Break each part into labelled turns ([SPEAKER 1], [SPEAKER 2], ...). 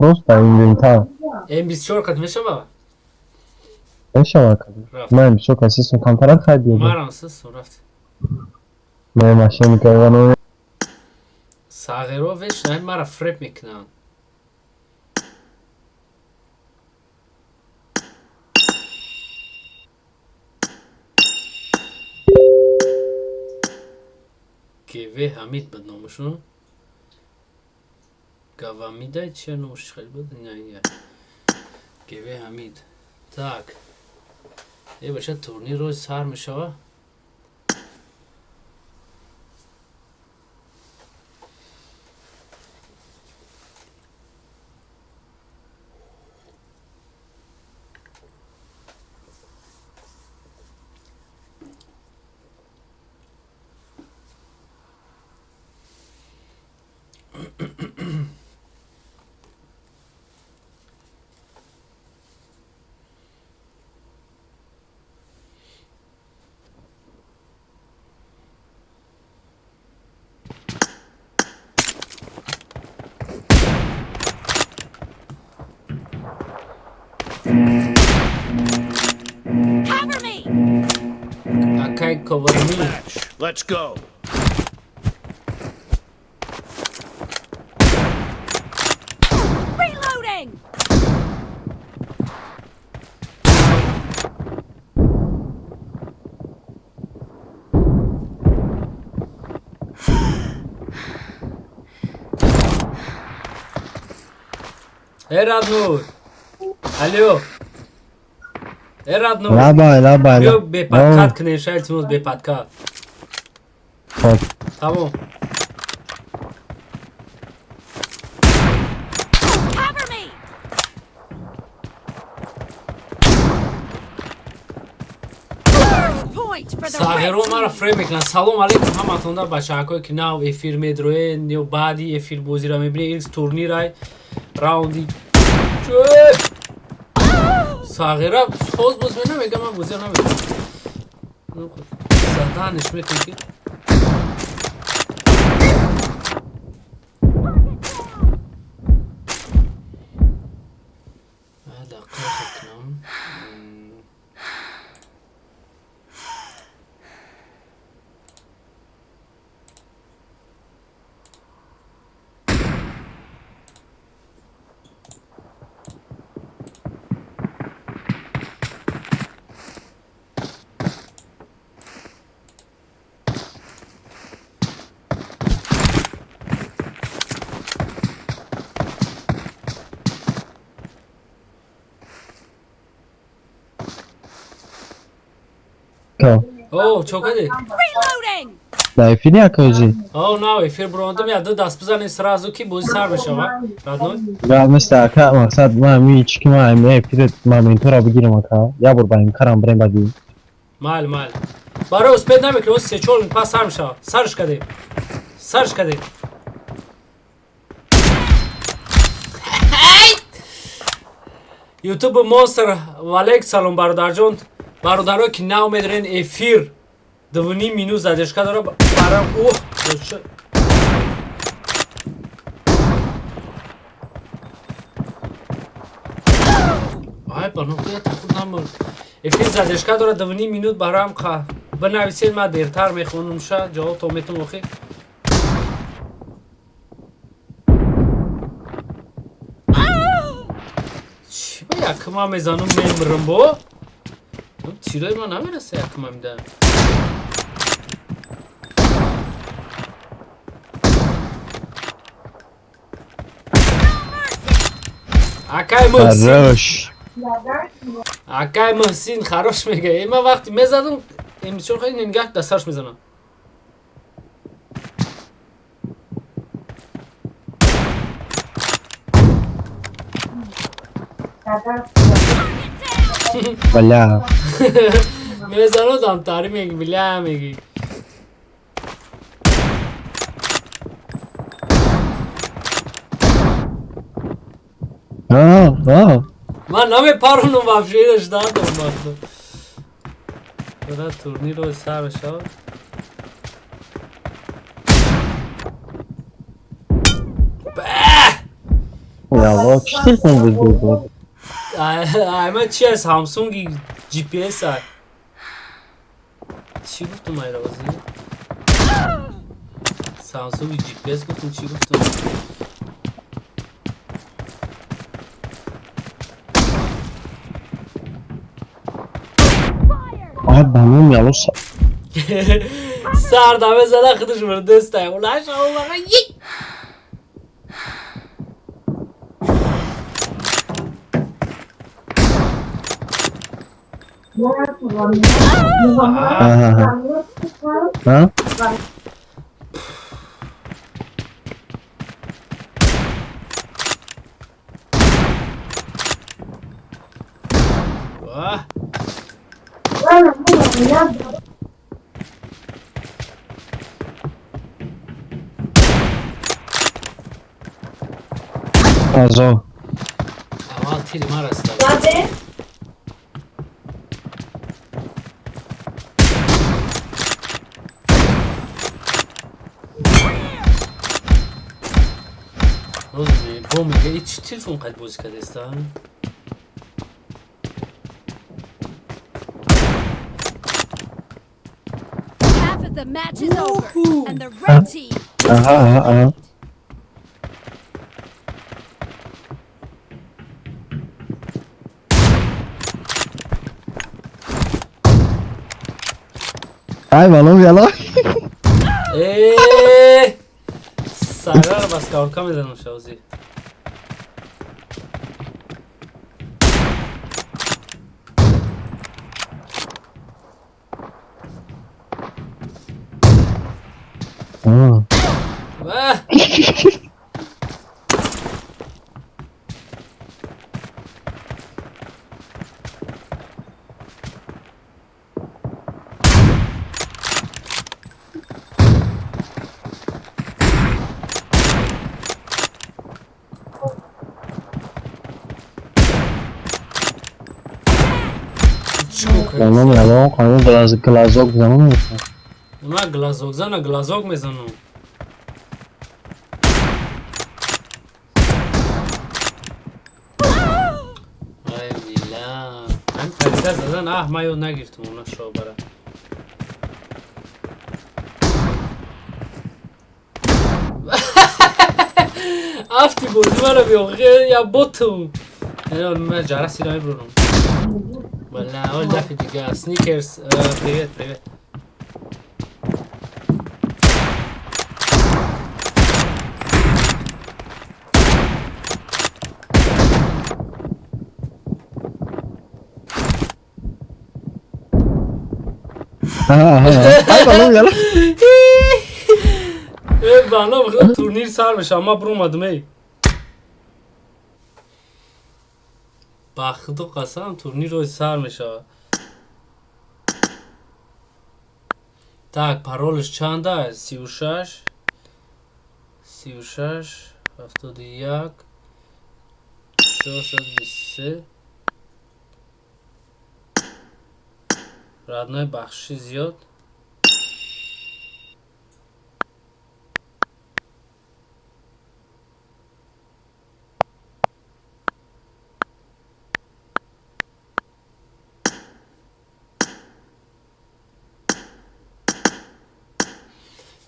[SPEAKER 1] Просто inventar.
[SPEAKER 2] M24 katmışım ama.
[SPEAKER 1] ايش هواك؟ ما يمشي شو كاسيس وكانترات خديه.
[SPEAKER 2] Maransız رفت.
[SPEAKER 1] ما ماشي مكانه.
[SPEAKER 2] Sagerovic ne mara frep miknan. Geve Hamid بدنامشون. Gavamida چه نوش خیلی بود نه. Geve Hamid. Tak. باشه تورنیر روز سر میشه.
[SPEAKER 3] Cover me!
[SPEAKER 2] Akay cover me.
[SPEAKER 4] Let's go.
[SPEAKER 3] Reloading!
[SPEAKER 2] Eradnur. Alo. Eradnur.
[SPEAKER 1] لا باي لا باي.
[SPEAKER 2] بیا به پادکات کنه شاید تونست به پادکات.
[SPEAKER 1] خب.
[SPEAKER 2] تمام.
[SPEAKER 3] Cover me! First point for the
[SPEAKER 2] ساغرو
[SPEAKER 3] red
[SPEAKER 2] مرا
[SPEAKER 3] team.
[SPEAKER 2] فریم میکنن. سلام علیکم همتون در بچه هاکایی که نو افیر میدروه نیو بعدی افیر بازی را میبینه ایلز تورنیر های راوندی ساغرا خوز باز می نمیگه من بازی را نمیگم زدنش میکنی که دقیقه کنم
[SPEAKER 1] Go.
[SPEAKER 2] اوه چوکده
[SPEAKER 3] Reloading!
[SPEAKER 1] لا فيني اكوزي.
[SPEAKER 2] اوه نه افیر براندم یاد دست بزنی سرازو کی بازی سر بشه و رادنوی
[SPEAKER 1] لا مستعكا مقصد ما مي تشكي ما مي بيرت ما من ترى بگيرم اكا. يا برباين كرام برين بعدي.
[SPEAKER 2] مال برای اسپید نمیکنه سه چول پس سر میشه سرش کده یوتیوب مونستر و علیک سلام برادر جون برادرها که نو میدارین افیر دوونی مینو زدشکه داره برام اوه آی بانوکیت خود نمون افیر زدشکه داره دوونی مینوت برام بنویسید من دیرتر میخونم شه جواب تو میتونم اخی چی با یکم هم میزنم میمرم با تیرای ما نمیرسه یکم هم میدن اکای محسن
[SPEAKER 1] خروش.
[SPEAKER 2] اکای محسن خروش میگه ایما وقتی میزدم این چون خیلی نگه دستش میزنم
[SPEAKER 1] بلا.
[SPEAKER 2] میزنم دام تاری میگی بله میگی من نمیپرونم وفشیرش دادم باختم تورنیر رو سر بشه
[SPEAKER 1] الله چی تلفن بود
[SPEAKER 2] همه چی از سامسونگ جی پی اس های چی گفتم های روزی؟ سامسونگ جی پی اس گفتم چی گفتم؟
[SPEAKER 1] آه بانم یالو
[SPEAKER 2] سردمه زده خودش برده استای اولاش آمو بقا یک
[SPEAKER 1] ها
[SPEAKER 2] واه
[SPEAKER 1] ازو
[SPEAKER 2] اول تیری ما رسته روزی با میگه ای چی تلفون قد بوزی کده استا؟
[SPEAKER 3] Half of the match is over, and the red team.
[SPEAKER 1] aha ay balım yala
[SPEAKER 2] Eee Sarar bas kavurka میزنم شوزی واه
[SPEAKER 1] balım yala kanı glazok zaman mı
[SPEAKER 2] اونا گلازوگ زن گلازوگ میزنم ای میلا من پریده زدن ما یاد نگرفتم اونا شو برا افتی بردی منو بیوخه یا بوتو من جرسی نمی برونم ولی اول دفعه دیگه سنیکرز پریوت پریوت
[SPEAKER 1] ay balım yala
[SPEAKER 2] bana bakın turnir sarmış ama vurmadım ey. Baktı qasam turnir o sarmış ha. Так, паролش چند است؟ 36 36 71 423 رادنای بخشی زیاد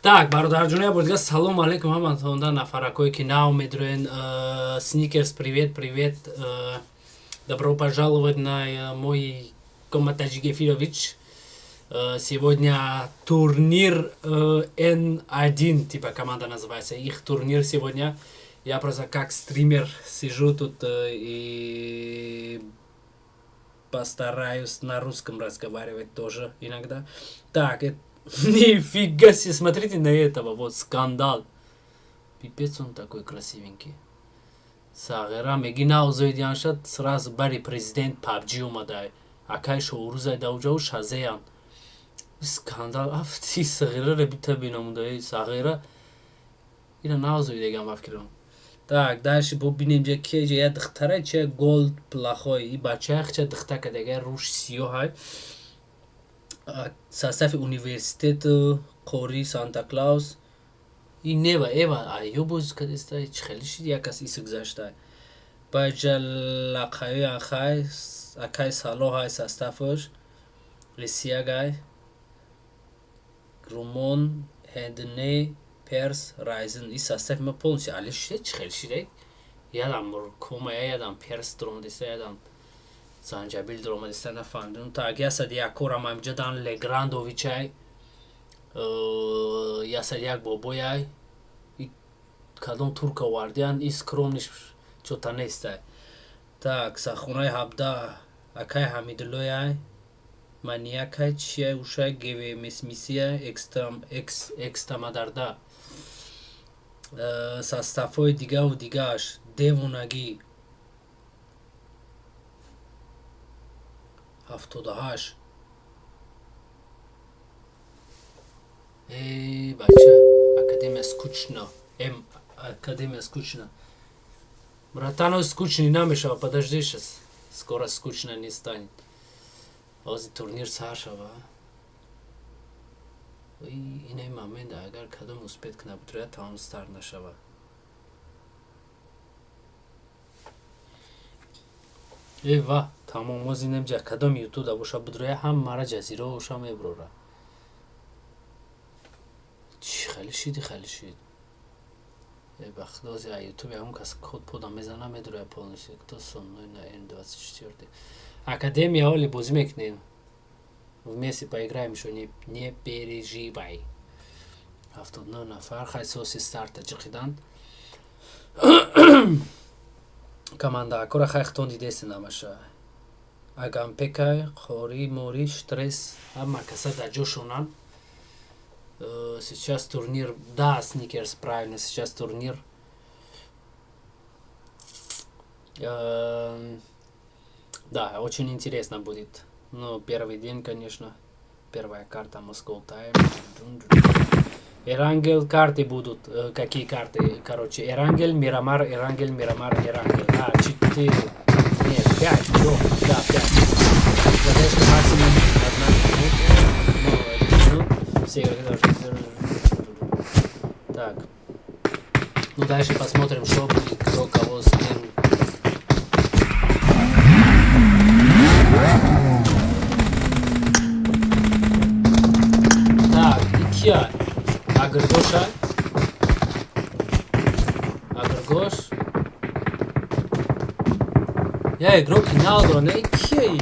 [SPEAKER 2] Так, бародарҷони абордига салом алейкум ҳаматонда нафаракое ки нав медроен сникерс привет привет добро пожаловать на мой коматаджик эфирович сегодня турнир N1 типа команда называется их турнир сегодня я просто как стример сижу тут и постараюсь на русском разговаривать тоже иногда так нифига себе, смотрите на этого, вот скандал. Пипец он такой красивенький. Сагера мегина узойдян шад сразу бари президент PUBG умадай. Акай шоурузай дауджау шазеян. Скандал. Афти Сагера ребита бинамудай. Сагера ина наузойдеган вафкирам. Так, дальше бобинем же ки же я дхтара че голд плохой. И бачах че дхта кадега руш сиёҳай. состав университет қори санта клаус и нева эва айё боз кадеста чхелиши якас иск гзашта Баҷаллақаи акай Салоҳ ай составаш Рисиягай Румон Хендне Перс Райзен и состав ма полностью алиши чхелшире ядам кома ядам перс дромадиста ядам занҷабил дромадиста нафаҳмидам так ясад якорам амҷадан Леграндовичай ясад як бобояй кадом турк овардиан и скромниш чота нестай так сахунаи ҳабда акай Ҳамидуллояй маниякай чияй ушай геве месмисияй экстамадарда составҳои дигаву дигааш девонагӣ 78 бача академия скучно академия скучно братано скучный намешава подожди сейчас скоро скучно не станет ози турнир сар шава инаи момент агар кадом успех набудрояд тамом старт нашава ва тамом ози немҷа кадом ютуда боша будроя ҳам мара ҷазира оша меброра чи хеле шид бахтози ютубе ҳам кас код пода мезана медроя полностью кто сонной на Н24 академия оли бозӣ мекунем вместе поиграем ещё не переживай 79 нафар хайсоси старта ҷиқидан командаакора хайхтон дидеси намаша агампекай қори мори штресс ҳама каса дар ҷошонан сейчас турнир да сникерс правильно сейчас турнир да очень интересно будет но первый день конечно первая карта Moscow Time Эрангел карты будут какие карты короче Эрангел Мирамар Эрангел 4 нет 5 да 5 задача максимум 1 минута все игроки должны так ну дальше посмотрим что будет кто кого с кем так Икия Агргоша Агргош я игрок Риналдо не Икия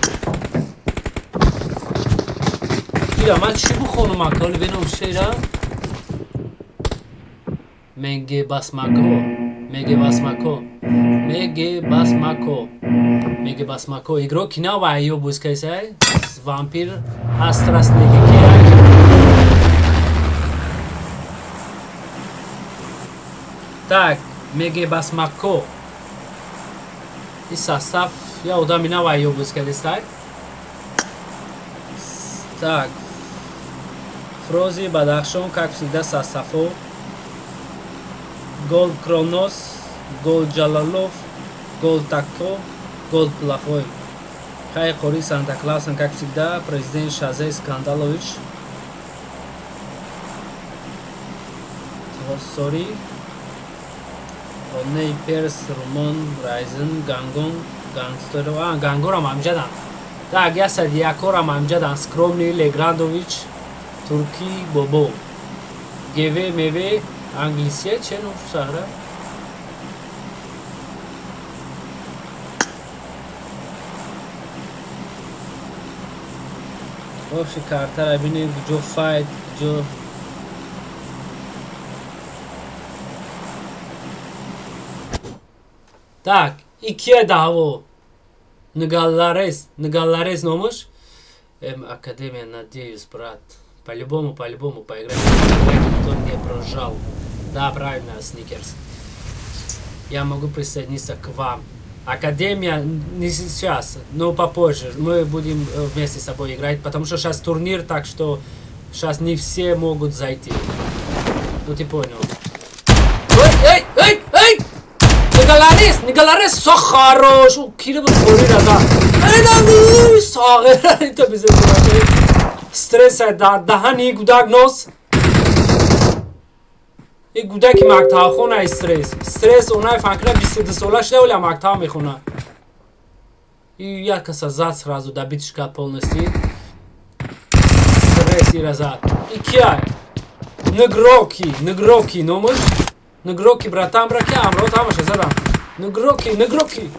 [SPEAKER 2] ира ман чӣ бухонам аколи бинам шера Меге басмако игроки нав айё бускайсай вампир астрас негекея так Меге басмако и состав я удами нав айё бускайсай так Фрози Бадахшон как всегда составу Гол Кронос, гол Джалалов, гол Тако, гол Плохой. Хай Кори Санта-Клаусан, как всегда, президент Шазей Скандалович. Сори. Оней Перс, Румон, Райзен, Гангон, Гангстеров. Гангорам амҷадан. Так, я садиякорам амҷадан. Скромный Леграндович, Турки Бобо. Геве Меве. Англисия че ну сахра вообще карта бинем ҷо файт ҷо так икия даъво Нигаларес номаш академия надеюсь брат по-любому поиграем кто не прожал да правильно Сникерс я могу присоединиться к вам академия не сейчас но попозже мы будем вместе с собой играть потому что сейчас турнир так что сейчас не все могут зайти ну ты понял эй Нигаларес со хорош кире буд бори рада эй сагер это бизе стресс дар даҳани гудак нос این گودکی مقطع خونه استرس اونای فکر 22 ساله شده ولی مقطع میخونه این یک کس زد сразу добитش کرد полностью стресс ира зад и кия нигроки номуш нигроки братан браки амро тамаша задам нигроки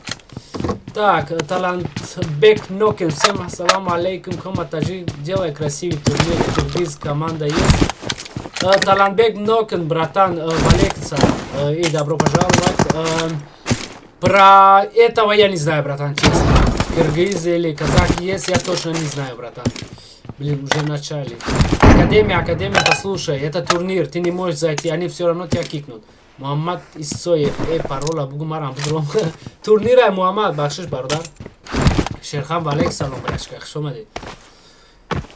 [SPEAKER 2] так талантбек нокен всем ассаламу алейкум коматажи делай красивый турнир киргиз команда есть талантбек нокен братан валекса и добро пожаловать про этого я не знаю братан честно киргиз или казах есть я точно не знаю братан. Блин, уже в начале. Академия, послушай, это турнир, ты не можешь зайти, они все равно тебя кикнут. Мухаммад Исоев, парола, бугумарам, будром. Турнира Мухаммад, бахшиш бардар. Шерхан, валейк салом, брашка, шомади.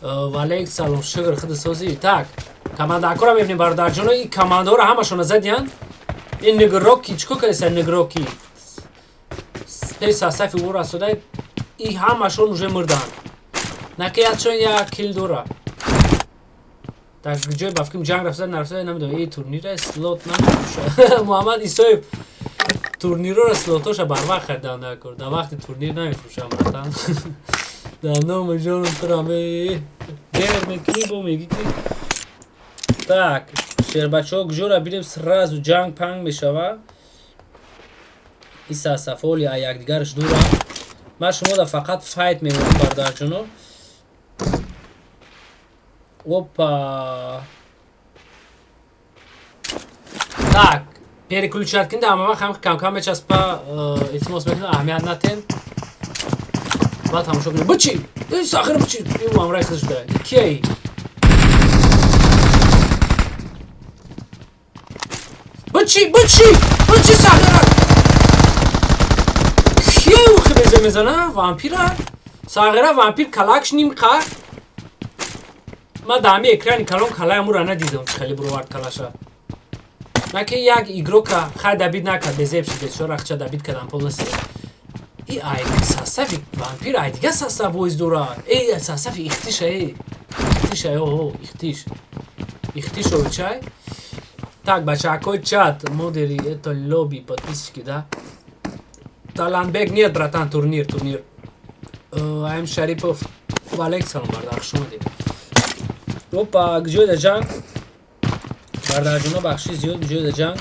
[SPEAKER 2] Валейк салом, шигр, хыды сози. Так, команда акура мебнем бардар, джуно, и командора хамашона задян. И негроки, чко кайся негроки. Переса сафи ура судай, и хамашон уже мырдан. Накият чон я кил дора. Так, джой бавким джанг рафзад нарафзад намидам. Эй, турнира слот намидуша. Мухаммад Исоев турнира слотоша барвақ хардан накор. Да вақти турнир намифрушам братан. Да номер джонум тураме. Дер мекни бо меги ки. Так, шербачок джора бирем сразу джанг панг мешава. Иса сафоли а якдигарш дура. Ман шумода фақат файт мемонам бардар ҷуно. Опа. Так, переключать кинда, ама вақт кам мечаспа илтимос мекунам аҳамият натен. Баъд тамошо кунем. Бачи! Сахир бачи! Ин амраи худаш дай. Ки? Бачи сахира! Ки хибезе мезана? Вампира? Сахира вампир калакш нимқа? ما دامی اکرانی کلام کلایم را ندیدم خیلی بروارد کلاشه نکه یک ایگرو که خیلی دبید نکرد بزیب شده شو رخچه دبید کردم پولنسی ای آیدی ساسفی وامپیر آیدیگه ساسف بویز دورا ای ساسفی اختیشه اختیش رو چای так бача акой чат модери это лобби подписчики да талантбек нет братан турнир аим шарипов валек салом бардар шумади опа где да джанг бардар ҷуно бахши зиёд где да джанг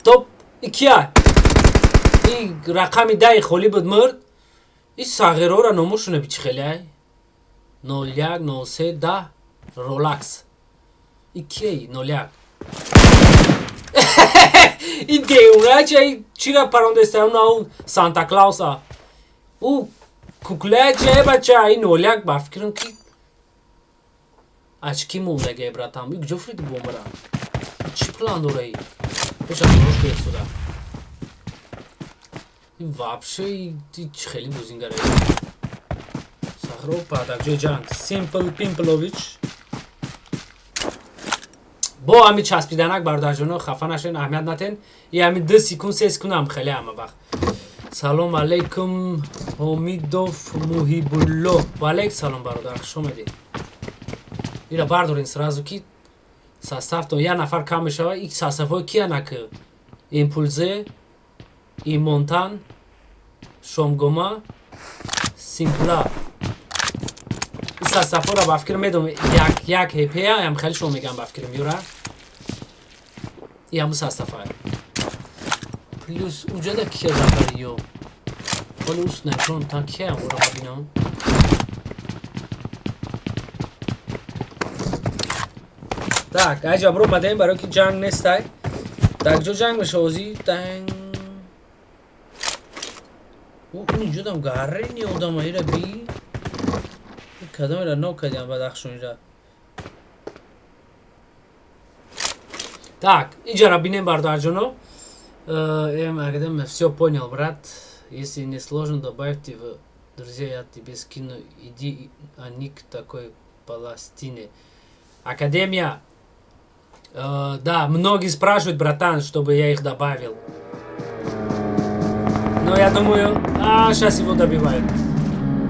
[SPEAKER 2] топ икия и рақами даи холӣ буд мурд и сағирора номушуна бичи хелиай 01 03 10 ролакс икей 01 и деуначай чира парондеста уна санта клауса у кукляча бача и 01 ба фикрам ки очки мундагай братан и куҷо фриди бомбара чӣ план дораи пешам ношкоед суда и вообще ти хеле бузингараи сахро падак ҷои ҷанг симпл пимплович бо ҳами часпиданак бародарҷоно хафа нашен аҳамият натен и ҳами 2 секунд 3 секунд ҳам хеле ҳама вақт салом алейкум ҳомидов муҳибулло ва алейк салом бародар хуш омадед ира бардорен сразу ки составтон як нафар кам мешава и составҳои киянак импулзе и монтан шомгома симпла и составҳоро ба фикр медом як ҳепея ям хеле шумо мегам ба фикр меёра и ҳамун составҳа плюс уҷада кия забариё ҳоли ус накрон та кияам ора бабинам так аҷаб ро бадаем барои ки ҷанг нестай так ҷо ҷанг мешавозӣ танг инҷодам гаррени одама ира би кадам ира нокадям бадахшон ира так иҷара бинем бародарҷоно академ всё понял брат если не сложно добавьте в друзья я тебе скину иди а ник такой Палестине академия да, многие спрашивают, братан, чтобы я их добавил. Но я думаю, сейчас его добивают.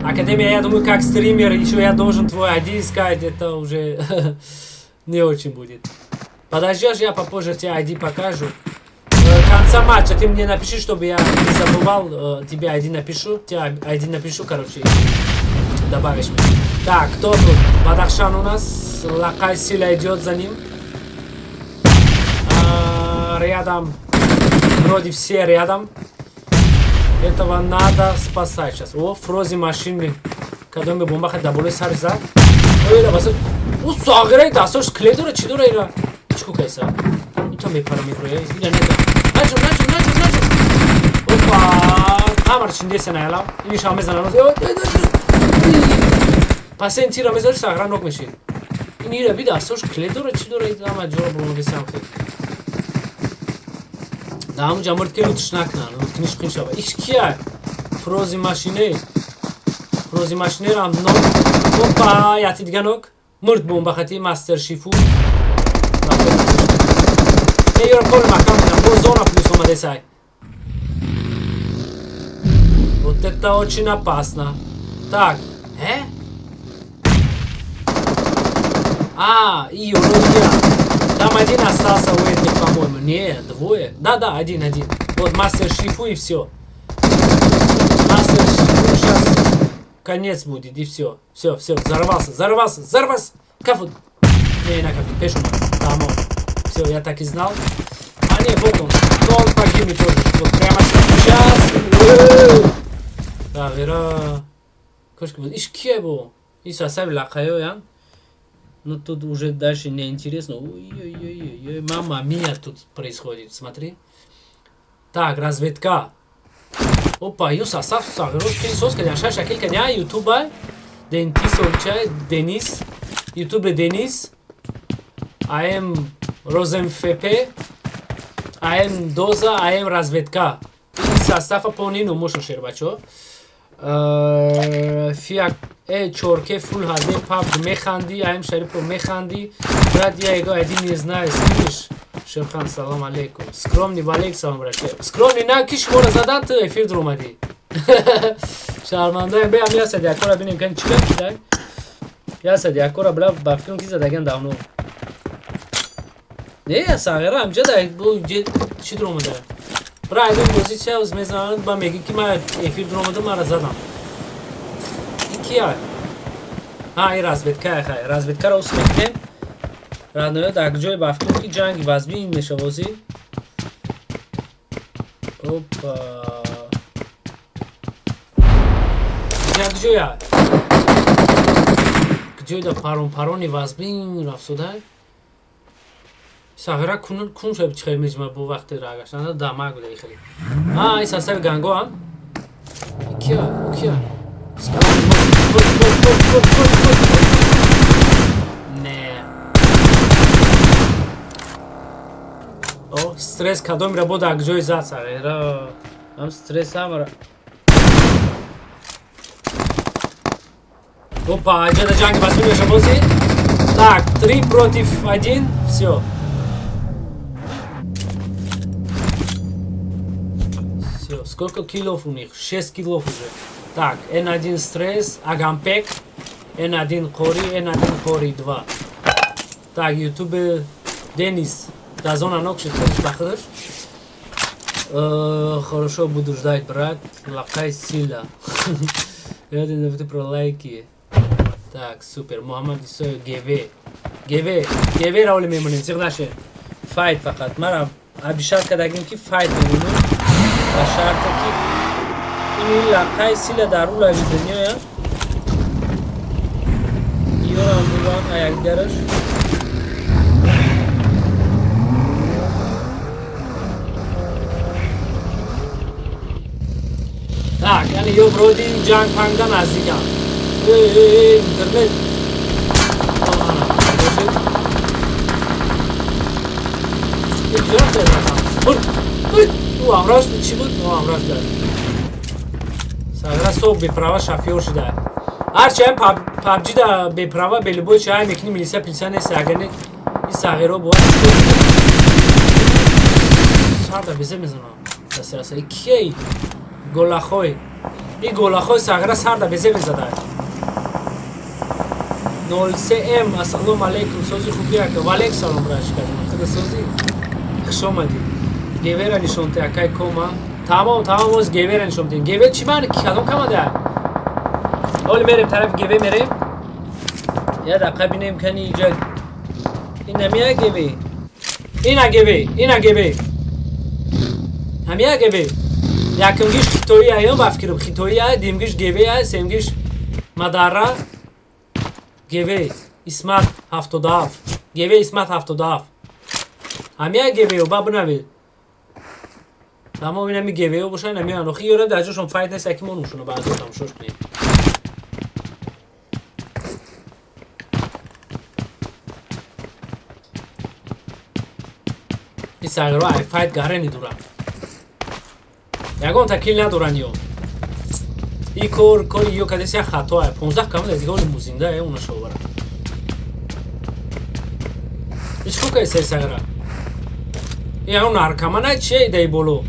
[SPEAKER 2] Академия, я думаю, как стример, еще я должен твой ID искать, это уже не очень будет. Подожди, я попозже тебе ID покажу. Конца матча ты мне напиши, чтобы я не забывал, тебе ID напишу. Тебе ID напишу, короче, добавишь меня. Так, кто тут? Бадахшан у нас. Лакай Сила идет за ним. Рядом. Вроде все рядом. Этого надо спасать сейчас. О, Фрози машины. Когда мы бомба хотя бы сарза. Ой, да, бас. У сагрей да, сош кледора чидора ира. Чку кайса. Это мы параметры. Ида не да. Начу. Опа. Камер чинде сенайла. Ini шаме занано. Пасен тира мезор сагран рок меши. Ин ира бида, сош кледора чидора ида ма джора бомба самхе. Да, мы жамрт келу тшнакна. Книж киншава. Иш кия? Фрози машине. Фрози машине рам но. Опа, я тидганок. Мурт бомба хати мастер шифу. Эй, я кол макам на зона плюс омаде сай. Вот это очень опасно. Так, ее друзья. Там один остался у этих, по-моему. Не, двое. Да, один. Вот мастер шифу и все. Мастер шифу сейчас конец будет и все. Все, взорвался. Кафу. Не, на кафу, пешу. Там он. Все, я так и знал. А не, вот он погибнет тоже. Вот прямо сейчас. Да, вера. Кошка будет. Ишке был. И сосав лакаю, я. Ну тут уже дальше не интересно. Ой, мама мия тут происходит, смотри. Так, разведка. Опа, ю сосав сагрос кинсос каняша шакил каня ютуба. Дентис олчай Денис. Ютубе Денис. АМ Розенфепе. АМ Доза, АМ разведка. И состава полнину мушу шербачо. Фиак чорке фул хазе пап механди аим шарипо механди брат я его один не знаю слышь Шерхан салам алейкум скромный валейк салам брат скромный на киш мора задан ты эфир друмади шарманда бе ам я сади акора бинем кан чигам кидай я сади акора бла бафтун ки задаган давно не я сагара амҷа да бу чи друмада брат ин позиция уз мезанад ба меги ки ма эфир друмада мара задам Кия? И разведка, разведка усмехнем. Радно, так, джой бафтунки джанги вазби нешавози. Опа. Джоя. Джой да парони вазби рафсудай. Сагра кун шаб чихай меҷма бу вақти рагашана дамаг буда ихали. И сасав ганго ам. Кия? Не. О, стресс кадом работа акжой заца. Ам стресс амара. Опа, где-то джанги возьми шабози. Так, 3 против 1. Все. Все, сколько килов у них? 6 килов уже. Так, N1 стресс, Агампек, N1 Кори, N1 Кори 2. Так, ютубе Денис, да зона ног шестых бахрыш. Хорошо буду ждать, брат. Лакай Сила. Я не забуду про лайки. Так, супер. Мухаммад Исоев ГВ роли мемоним. Сигнаше. Файт фақат. Мара абишар кадагим ки файт мемоним. Ва шарта ки این لقای سیل در رو لایو دنیا یا ایران بودن ayaklarış tak yani yo brodi jang pangdan azika internet амраз чӣ буд амраз дар сагра соб беправа шафёр шуда ҳарчанд PUBG да беправа белибой чай мекини милиса пилиса нест агар не и сагиро бо сарда безе мезанам дастраса ки голахой и голахой сагра сарда безе мезада 03М ассалому алейкум сози хубияка ва алейкум салом брашка созӣ хушомадӣ гевера нишонте акай кома тамом боз гевера нишонте геве чӣ маъни калон камада ҳоли мерем тарафи геве мерем я даққа бинем кани иҷа инамия геве ина геве ҳамия геве якумгиш хитоӣ аён ба фикрам хитоӣ а димгиш геве а семгиш мадара геве исмат 77 геве исмат 77 ҳамия гевео ба бинавед тамом инами гевео боша инами анохи ёра даҷошон файд нест яки мо нушуна баъдо тамошош кунем ин сағиро ай файд гарани дуранд ягон такил надоранд ё ин кори ё кадеси як хато ай 15 камада диголи музинда е уна шовара ичко кайсай сағира ягон наркамана чие дай боло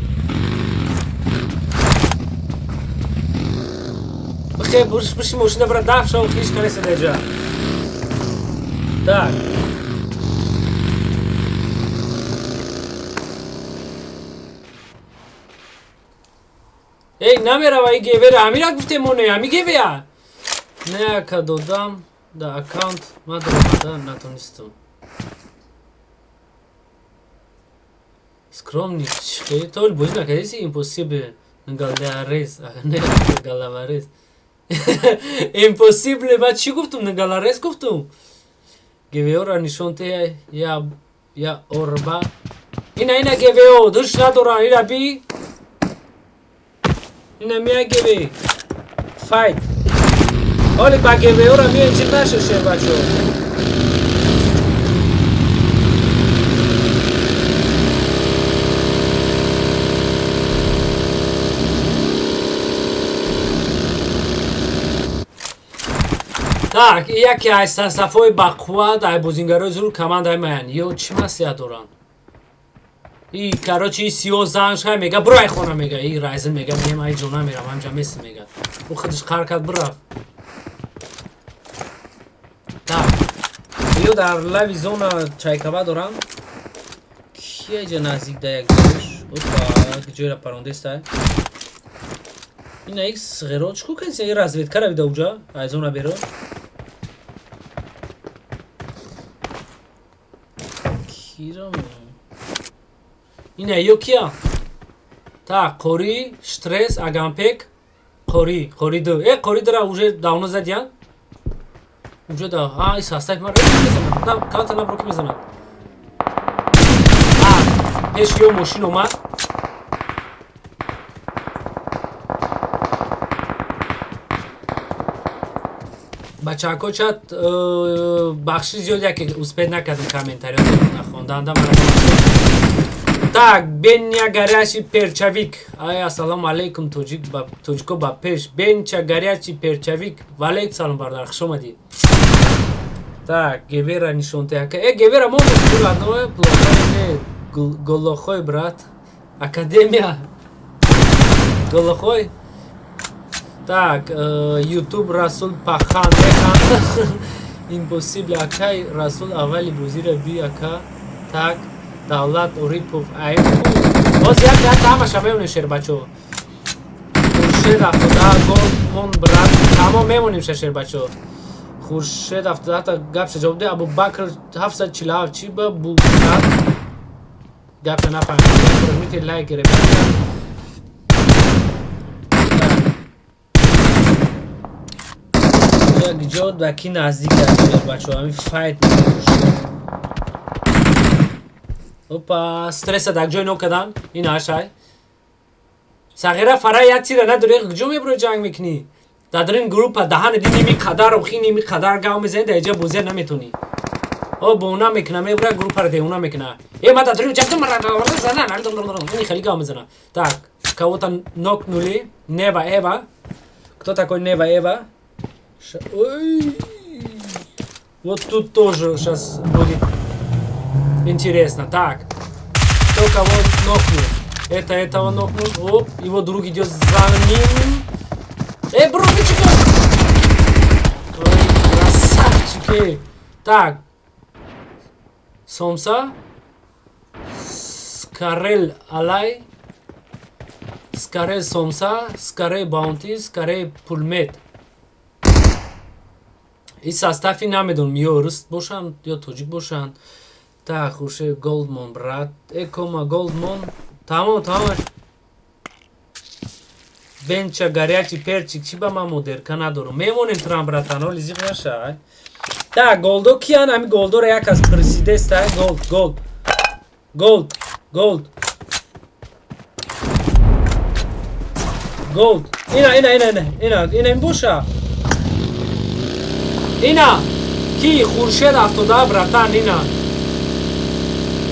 [SPEAKER 2] бихе биши мошина бара даф шав хиш канеса даҷа так эй намерава и гевера ҳамира гуфтем мо не ҳами гевея не ака додам да аккаунт мадода натонистам скромни чихетол боз накадеси импосибл нгаларез не галаварез импосибл ба чӣ гуфтум нгаларез гуфтум гевеора нишонте я орба ина гевео душ надорам ира би ина мия геве файт ҳоли ба гевеора мием чӣ нашашем бачо так яке аз сафҳои бақувват ай бозингарои зур командаи ман ё чӣ масъулият доранд и короче и сиёзаншай мега буро ай хона мега и райзен мега мем ай ҷона мерам ҳамҷа меси мега ӯ худаш қар кард бирафт так ё дар лави зона чайкава дорам кия ҷа наздик да як ҷош опа ҷойра парондестай ина ик сғиро чику каси и разведка равида уҷа ай зона беро кирам ина ё кия так қори штресс агампек қори ду қори дара уже давно задиян уҷа да и састай мара калата набро ки мезанад пеш ё мошин омад бачаҳко чат бахши зиёд яке успед накардам комментариёт хонданда мара так беня гарячий перчавик ай ассалому алейкум тоҷико ба пеш бенча гарячий перчавик валейкум салом бародар хушомадӣ так гевера нишонтеака гевера мо мушкилатное плохое голохой брат академия голохой так ютуб расул пахан импосибл акай расул аввали бозира би ака так давлат орипов ай боз як тамаша мемонем шер бачо хуршед 70 гол мон брат тамом мемонем шер бачо хуршед 70 гапша ҷавоб де абубакр 747 чи ба бу брат гапша нафаҳмидам мити лайк гирем ҷод ба ки наздик шер бачо ҳами файт опа стресса дар ҷой нокадан ин ашай сағира фара як тира надори ҷо мебро ҷанг мекунӣ дар ин группа даҳаниди ними қадар охи ними қадар гав мезани дар иҷа бозия наметонӣ о бона мекуна мебра группаро деуна мекуна ма дар ин хели гав мезана так кого-то нокнули нева эва кто такой нева эва ой вот тут тоже сейчас будет интересно. Так, кто кого нокнул? Этого нокнул. Оп, его друг идет за ним. Бро, ты чего? Ой, красавчики. Так, Сомса. Skarel alay, Skarel somsa, Skarel bounty, Skarel pulmet. این ساستافی نمیدونم یا رست باشن یا توجیک باشن. تا خوشه گولدمون برات اکوما گولدمون تمامش بنچا گریاچی پرچیک چی با ما مدر کنادارو میمونیم ترام براتان ولی زیغ نشه. تا گولدو کیان همی گولدو را یک از پرسیده است. گولد اینا این باشه. اینا کی خورشید افتاده براتان اینا.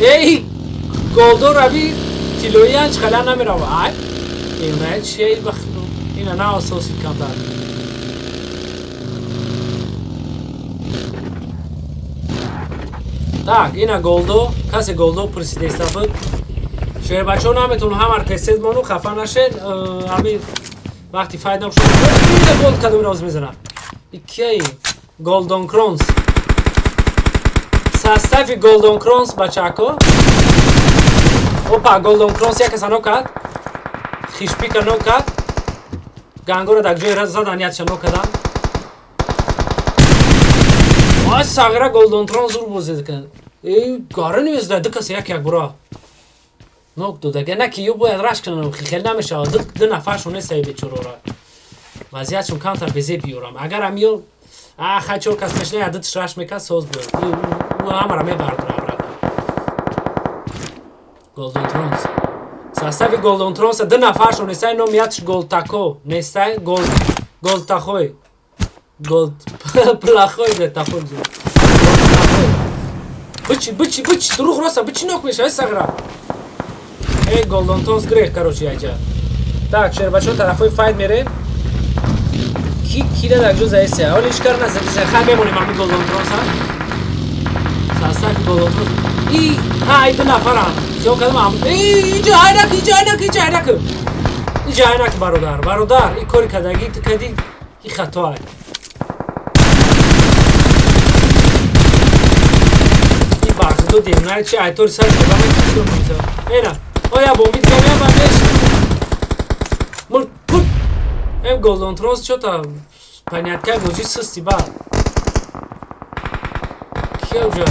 [SPEAKER 2] ای گولدو روی تیلویی هنچ خلا نمی رو. اینا چیه بخیرو اینا نه اساسی کندن. tak اینا گولدو کسی گولدو پرسیده است بود. شهر بچه ها نمیتون همار تستید مانو خفه نشد. همی وقتی فایده نشد این گولد کدوم راز میزنم. ایکی گولدون کرونز ساستافی گولدون کرونز بچه‌کو. اوپا گولدون کرونز یک کسانو کرد. خیشپی کنو کرد. گانگورا دک جوی رز زدن یادش نو کردن. آج ساغرا گولدون کرونز رو بوزید کن. ای کار نیست ده کسی یک برا. نوک دو دگه نکیو باید راش کنم خیلی نمیشه. دو نفرشونه سایه چرورا. وضعیتشون کانتر بزی بیارم. اگر همیو خیلی کس مشنه عددش راش میکرد سوز بیار. او همه را میبردن. گولدون کرونز ساستافی گولدون کرونز دو نفرشون نیستای نومیاتش گولد تاکو نیستای گولد تاخوی گولد پلاخوی ده تاخوی بچی دروغ راستا بچی نوک میشه ساغرا. ای گولدون کرونز گریخ کاروچی ایجا. tak شهر بچه ها طرفای فاید میره. کی ده دکجو زایسته اولی اشکار نزدیسه خیلی بمونیم همی گولدون کرونز ها. ساستافی گولدون کرونز ای دو نفر هم جو کدوم هم اینجا اینک برادر این کاری کدگی تو کدی این خطا های این بخش دو دیم نه چی ایتوری سر کدام اینا آیا بومید کمیم بندش مرد ام گولدون کرونز چو تا پنیتکه گوزی سستی با کیو جا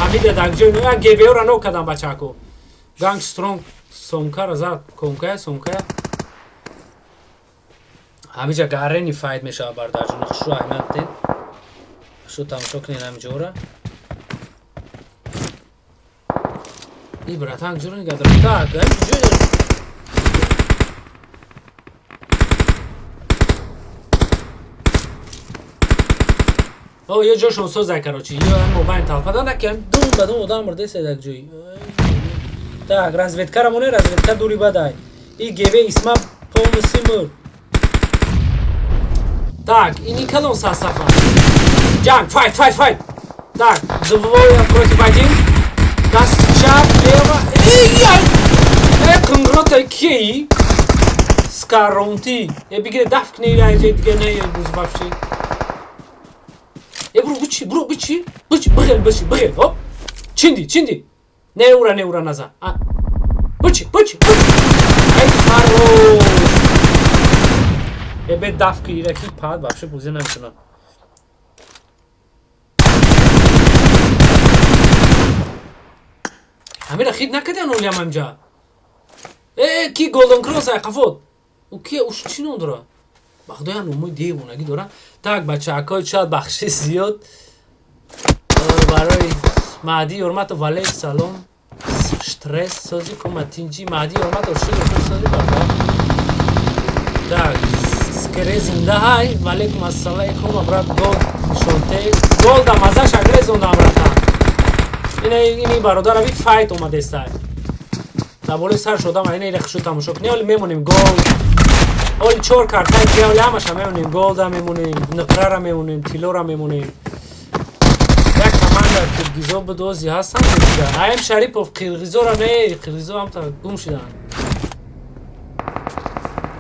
[SPEAKER 2] همیده دک جوی نو گیویو را نو کدام بچه کو گانگ سترونگ سومکا را زد کنکه همینجا گرنی فاید میشه برداشت نخشو احمد دید شو تماشا کنین همینجا را ای برات هنگ جورو نگه درم تاک همینجا او یه جاشون سوز کراچی یه هم موبایل تلفن نکن بدون ادام مرده سه دک جوی tak razvedka ramone razvedka duri badaj i geve isma pomsimo tak i nikalon sasafa jang fight tak двое против один das chap leva ey kongrota ki skaronti e bigre dafkne ilaje dige ne buz вообще e bro bichi bıgıl hop çindi Neura naza. Bıçı. Ey хорош. Ebe davki iraki pad вообще puzi nemitunam. Amira khid nakeden olyam amja. Ki golden cross ay qafot. U ki ush chi nondura. Baxdoyan umoy devonagi dora. Tak bachakay shad baxshi ziyod. برای مهدی حرمت ولی سلام شترس سازی کمتینجی مهدی حرمت و شیر سازی بردار در سکره زنده های ولیکم السلام برات گولد شونته گولد هم ازش اگره زنده هم رفتن اینی برادر روی فایت اومده است دبولی سر شدم اینه رخشو تماشا کنی ولی میمونیم گولد اولی 4 کارتای دیگه ولی همش هم میمونیم گولد هم میمونیم نقره هم میمونیم تیلور هم میمونیم قرقیزو بدوزی هستن دیگه ایم شریپوف قرقیزو را نه قرقیزو هم تا گم شدن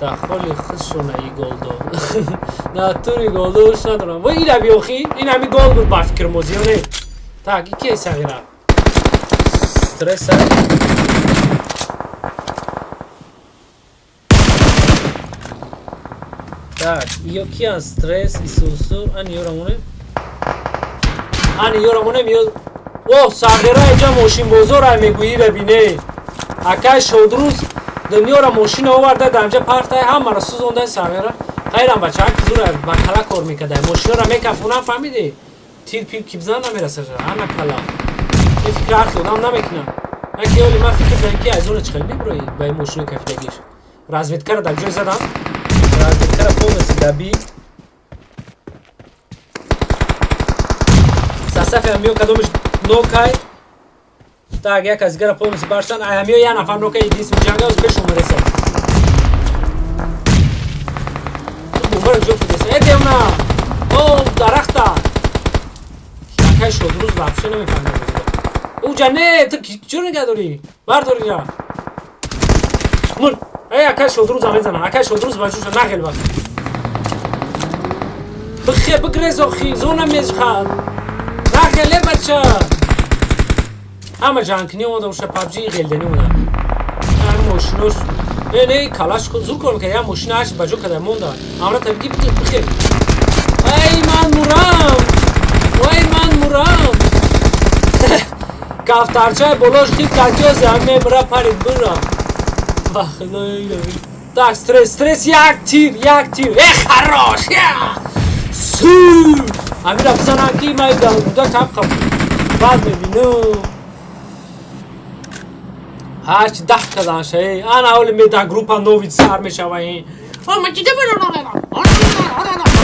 [SPEAKER 2] دخولی خودشونه ای گولدو نه توری گولدوش ندارم و این بیوخی این همی گولد بود با فکر موزیونه تاک ای که صغیره سترس Так, یکی استرس ایسوسو ان یورمونه ان یورمونه میاد اوه ساغره اینجا ماشین بزرگ میگویی ببینه اکای شودروز دنیا را ماشین آورده دمجا پرت هم مرا سوزونده ساغره خیرم بچه ها که زور با کلا کار میکده ماشین را میکفونم فهمیدی تیر پیر کی بزن نمیرسه انا کلا این فکر حرف دادم نمیکنم اکی اولی من فکر کنم که از اون چخل میبروی با این ماشین کفیدگیش رازویدکر در جای زدم رازویدکر پومسی دبی ساسف همیو کدومش نوکای так یک از دیگر پومسی برسن همیو یه نفر نوکای دیس میجنگه از پیش اومرسه بومبر جو فیدیسه ایدیم نه او درخته شکای شد روز بخشه نمیفهمه او جنه تو چون نگه داری برداری را مون ای اکای شد روز هم میزنم اکای شد روز بجوش نخیل بس بخی بگریز آخی زونم میزخد نخیله بچه همه جانکنی اومده باشه پبجی غیلدنی اومده همه ماشینوش نه کلاش کن زور کنم که یه ماشین هشت بجو کده مونده امرا تبگی بخیر ای من مورم وای من مورم کفترچه بلاش خیلی کجا زمه برا پرید برا بخدای روی tak stres یک تیر ای خراش سو امیر افزانه کی مایی بوده کم کم بعد میبینم هرچی ده کدن شه انا اولی میده گروپا نوید سر میشوه این من چیده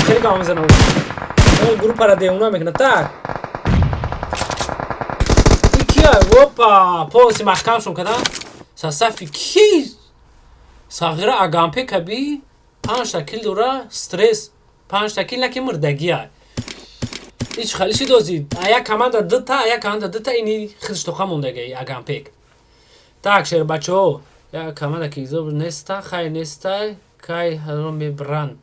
[SPEAKER 2] خیلی کام میزنه اون گروپا را دیونا میکنه tak این کیه وپا پوسی محکم شون کدن ساسفی کی ساغیره اگامپه کبی 5 تکیل دوره استرس 5 تکیل نکی مردگیه هیچ خالیشی دوزید ایا کماند دتا اینی خیلیش توخه موندگی اگامپه tak شیر بچه ها یا کماند که ایزا نستا خیلی نستا کای هرون میبرند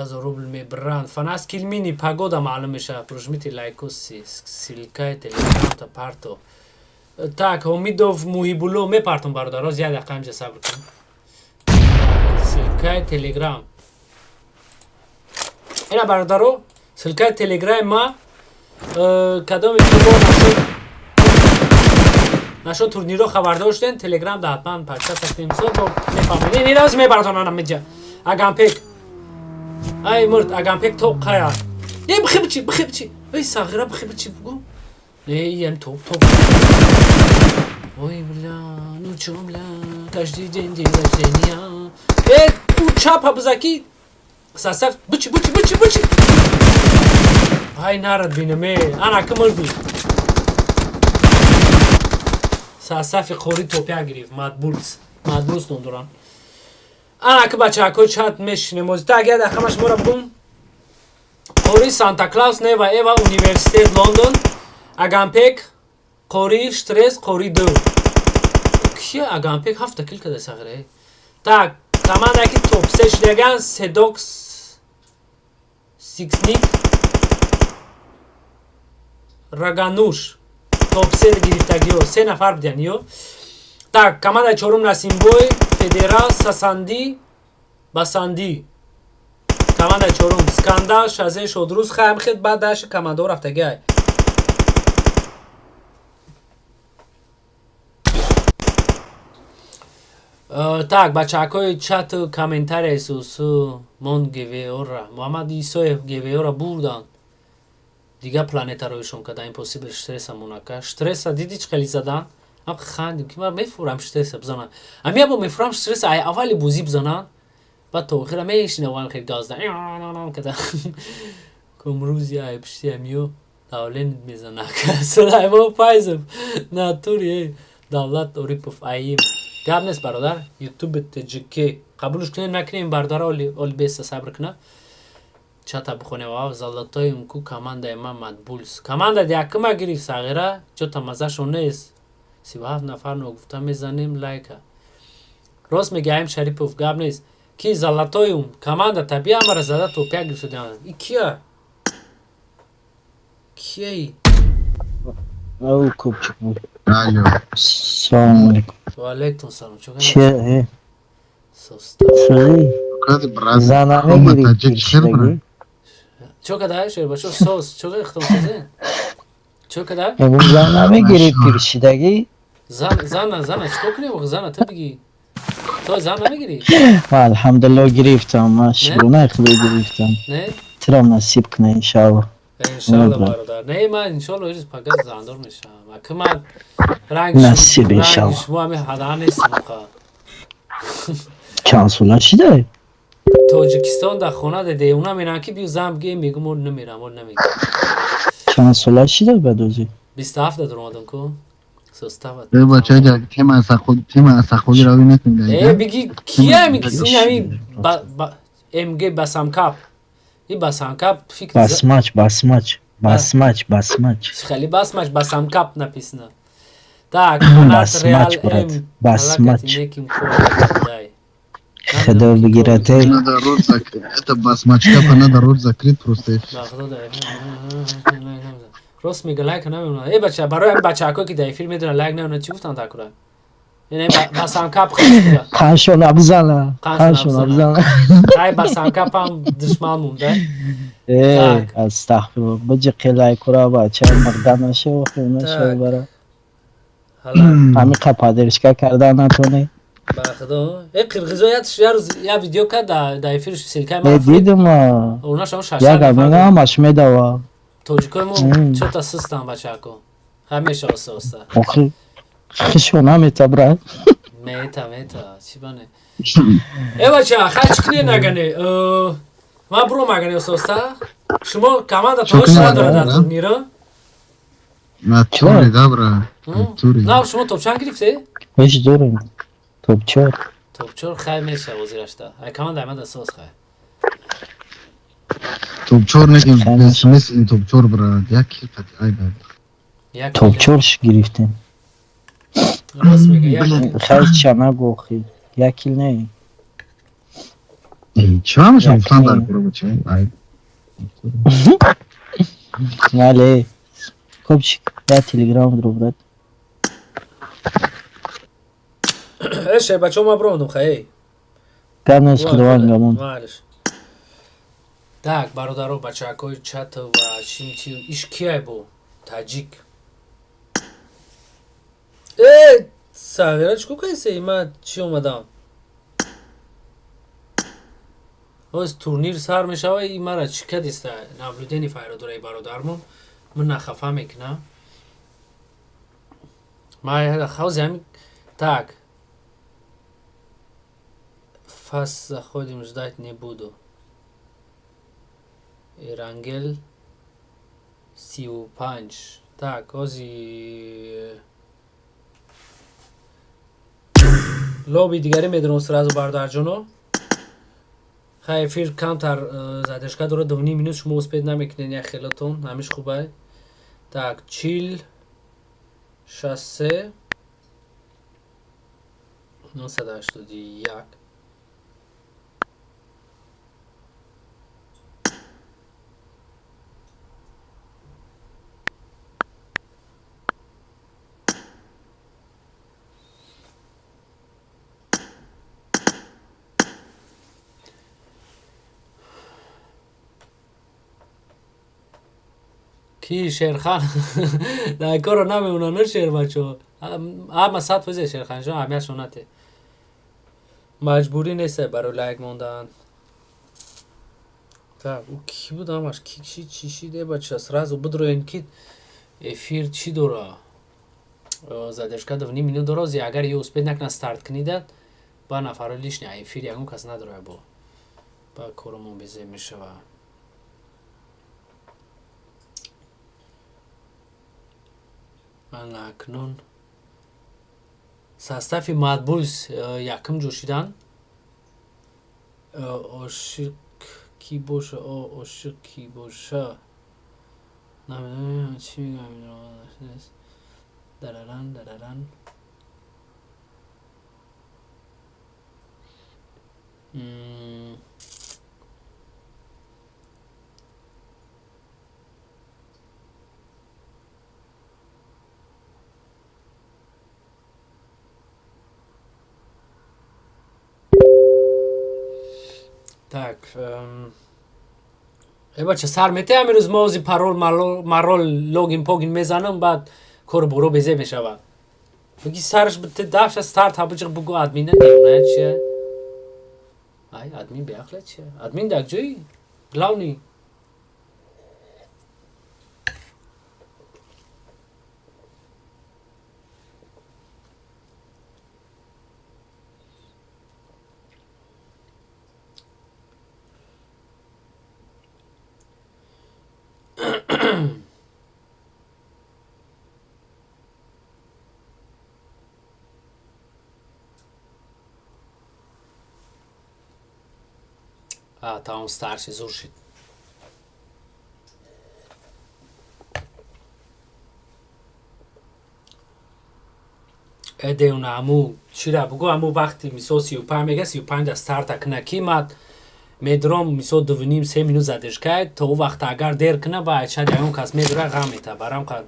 [SPEAKER 2] از روبل میبرند فناس کلمینی پاگودا معلوم میشه پروژمیتی لایکوسی سیلکای تلگرام تا پارتو tak امیدوف موهیبولو میپارتون برادر زیاده قیمجه صبر کن سیلکای تلگرام اینا برادرو سیلکای تلگرام ما کدام نشد تورنیرو خبر داشتن تلگرام ده حتما پرچه تکتیم سو با میفهمید این راز میبردانم میجا اگامپیک ای مرد اگامپیک تو قیا یه بخی بچی ای صغیره بخی بچی بگو نه یعنی توپ وای بلا نو چوملا کشتی جنجی رجنیا ای او چاپ بزاکی ساسف بچی های نارد بینمه انا کمردی ساسف خوری توپیا گریف مادبولس دوندوران انا که بچه اکو چات میشنه موزیتا اگه ده خمش مورا بگم خوری سانتا کلاوس نه و ایوا اونیورسیتت لندن اگامپیک خوری شترس خوری دو کیه اگامپیک هفته کل کده ساغره tak کمان اکی توپ سش دگن سدوکس سیکسنیک رگانوش توپ سه گرفتگیو 3 نفر بودن یو tak کمان چهارم نسیمبوی فدرال ساساندی باساندی کمان چهارم سکاندال شازه شودروز خواهم خید بعد داشت کماندو رفتگی های tak بچه اکای چت کامنتر ایسوسو مون گویورا محمد ایسوی گویورا بودن دیگه پلانت رویشون کده ایمپوسیبل شترس همونه که شترس دیدی چه خیلی زدن هم خندیم که من میفورم شترس بزنن امی ابو میفورم شترس ای اولی بوزی بزنن بعد تو خیلی میشین اول خیلی گاز دن کده کمروزی ای پشتی امیو دولین میزنن که سلایمو پایزم ناتوری دولت اوریپوف اییم گاب نیست برادر یوتیوب تجکی قبولش کنیم نکنیم برادر اولی بیست صبر کنه چتا بخونه و زالتای اونکو کمانده ما مدبولس کمانده دیگه گریف ساغیره چو تا مزهشون نیست 37 نفر نگفته میزنیم لایکه راست میگه ایم شریپوف گاب نیست کی زالتای اون کمانده طبیعه همه زده توپیا گریف دیانه ای کیه؟ کیه ای؟
[SPEAKER 1] او کوبچک
[SPEAKER 4] الو
[SPEAKER 1] سلام علیکم
[SPEAKER 2] و علیکم سلام چون
[SPEAKER 1] چیه؟
[SPEAKER 2] سوستا
[SPEAKER 1] سایی؟
[SPEAKER 4] Kadi Brazil.
[SPEAKER 5] زنانه
[SPEAKER 4] Roma
[SPEAKER 5] گیری
[SPEAKER 4] Tacikistan bra.
[SPEAKER 5] پیرشدگی
[SPEAKER 2] چو کدای شیر بچه سوس چو اختم سوزه چو کدای
[SPEAKER 5] امون زنانه گیری پیرشدگی
[SPEAKER 2] زن چکو کنی وقت زن تو بگی تو زن نمیگیری
[SPEAKER 5] ما الحمدلله گرفتم ما شکرونه خدا گرفتم
[SPEAKER 2] نه
[SPEAKER 5] ترام نصیب کنه انشاءالله
[SPEAKER 2] انشالله
[SPEAKER 5] برم.
[SPEAKER 2] برادر نه من انشالله هیچ پگاه زندار میشم و که من
[SPEAKER 5] نصیب انشالله.
[SPEAKER 2] شما همه حدا نیستم
[SPEAKER 5] کنسولا چی داره؟
[SPEAKER 2] تاجیکستان در خونه ده اونا میرن که بیو زن بگی میگم من نمیرم من نمیگم
[SPEAKER 5] کنسولا چی داره بدوزی؟
[SPEAKER 2] 27 در اومدن کو سوستاوت
[SPEAKER 4] Bacı da tema asakoli ravi netin
[SPEAKER 2] ای
[SPEAKER 4] da.
[SPEAKER 2] بگی کیه میگی این همین امگه بسامکاپ این بسامکاپ فکر
[SPEAKER 5] بسمچ
[SPEAKER 2] خیلی بسامکاپ نپیسنه так фанат реал
[SPEAKER 5] брат,
[SPEAKER 2] м
[SPEAKER 5] басмач.
[SPEAKER 2] неким кодай
[SPEAKER 5] خدا بگیرته
[SPEAKER 4] Надо рот закрыть. Это басмачка, надо рот закрыть просто.
[SPEAKER 2] راست میگه لایک نمیونه ای بچه برای این بچه‌ها که در فیلم میدونن لایک نمیونه چی گفتن تاکورا یعنی بسامکاپ خیلی میگه
[SPEAKER 5] قنشو نبزنه
[SPEAKER 2] ای بسامکاپ هم دشمن مونده
[SPEAKER 5] ای استغفرالله بجی قلعه کرا بچه مقدم نشه و خیونه شه برا
[SPEAKER 2] حالا
[SPEAKER 5] همین قپادرشکا کردن نتونه
[SPEAKER 2] با خدا ای قرقیزایتش یا ویدیو کرد در افیرش سیلکای
[SPEAKER 5] ای
[SPEAKER 2] ما
[SPEAKER 5] دیدم
[SPEAKER 2] اونا شما
[SPEAKER 5] یک
[SPEAKER 2] نفر
[SPEAKER 5] همین همش میدوا
[SPEAKER 2] توجیکای ما چه تا سستن بچه کو همیشه آساسته
[SPEAKER 5] آخی خشو نمیتا برا
[SPEAKER 2] میتا چی بانه ای بچه خیلی کنی نگنه ما برو مگنه آساسته شما کمانده تانش نداره در تورنیره
[SPEAKER 4] Натуре, да, бра? Натуре.
[SPEAKER 2] نه شما توپچان گرفته؟
[SPEAKER 5] هیچ دوریم توبچور
[SPEAKER 2] توپچور خیلی میشه وزیرشته ای کمانده احمد اساس خیلی
[SPEAKER 4] Topçor ne ki? Besmesin topçor bra. Ya ki ay ben.
[SPEAKER 5] توبچورش گرفتیم
[SPEAKER 2] راست میگه یک
[SPEAKER 5] خیلی چمه گوخی یکیل نه
[SPEAKER 4] Çağ mı standart bro bu çay? Ay.
[SPEAKER 5] ولی خب چی یا تلگرام درو برد
[SPEAKER 2] ايش بچه ما برو خیلی
[SPEAKER 5] گرنش خدوان گمون
[SPEAKER 2] معلش так برادرو بچه‌های چت و چینتی ایش کیه بو تاجیک ای ساغرش کو کیسه ما چی اومدم از تورنیر سر میشه و این مرا چیکه دیسته نبلودنی فایرادوره برادرمون من نخفه میکنم ما خوزی همین так фас заходим ждать не буду Ирангел Сиупанч. Так, Ози لابی دیگری میدونم سرازو بردار جونو خیلی فیر کانتر زدشکا دوره 2.5 مینوت شما اسپید نمیکنین یا خیلتون همیش خوبه так چیل 63 981 کی شیرخان در کارو نمیمونه نه شیر بچه اما ساعت فیزه شیرخان شو همیه شونته مجبوری نیسته برای لایک موندن так او کی بود همش کی چی ده بچه سرازو بدرو این کی افیر چی دوره زدشکا 2.5 مینوت درازی اگر یه اسپید نکنه ستارت کنیده با نفر لیش نه افیر یکم کس نداره با کارمون بیزه میشه و من اکنون ساستافی مادبولز یکم جوشیدن عاشق کی باشه عاشق کی باشه نمیدونم چی میگم دررن Так. بچه سر میته امروز موزی پارول مرول لوگین پوگین میزنم بعد کار برو بزه میشود بگی سرش بته داشت استارت بچه بگو ادمین دیونه چیه ای ادمین بیاخله چیه ادمین دک جوی گلاونی tamam starszy zurşit. ادیونه امو چی را بگو امو وقتی میسو 35 میگه 35 استارت کنه کیمات میدرم میسو 2.5 3 مینوت زدش کرد تا او وقت اگر دیر کنه باید شاید اون کس میدره غم میته برام کرد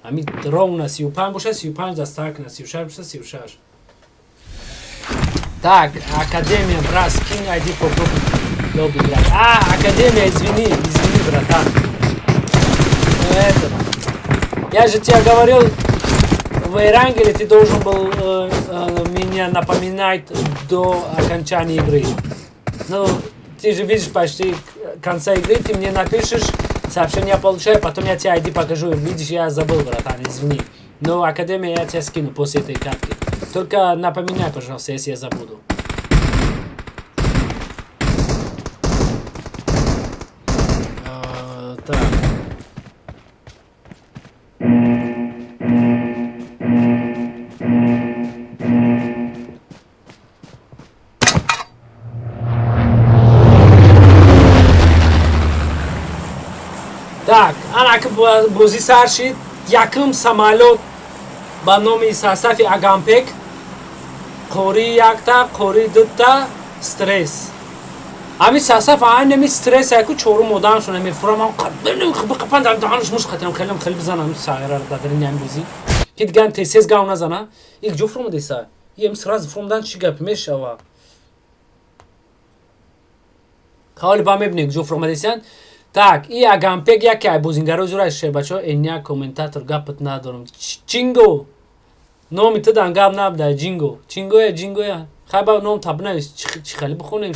[SPEAKER 2] همین درون 35 باشه 35 استارت کنه 36 باشه 36 так академия брас кинг айди попробуй лобби играть академия извини братан это я же тебе говорил в Эрангеле ты должен был меня напоминать до окончания игры ну ты же видишь почти конца игры ты мне напишешь сообщение получаю потом я тебе ID покажу видишь я забыл братан извини но академия я тебе скину после этой катки только напоминай пожалуйста если я забуду так так ана ки бозӣ сар шид якум самолёт ба номи сасафи агампек қори якта қори дута стресс ами сасаф айнами стресс яку чорум одамшона мефурам қапандан данш муш хатам хелам хел бизанам сагира дадрин амбузи ки диган тесез гав назана ик ҷуфрум деса ем сраз фрумдан чи гап мешава ҳоли ба мебинем ҷуфрум десян так и агампек яке ай бозингаро зураш бачо эня комментатор гапт надорум чинго номи тидан гап набда джинго чингоя хайба ном табна чи хали бихонем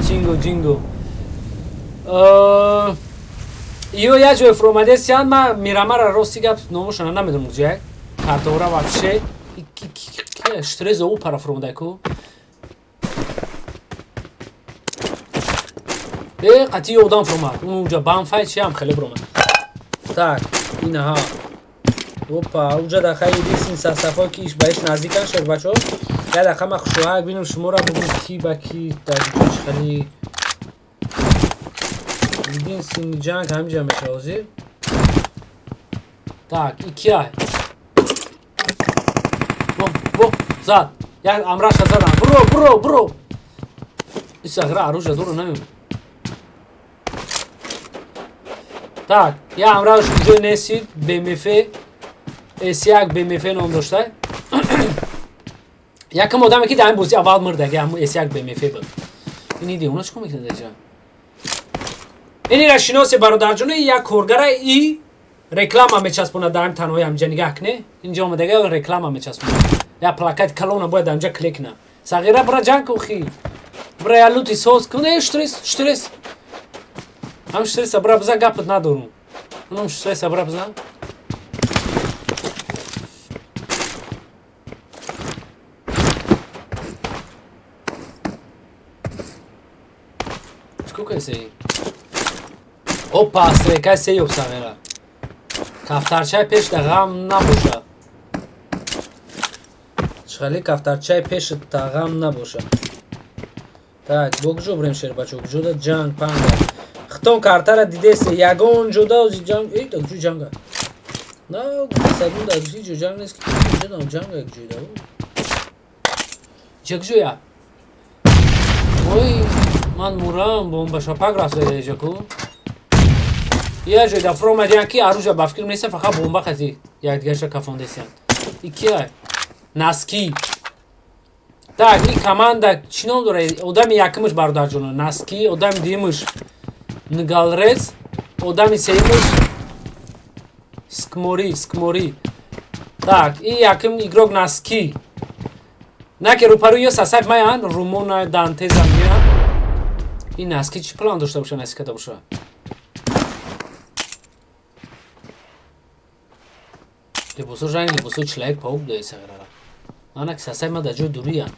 [SPEAKER 2] чинго ио я ҷой фромадесян ма мирамара рости гап номошона намедонам ҷай картора вообще штрезо у парафромдаку قطعی اودام فرمان اونجا بانفای چی هم خیلی برمان так اینها اوپا اونجا داخل دیسین ساسافا که ایش بایش نزدیکن شد بچه یا داخل ما خوشوها بینم شما را بگم کی با کی داخلش خیلی دیدین سین جنگ همینجا میشه آزی так iki ay бо зад я амраша задам бро исагра оружие дуру намем так я амраш ҷой несид бмф s1 бмф ном дошта якам одаме ки дар ин бозӣ аввал мурд аги ҳамун s1 бмф буд ини дигуна чӣ кор мекунад аҷа инира шиносе бародарҷони як коргара и реклама мечаспонад дар ин танҳои ҳамҷа нигоҳ кунед инҷа омадага реклама мечаспонад я плакати калона бояд ҳамҷа клик кунад сағира бра ҷанг кухи бра я лути соз кун штресс ҳам штресса бра биза гапт надорум ҳам штресса бра биза чико каси опа стрекай се ёб сағира кафтарчаи пеш да ғам набоша чхали кафтарчаи пешт да ғам набоша так богҷо брем шер бачо ҷуда ҷанг панда хитон картара дидест ягон ҷуда ози ҷанг так ҷу ҷанга на садунда ҷи ҷу ҷанг нест ки ҷудам ҷанга як ҷуйда ҷакҷуя ой ман мурам бомбашапак рафта ҷаку я ҷойда фромадиан ки арӯжа ба фикр неста фақат бомба хати як дигарша кафондесян икия наски Так, и команда чином дора. Одами якимыш бародарҷоно Наски, одами дуюмыш Нгалрез, одами сеюмыш Скмори. Так, и яким игрок Наски. Наке рӯпарӯ ё сасак маян Румона Дантезам меян. И Наски чӣ план дошта боша Наски када боша? Либосо жанг либосо чилаек паук дае саграра. Анак сасак ма дар ҷои дуриян.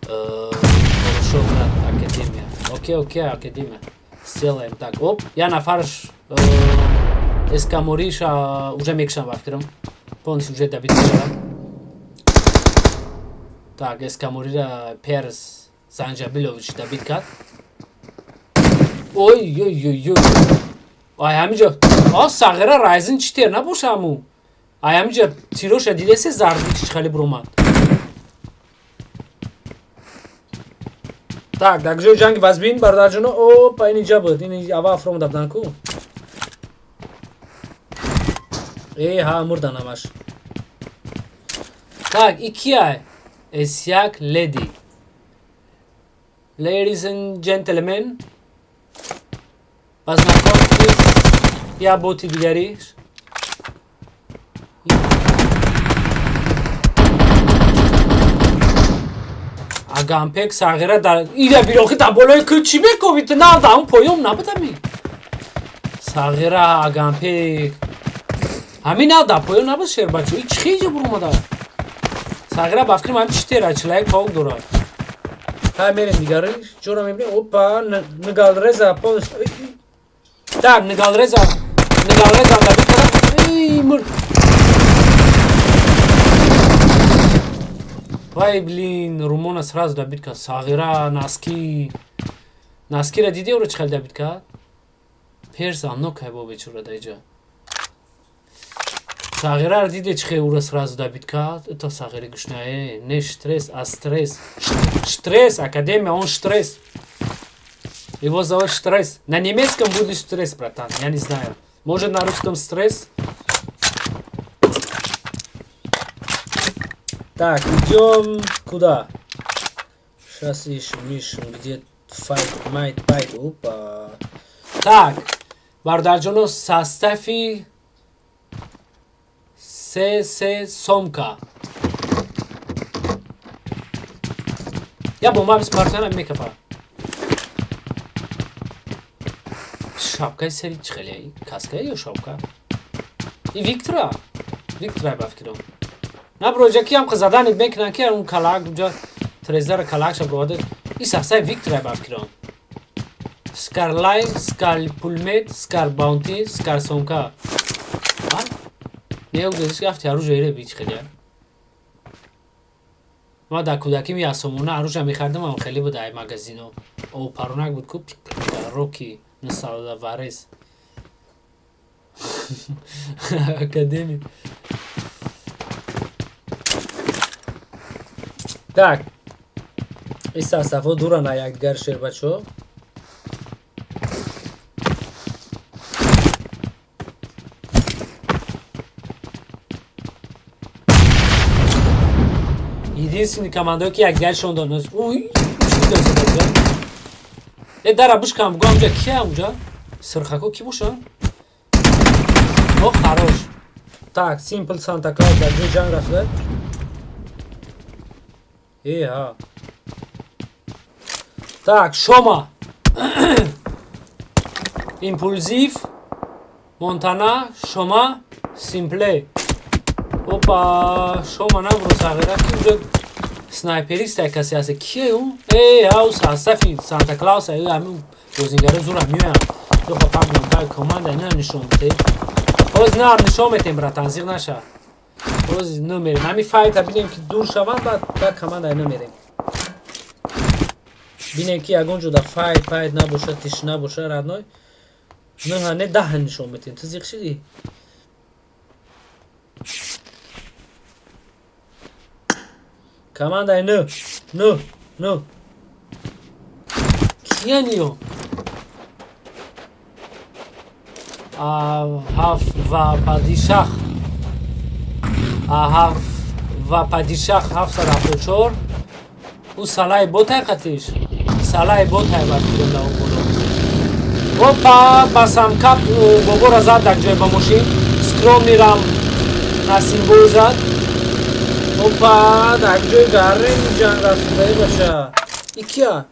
[SPEAKER 2] Порошок академия. Окей, академия. Сделаем так. Оп, я нафарш Эскамориша уже мекшам вафтирам. Полниш уже Давид шарам. Так, Эскаморира Перс Занжабилович Давид кад. Ой. Ай ҳамиҷо. Сағира Райзен чӣ тер набоша аму. Ай ҳамиҷо тироша дидеси зарди чӣ хеле буромад. Так, дар ҷои ҷанги вазбин бародарҷоно. Опа, ин инҷа буд. Ин аввал фромада будан ку. Ҳа мурдан ҳамаш. Так, и кияй? Эсяк леди. Ladies and gentlemen. Познакомьтесь. Я боти дигариш. Агампек сағира дар ида бирохи дар болои кӯ чӣ мековид? На дар он поём набудами. Сағира Агампек. Ҳамин на дар поём набуд шербачо. И чӣ хеҷа буромада? Сағира ба фикри ман чӣ тера чилаек паук дорад. Ҳай мерем дигари ҷора мебинем. Опа, Нгалреза полис. Так, Нгалреза дабид кардам. Эй, мурд. Вай блин, Румона сразу дабид кард. Сағира, Наскира диде ӯро чӣ хел дабид кард? Перс амно кайбо бечора дар иҷа. Сағираро диде чӣ хел ӯро сразу дабид кард? Ито Сағира гушнае, не штресс, а стресс. Штресс, академия, он штресс. Его зовут штресс. На немецком будет штресс, братан, я не знаю. Может на русском стресс? Так, идем куда? Сейчас ищем, где fight. Опа. Так, бародарҷоно состави се сомка. Я бомба бисмартана мекафа. Шапкаи сари чӣ хеле? Каска ё шапка? И Виктора ба фикрам. На проҷаки ҳам заданет мекунан ки он калак уҷа трезара калакша брода. И сасаи Виктора ба фикрам. Скарлайн, скалпулмет, скарбаунти, скарсомка. Неудезиш гафти оружие ре бич хеле. Ма дар кӯдакӣ ми асомона оружие мехардам, ам хеле буд ай магазино. Опаронак буд ку Роки Нсалаварес. Академия. Так. Иса сафо дуран ай якдигар шербачо. Единственный командой, ки якдигаршон донад. Ой, чӣ дасад? Дара бушкам бугам уҷа кия уҷа? Сирхако ки бошад? О, харош. Так, Simple Santa Claus дар ҷои ҷанг рафта. Ҳа. Так, Шома. Импульзив. Монтана, Шома, Simple. Опа, Шома набуро Сағира ки уҷа снайперист ай касе ҳаст. Кие ӯ? Ҳав сафи Санта Клаус ай ҳамин бозигаро зура меоянд. Ёха пабнам тай команда ина нишон бите. Ҳоз на нишон метем братан, зиқ наша. Ҳоз намерем. Ҳамин файта бинем ки дур шаванд, баъд команда ина мерем. Бинем ки ягон ҷода файт набоша, тиш набоша радной. Не даҳ нишон метем. Ту зиқ шидӣ? Команда ну. Киян ё? Ҳаф ва падишах 774. او سالای بوتای قطیش سالای بوتای باید کنم لاو بولو اوپا باسم کپ بابو را زد در جای با ماشین سکرام میرم نسیم بو زد اوپا در جای گره می جنگ رسوله باشه ایکیا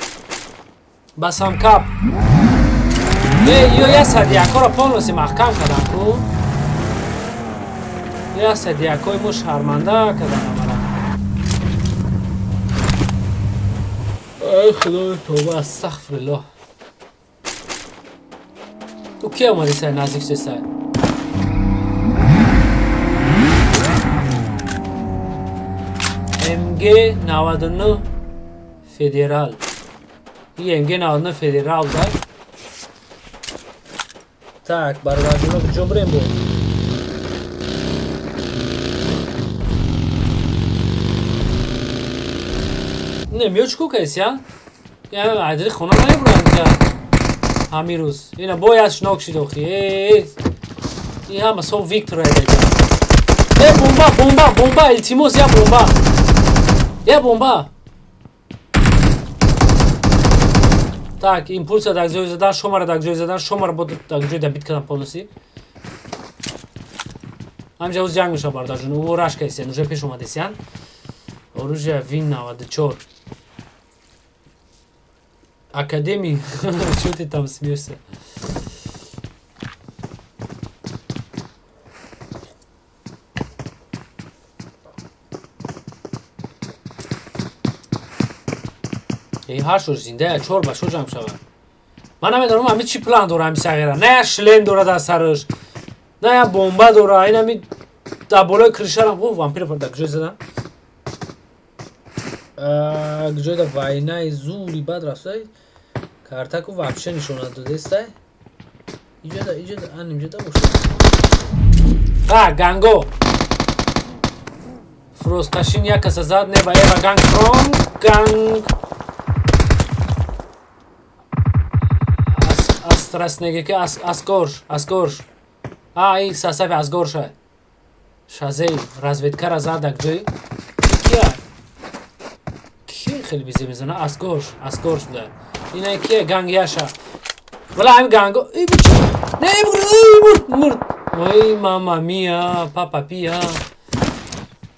[SPEAKER 2] باسم کپ یه صدیقه را پانوسی محکم کردن کو یه صدیقه مو شرمنده کردن امرا ای خدای توبه استغفرالله تو کی اومدی سر نزدیک چه سر MG 99 فدرال این MG 99 فدرال ده так барважуно ҷумрем бо немиёчку кайся я адри хона набурам ка ҳамин рӯз ина бояд шинок шидохи и ҳама со виктор айдаҷа бомба илтимос я бомба так импульса дар ҷои задан шомара дар ҷои задан шомара бо дар ҷои да бит кардам полиси ҳамҷа ӯз ҷанг мешава бародарҷон ӯ раш кайсиян уже пеш омадесиян оружия вин 94 академий чё ты там смеешься ҳашо зинда чор ба шо ҷамъ шавад ман намедонам ҳамин чӣ план дора ҳамин сағира на як шлем дора дар сараш на як бомба дора ин ҳамин дар болои кришарам вампир дар куҷои задан куҷоида вайнаи зури бад рафтай картаку вообще нишона додестай иҷода анимҷода бошад ганго фросташин як каса зад неба эва ганг фром ганг Страстнегеки Асгорш. И сасафи Асгорша. Шазей разведкара задак ҷой. Кия? Ки хеле бизе мезана Асгорш буда. Ина кия ганг яша. Вала ҳамин ганго. Не мурд. Ой мама мия, папа пия.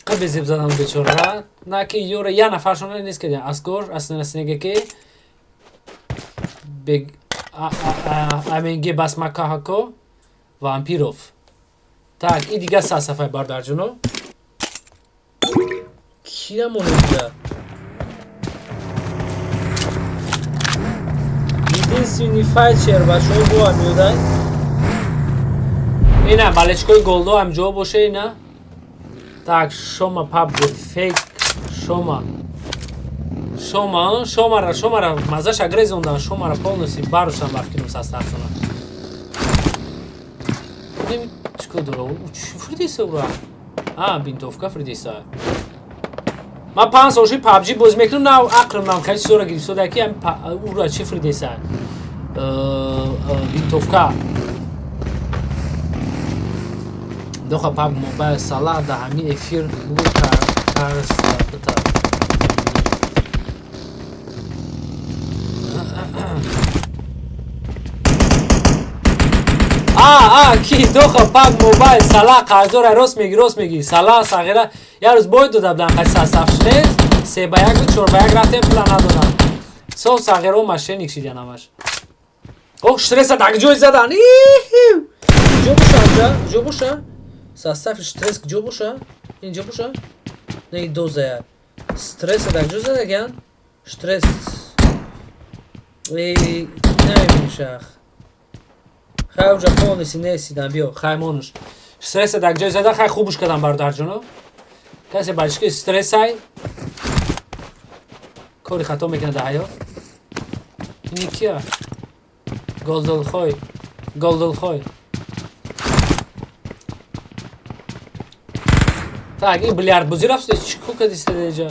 [SPEAKER 2] Қа безеб задан бечора. На ки ёра я нафаршона нест ки Асгорш, Страстнегеки. аминги басмакаҳако вампиров так и дига сасафай бардарҷуно кирамонеда единственный файтер ба шои бо амиёдай ина балечкои голдо амҷо боше ина так шома паб фейк шомара мазаш агрезондан шомара полностью барушам бафкинум састаршона чико дора чӣ фридиса ура бинтовка фридиса ман 5 солши пабжи боз мекунам на ақлим нам кайчи сора гирифтодаки ура чӣ фридиса бинтовка доха паб мобайл сала да ҳамин эфир ки доха пак мобайл сала қарздора рост меги сала сағира я рӯз бой дода будам қайси сасафшне 3 ба 1 4 ба 1 рафтем пула надодам сол сағиро машиник шидян ҳамаш штреса даг ҷой задан ҷо боша сасаф штрес ҷо боша инҷо боша не дозая стреса даг ҷой задагян штрес намемишах хай уҷа полниси несидам биё хаймонуш стресса дар ҷой зада хай хубуш кардам бародарҷоно касе бачки стрессай кори хато мекунад дар ҳаёт ини кия голдулхой так ин билярдбозӣ рафта чӣ ку кади стадеҷа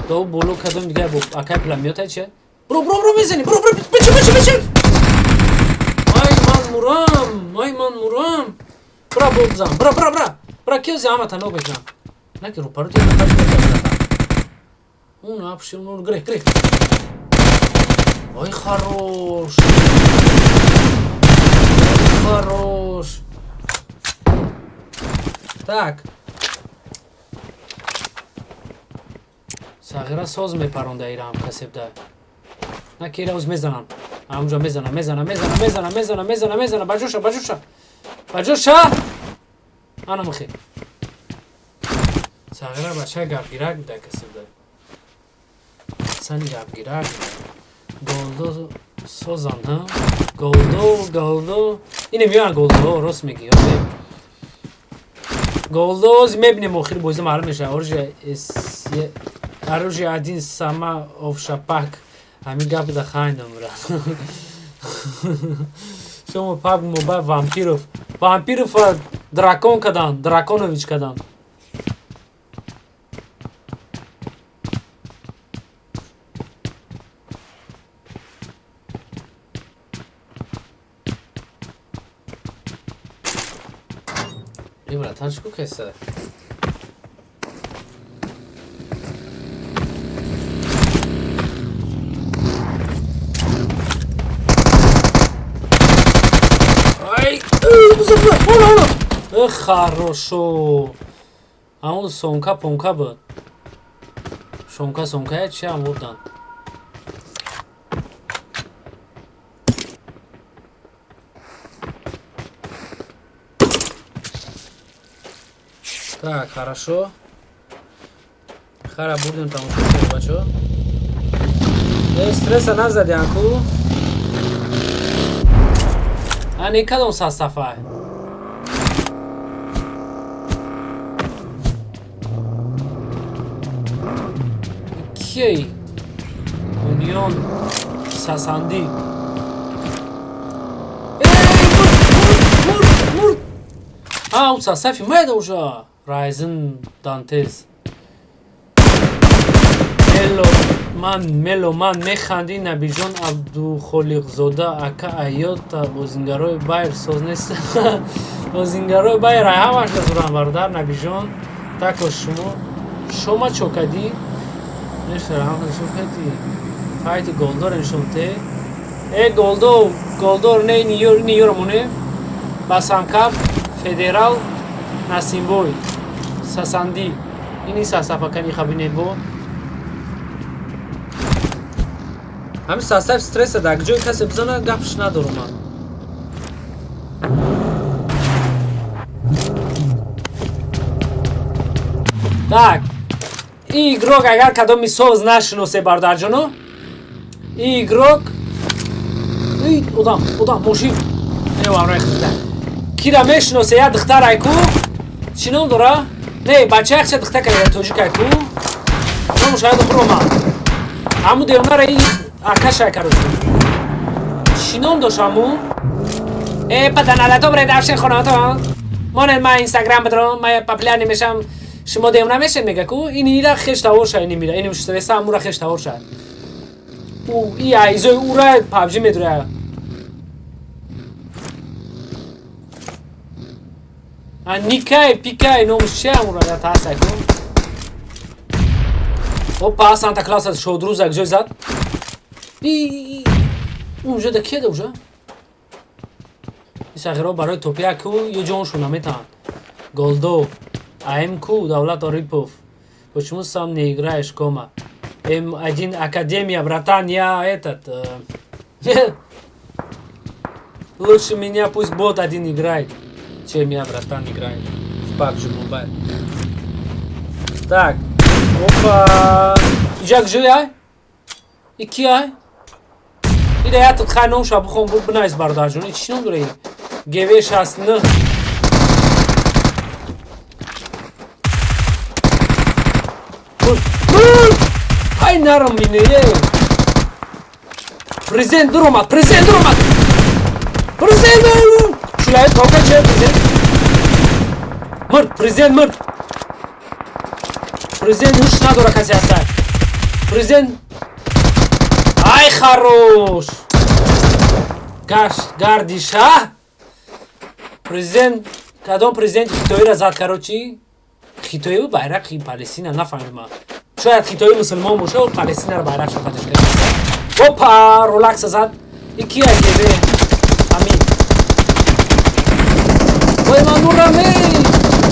[SPEAKER 2] дов боло кадом дига бо акай пула миётай че бро мезани бро бичи ай ман мурам бра бобзам бра киёзи ҳама танок мекунам наки рӯпару اون ابشر اون گره ای خروش خروش так сағира соз мепаронда ирам касебда на кира уз мезанам амҷо мезанам баҷоша ана мухи сағира бача гапгирак да касебда сани гапгирак голдо созан ҳа голдо ине миёян голдо рост меги голдо мебинем охири бозӣ маълум мешавад оружие один сама овшапак ҳамин гап да хайндам брат шумо пак моба вампиров дракон кадан драконович кадан братан чику кеса хорошо амун сомка помка буд сомкая чи амурдан так хорошо хара бурдем тамошо шуд бачо стресса назадианку ани кадом састафа кей унион сасанди мурд ау састафи майда уже Ryzen Dantes меломан механди набиҷон абдухолиқзода ака аёта бозингарои байр соз нест бозингарои байр ҳамаш дазурам бародар набиҷон тако шума чокади нешарамшокади файти голдор нишонте голдор не ниёрамоне басамкап федерал насимбой сасанди ини сасафакани хабинебо ҳамин састаф стресса дар ҷои касе бизана гапш надорум ман так ин игрок агар кадоми соз нашиносе бародарҷоно ин игрок одам мошин кира мешиносе я духтар айку чӣ ном дора не бача яхча духта кара тоҷик айку номушаяду хӯрома ҳаму девнара и акаша кару чӣ ном дош ҳаму паданалато бредавшен хонато монен ма инстаграм бедро ма популярни мешам шумо девна мешен мегаку инира хеш тавор шай немира иним стресса ҳамура хеш тавор шай и айзои ура пабжи медурая никай пикай номуш чи ҳамура я таасайку опа санта класа шодрӯз як ҷой зад унҷа да кия да уже исағиро барои топияку ё ҷоншуна метаванд голдо аимку давлат орипов почему сам не играешь кома один академия братан я этот лучше меня пусть бот один играет чем я братан играет в PUBG Mobile так опа ҷак ҷой ай и ки ай ида я тут хай ном ша бухом бинайс бародарҷон чӣ ном дора гв 69 ай нарам бине президент дуромад шулай тока че президент мирд президент ҳуш надора касе ҳаста президент ай харош гарди шаҳр президент кадом президенти хитоира зад каро чи хитоиву байрақи палестина нафаҳмидам شاید خیتای مسلمان باشه و پلستین رو bayrak شفتش کرد. اوپا رولکس زد. یکی اگه به همین. وای من نورمه.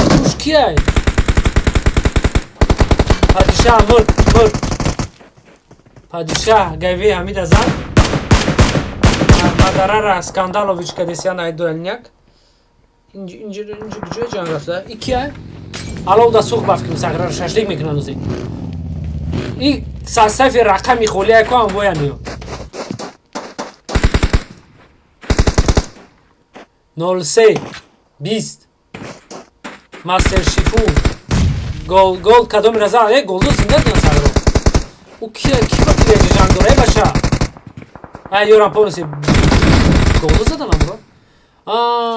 [SPEAKER 2] توش کیه؟ پادشاه مرد. پادشاه گایوی همین زد. مادرارا Skandalovic کدیسیان ایدولنیک. اینجا کجای جان رفته؟ کیه؟ الان دا سوق بافکیم ساغرار شاشلیک میکنن اوزی. این صف رقمی خولیه که هم باید نیو. 03 20 ماستر شیفو گل کدوم رزا گلدو زنده کنه ساغرار. او کی باید جان دوره باشه؟ یوران پونسی گلدو زدن برو.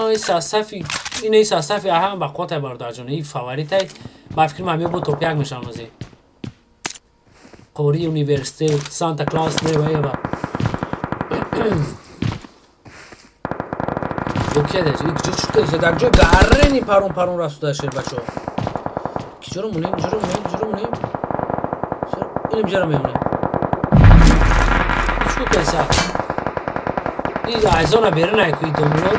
[SPEAKER 2] این صفی این صفی هم با قطع بردار جونه این فاوریتای با فکر من بود توپ یک میشن وزی قوری یونیورسیته سانتا کلاس نه وای با اوکی ده یک چیز شده است در جای گارنی پارون راست داشته بچه کی جرم مونیم اینم جرم میمونه چیکو پیسا این عایزانا بیرون کوی دنبال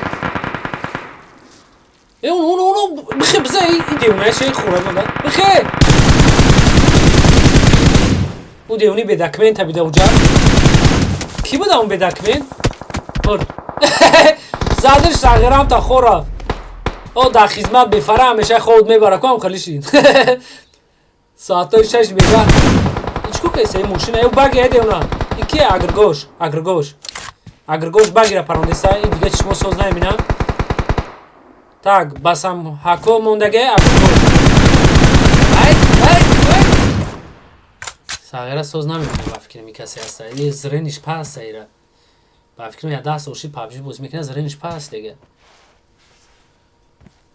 [SPEAKER 2] اونو بخی بزای این دیونه شیخ خوره بوده بخی او دیونی به دکمین تا بیده اوجا کی بوده اون به دکمین؟ برد زدش تغییرم تا خور رفت او در خیزمت بفره همیشه خود میبره کنم خلیشید ساعتای 6 بیده ایچکو کیسه این موشینه او بگیه دیونا این کیه اگرگوش بگیره پرونده سای این دیگه چشمو سوز نمیبینم Так, басам хако мондage агргош. Ай. Сагера соз намекунем ба фикр микаси аста. Ин зрениш паст ира. Ба фикр я даст оши PUBG боз мекуне зрениш паст дега.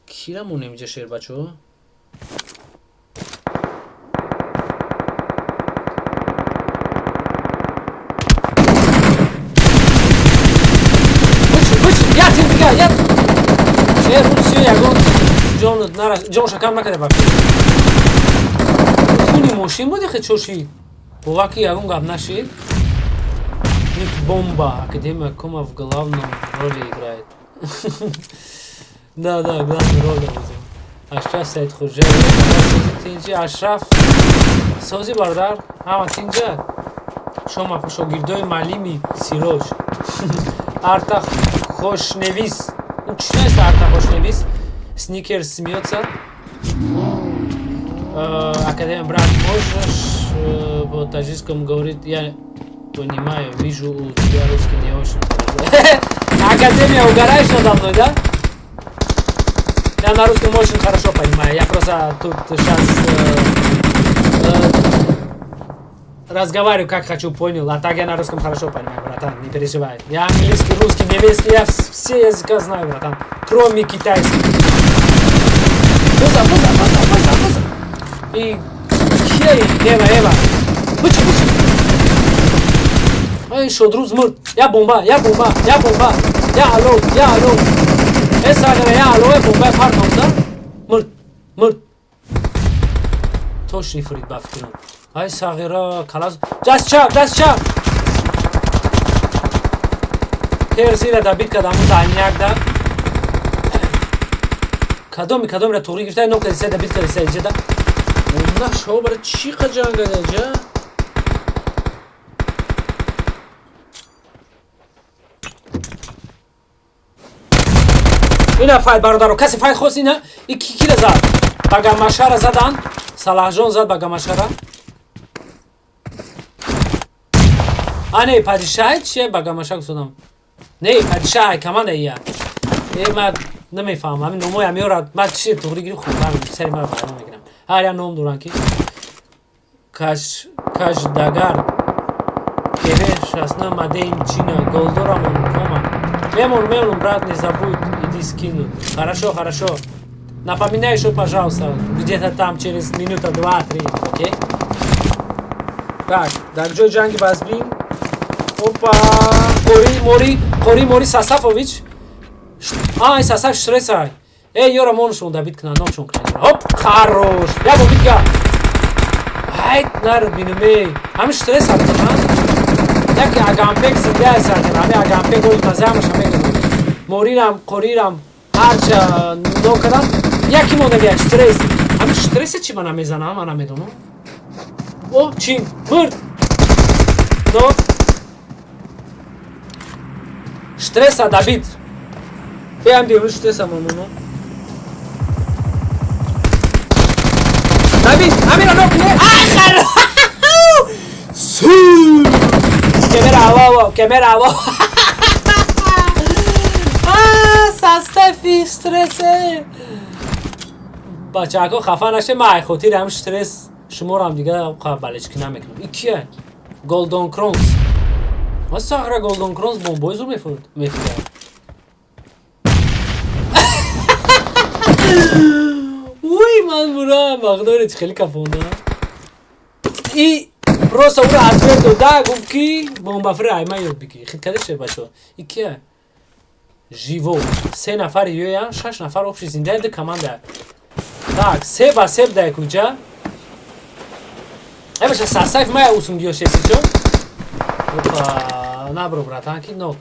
[SPEAKER 2] Кира монем инҷа шер бачо? Буч, я тин дига, я روسیه یکون جان شکم نکرده بکنه خونی موشین بودی خیلی چوشید بواکی یکون گب نشید یک бомба академия кома в главном роли играет да главную роль бузем ашраф саидхоҷаев тинҷи ашраф сози бардар ҳама тинҷа шома шогирдои маълими сироҷ арта хошнавис Учится артахошневис, Сникерс смеется. Академия брат, можешь по таджикскому говорить? Я понимаю, вижу у тебя русский не очень хорошо. Академия угораешь надо мной, да? Я на русском очень хорошо понимаю. Я просто тут сейчас разговариваю как хочу, понял. А так я на русском хорошо понимаю, братан, не переживай. Я английский, русский, немецкий, я все языка знаю, братан. Кроме китайского. Буза. И Ева. Бычи. Ай, шодру змырт. Я бомба. Я алло. Сагера, я алло, я бомба, пардон, да? Мырт. Точно фрид бафкирам. Ай, Сагера, калаз. Just chop. Терзира дабит кадаму заньяк да. Кадом ра тугри гирфта ном кадиса дабит кадиса иҷа да. Унна шо бара чи қаҷанга иҷа? Ина файт бародаро, каси файт хост ина? Ики ки зад? Ба Гамашара задан. Салаҳҷон зад ба Гамашара. Не, падишаҳ чие ба Гамашак судам. Не, падишаҳ команда ия. Ман намефаҳмам. Ҳамин номои ҳамёра ман чи туғри гирифт худам сари маро пайдо мекунам. Ҳар як ном доранд ки Кашдагар Кеве шасна мадеин чина голдорамон кома. Мемон, брат, не забудь, иди скину. Хорошо. Напоминай еще, пожалуйста, где-то там через минута 2-3, окей? Так, дар ҷанги базбин. Опа! Қори Сасафович. Ай, Сасаф штресай. Ёра моншон Давид кна, номшон кна. Оп, хорош. Я бо битга. Hayt nar binime. Hem stres attım ha. Yaki agampek zinde zaten. Abi agampek oy kazanmış ama. Moriram, koriram. Harca nokadan. Yaki moda gel stres. Hem stresi çi bana mezana bana medonu. O çin mır. No. Stresa David. Ben diyorum stresa mı bunu? David, amira no ne? Ahar. Su. Kamera hava. سستفی استرسه بچه ها خفه نشه من خودی هم استرس شما رو هم دیگه بلچکی نمیکنم این کیه؟ گلدون کرونز ما ساخره گلدون کرونز بومبویز رو میفرد وی من برام مقداری خیلی کفونده ای روسا او رو ادوردو ده گفت کی بومبا فرای من یاد بگی خیلی کده شه بچه ها این کیه؟ ژیوو 3 نفر یویا 6 نفر общий زنده ده команда. Так, себа себ да куҷа. Эбаша сасайф мая усун гиё шесичо. Опа, набро братан ки нок.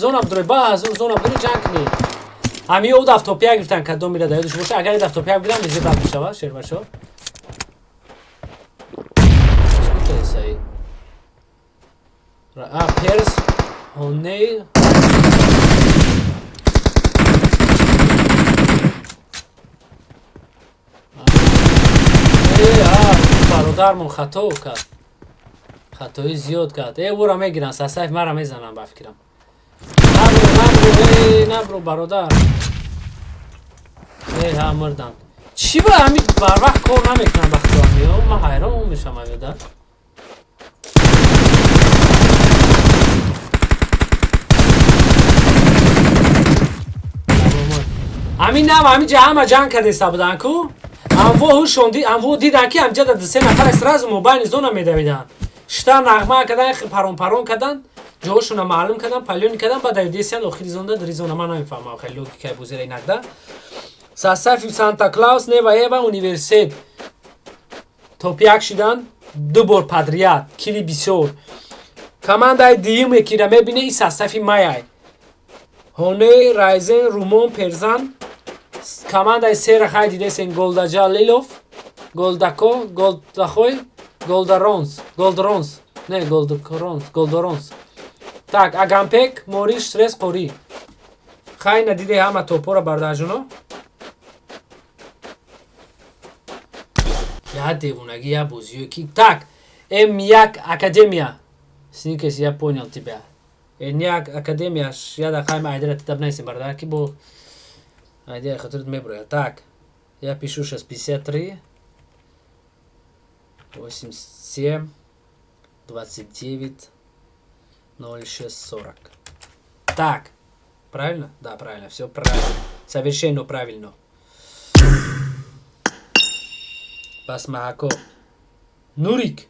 [SPEAKER 2] Зона бдуре ба, зона бдуре ҷанг кунӣ. Ҳами ӯ дафтопия гирифтан кадо мирада ёдаш боша, агар дафтопия бигирам мизе бад мешава, шербашо. Чӣ перс Honey. برادرمون خطا کرد خطایی زیاد کرد او را میگیرن سسایف مرا میزنن بفکرم نبرو برادر ها مردم چی با همین بر وقت کار نمیکنم وقتی همی من حیران میشم همیده همین نم همین جا همه جنگ کرده بودن کو امو شوندی امو دیدن که امجا در 3 نفر استراز موبایل زونا میدویدن شتا نغمه کردن پرون کردن جوشون معلوم کردن پلیون کردن بعد دیسیان آخری زونده در زونا من نمیفهمم خیلی لوگیکه بوزیر نکده ساسافی سانتا کلاوس نه و ایوا اونیورسیت توپیاک شدن 2 بار پادریات کلی بسیار کماندای دیوم یکی را میبینه ای ساسافی مایای هونه رایزن رومون پرزن کماندای سیر خواهی دیده سین گلداجا لیلوف گلداکو گلداخوی گلدرونز نه گلدرونز так агампек мориш стрес қори хай надиде ҳама топора бардажуно я девунаги я бузиё ки так М1 академия сникес я понял тебя М1 академия я хай айдера титаб найсим барда ки бо айдера хатрит меброя так я пишу сейчас 53 87 29 0640. Так, правильно? Да, правильно, все правильно. Совершенно правильно. Басмако. Нурик.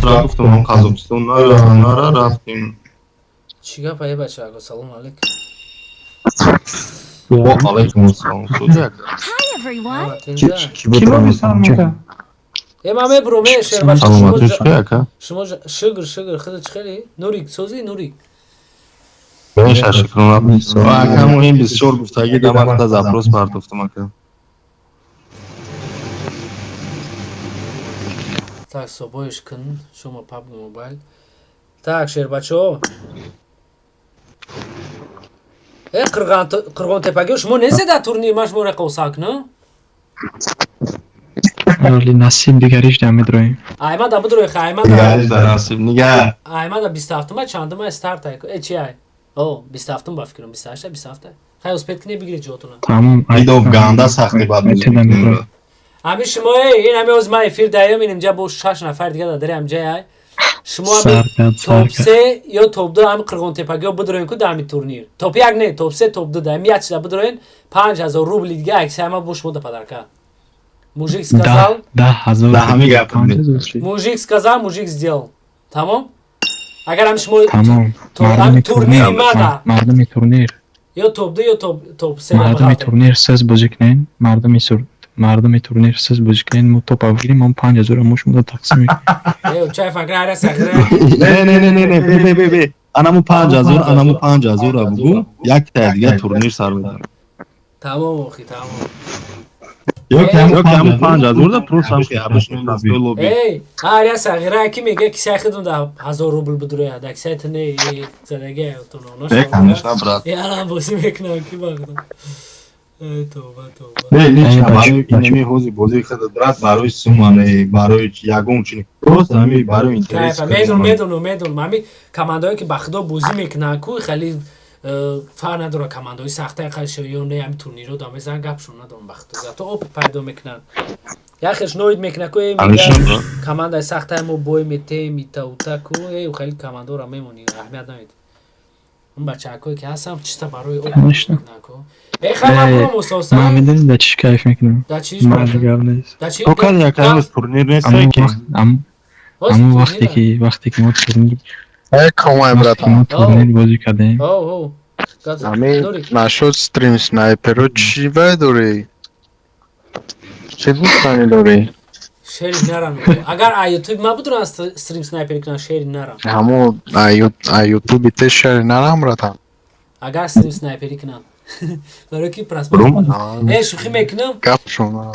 [SPEAKER 6] رفتم قزاقستان رفتیم
[SPEAKER 2] چیکار پای بچه‌ها سلام علیکم.
[SPEAKER 6] و علیکم السلام.
[SPEAKER 3] Hi everyone.
[SPEAKER 1] Kim o bir
[SPEAKER 2] امامه برومه شهر شما شگر خودت خیلی نوریک سوزی نوریک
[SPEAKER 6] من شکرم نیست اگه این بسیار گفتگی دارم از ابروز پرداختم که
[SPEAKER 2] так собоиш кун шумо PUBG Mobile так шер бачо қирғон тепаги шумо незеда турнир маш море қосак на
[SPEAKER 1] Вали насиб дигариш да медроим.
[SPEAKER 2] Айма да будрои хайма
[SPEAKER 6] дигариш да насиб нига.
[SPEAKER 2] Айма да 27 чандма старт ай. Чи ай. О 27 ба фикрам 28 27. Хай успет кне бигири ҷотуна.
[SPEAKER 1] Тамом.
[SPEAKER 6] Айдо ганда сахти бад мезунам.
[SPEAKER 2] Ами шумо ин ами оз май эфир даём инҷа бо 6 нафар дига да дарем ҷай ай. Шумо ами топ 3 ё топ 2 ами қирғонтепаги будроин ку да ами турнир. Топ 1 не, топ 3 топ 2 да ами яч да будроин 5000 рубли дига аксияма бо шумо да падарка. Мужик сказал, мужик сказал, мужик сделал. Тамом? Агар ам шумо турнир мада.
[SPEAKER 1] Мардами турнир.
[SPEAKER 2] Ё топ 2 ё топ 3
[SPEAKER 7] мардуми турнир сез бозӣ кунен, мардуми турнир сез бозӣ кунен, мо топ авгирем, мон 5000 мо шумода тақсим мекунем.
[SPEAKER 2] чай факра сагра
[SPEAKER 6] не бе анаму 5000 анаму 5000 бугу як та дига турнир сар медар
[SPEAKER 2] тамом охи тамом
[SPEAKER 6] ёки ҳаму 5000 да просто ҳам ки абишнем аз лоби
[SPEAKER 2] эй аря сагра ки мега кисай худум да 1000 рубл будроя да кисай тне задаге то нош
[SPEAKER 6] конечно брат
[SPEAKER 2] яла боси мекна ки багда توبه
[SPEAKER 6] برای اینمی حوزی بازی خود برات برای سومانه برای یگون چی درست همی برای اینترس
[SPEAKER 2] میدونم همی کماندایی که بخدا بازی میکنن کو خیلی فرق نداره کماندایی سخته خالش یا نه همی تورنیر رو دام بزن گپشون ندارم بخدا زاتو اپ پیدا میکنن یا خیش نوید میکنه کو میگه کماندای سخته مو بوی میته میتاوتا کو خیلی کماندو را میمونی اهمیت نداره اون بچه‌ها که هستم چیستا برای اپ میکنن کو خیلی مسوسا
[SPEAKER 7] ما میدونی دا چیش کیف میکنم
[SPEAKER 2] دا چیش
[SPEAKER 7] ما دیگه نیست
[SPEAKER 2] دا چی
[SPEAKER 6] تو کار یکم تورنیر نیست که
[SPEAKER 7] اما وقتی که ما تورنیر
[SPEAKER 4] کامای برات
[SPEAKER 7] ما تورنیر بازی کردیم
[SPEAKER 2] او
[SPEAKER 4] همین نشد استریم سنایپر رو چی بدوری چه دوستانی داری
[SPEAKER 2] شیر نرم اگر یوتیوب ما بدون استریم سنایپر کنن شیر نرم
[SPEAKER 4] همون یوتیوب بیت شیر نرم براتم
[SPEAKER 2] اگر استریم سنایپری کنن برای کی پراس شوخی میکنم
[SPEAKER 4] گپ شما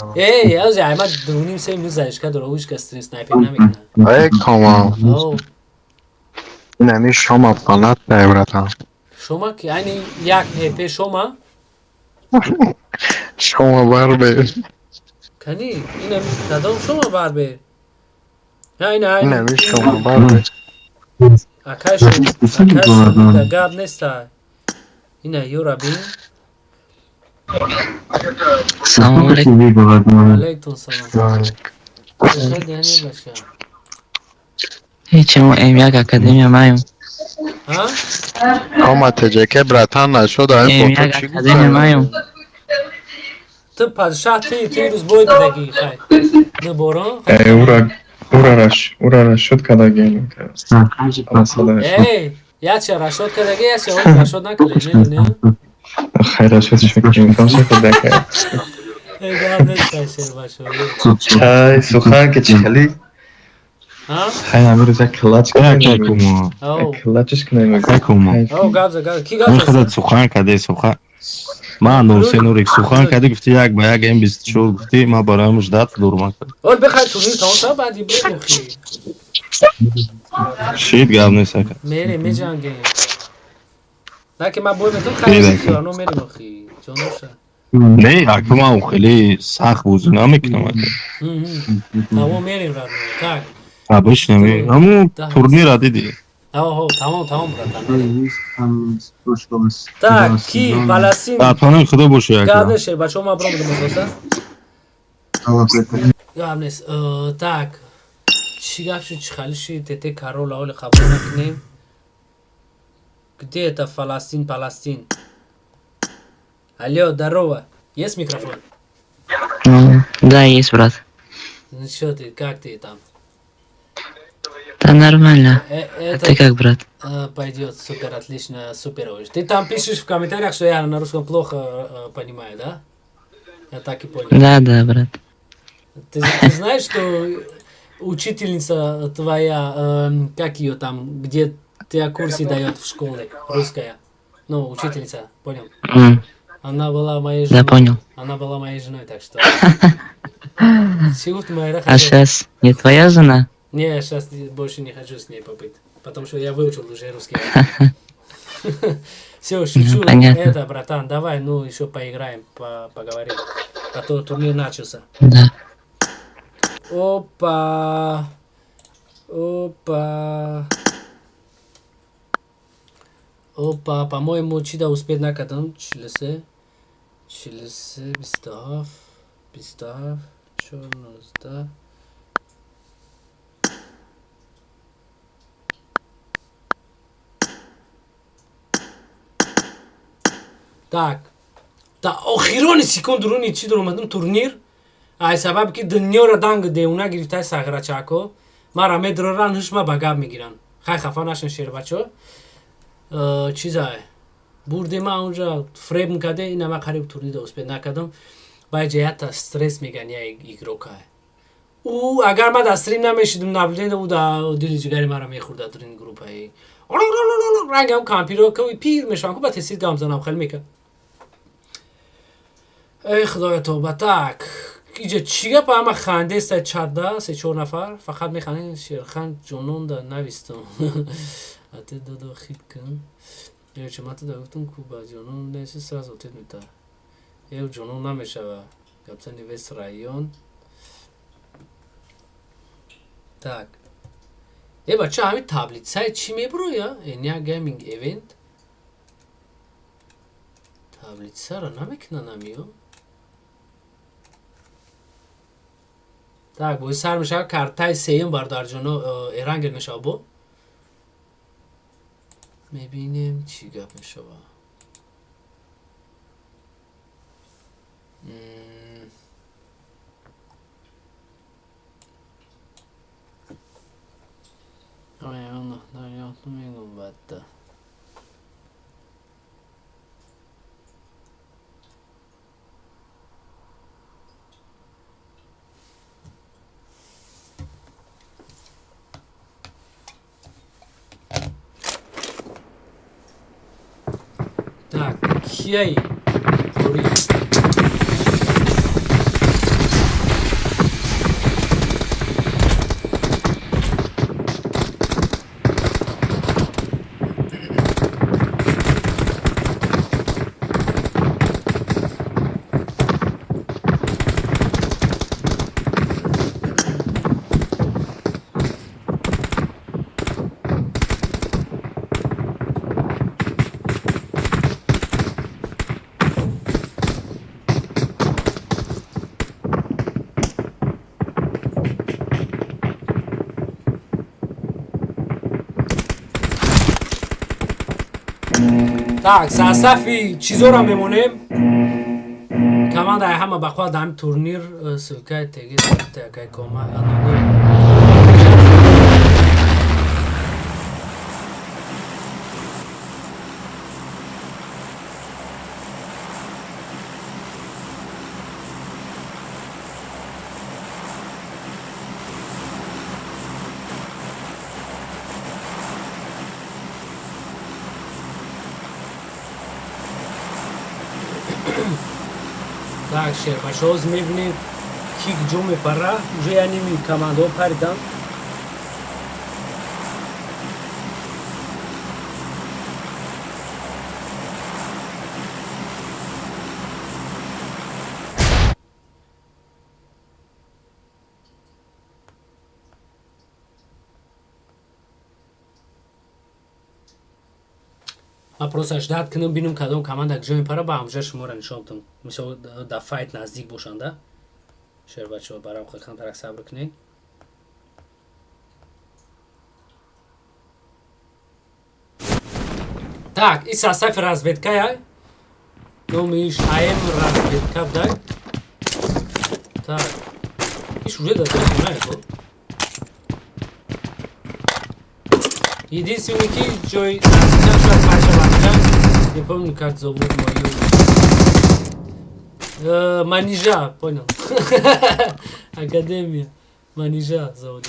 [SPEAKER 2] از ما درونیم سیم نزایش که دروش که استریم سنایپر نمیکنن
[SPEAKER 4] ای کاما نمی شما پانات نبراتم
[SPEAKER 2] شما که یعنی یک هپ شما
[SPEAKER 4] بر بر
[SPEAKER 2] کنی اینم کدام شما بر بر
[SPEAKER 4] نمی شما بر بر
[SPEAKER 2] اکاش گاب نیستا اینه یورا بین
[SPEAKER 5] سلام علیکم
[SPEAKER 2] علیکم سلام
[SPEAKER 5] هیچ ما یک اکادمی مایم
[SPEAKER 4] کاما تجکه براتان نشد
[SPEAKER 5] یک اکادمی مایم
[SPEAKER 2] تو پادشاه تی روز باید دگی خیلی نه باران
[SPEAKER 7] اورا رشد کدا گیم
[SPEAKER 2] یا چه رشد کدگی یا چه رشد نکده نه
[SPEAKER 7] خیر رشدش میکنیم کام شد دکه چای سخن که چخلی خیلی امیر روزه کلاچ کنیم کلاچش کنیم
[SPEAKER 2] او گابزه کی گابزه
[SPEAKER 6] خودت سخن کده سخن ما نورک سخن کده گفتی یک با یک این 24 گفتی ما برای مجدد دورمان کرد
[SPEAKER 2] اول بخوای تورنیر تماشا بعدی بخوخی
[SPEAKER 6] شید گاب نیست که
[SPEAKER 2] می جنگه نه که من باید میتونم خیلی سرانو میریم اخی جانوشه
[SPEAKER 6] نه اکنون ما خیلی سخت بوزو نمیکنم
[SPEAKER 2] تمام میریم رانو تک
[SPEAKER 6] عباش نمیم همون تورنیر را دیدی
[SPEAKER 2] تمام так کی پالاستین
[SPEAKER 6] پاتانه خدا باشه یک
[SPEAKER 2] گاب نشه بچه ما برام بودم گاب نیست так چی گاب شد چی خالی شد تته کارول اول خبر نکنیم где это Палестин алло здорово есть микрофон
[SPEAKER 5] да есть брат
[SPEAKER 2] ну что ты как ты там
[SPEAKER 5] да нормально ты как брат
[SPEAKER 2] пойдет супер отлично супер ты там пишешь в комментариях что я на русском плохо понимаю да я так и понял
[SPEAKER 5] да брат
[SPEAKER 2] ты знаешь что учительница твоя как ее там где тебя курсы дает в школе русская ну учительница понял она была моей женой
[SPEAKER 5] да понял
[SPEAKER 2] она была моей женой так что
[SPEAKER 5] а сейчас не твоя жена
[SPEAKER 2] не сейчас больше не хочу с ней побыть потому что я выучил уже русский все шучу это братан давай ну еще поиграем поговорим а то турнир начался
[SPEAKER 5] да
[SPEAKER 2] опа по-моему чида успеть накатан чилесе бистав чорнозда так та охирони секундурони чи дуромадам турнир ай сабаб ки дунёро данг деуна гирифтаи саграчако мара медроран ҳушма ба гап мегиран хай хафа нашин шер бачо чизай بردیم اونجا فریب میکرده این همه قریب تورنیر دوست پیدا نکردم با جهت استرس میگن یا ایگروکه او اگر من دستریم نمیشیدم نبلیده بود دل جگری مرا میخورده در این گروپ های رنگ هم کامپی رو که پیر میشم که با تسید گام زنم خیلی میکن ای خدای توبه تک اینجا چیگه پا همه خنده است چرده 3-4 نفر فقط میخنده شیرخند جنون در نویستم حتی دادا خید کن یه چه ماته داگفتم که با جنون نیستی سراز اوتید میتا یه جنون نمیشه و گبسه نویست رایون tak بچه همین تابلیت سایت چی میبرو یا؟ اینیا گیمینگ ایونت تابلیت سر رو نمیکنن همیو tak بوی سر میشه کارتای سیم بردار جانو ایران گل میشه بو میبینیم چی گپ میشه با Allah hayatım en gumbatta. Tak, kiai. Sorry. Tak, صفی چیزو را میمونیم کمان در همه بخواه دم تورنیر سلکه تگی تگه کما tak شیربشاز میبینید کیک جو میپره اونجا یعنی می کماندو پریدم من پروسش داد کنم بینم کدام کماند اگه جایی پره با همجا شما را نشان بدم مثل در فایت نزدیک باشنده شیر بچه ها برام خیلی ترک صبر کنید так این ساستای رازویدکا های نومیش ایم رازویدکا بدای так ایش уже داده کنه خب единственный ки ҷои насидан шояд бача бача не помню как зовут мою манижа понял академия манижа зовут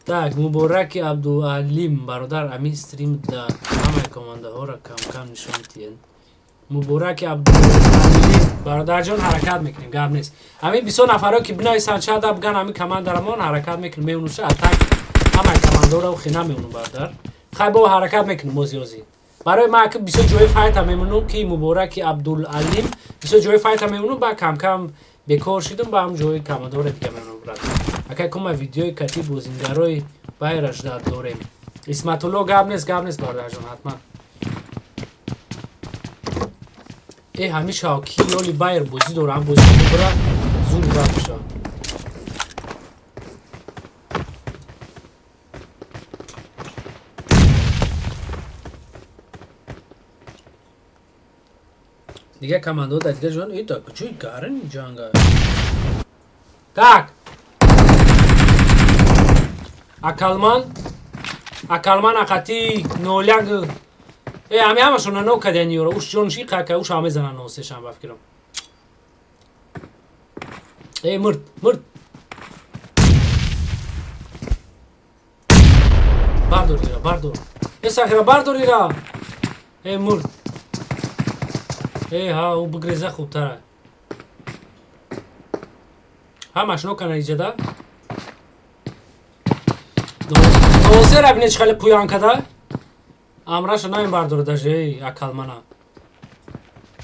[SPEAKER 2] так мубораки абдуалим бародар амин стрим да ҳамаи командаҳоро камкам нишон диҳед мубораки абдуалим бародарҷон ҳаракат мекунем гап нест амин бисёр нафаро ки бинои санчада биган амин командарамон ҳаракат мекунем меунуша атак ҳамаи командора хина меунум бардар хай бо ҳаракат мекунем мозиёзи барои ман ки бисёр ҷои файта мемунум ки мубораки абдулалим бисёр ҷои файта мемунум ба камкам бекор шидам ба ҳам ҷои командора дига мемунум брат акай кума видеои кати бозингарои байраш дорем исматулло гап нест бародарҷон ҳатман ҳамиша ки ёли байр бозӣ дорам бозӣ бибра зуд вақт шад دیگه کماندو در دیگه جوان ای تا کچوی گارن جانگا так акалман акати 01 همشون رو نو کردن یورو اوش جونشی قاکه اوش همه زنن نوسش هم بفکرم مرد باردور دیگه باردور ساخره باردور دیگه مرد ها او بگریزه خوبتره همش نو کنه ایجا ده دوسته را بینه چخاله پویان کده امراش نایم باردور داشه اکلمانا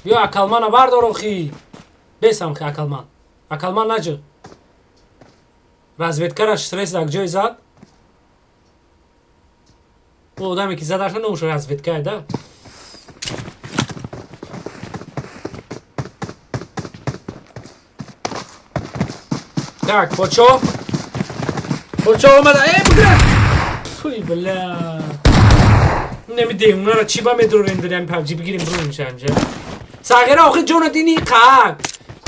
[SPEAKER 2] بیا اکلمانا باردور خی بیسم خی اکلمان نجه разведкааш стресс дар ҷои зад одаме ки задаша намуша разведка да так почо омада бигра фуй бля намидем нара чӣ ба медурем дурем пабҷи бигирем бро мешавам сағира охи ҷона дини қак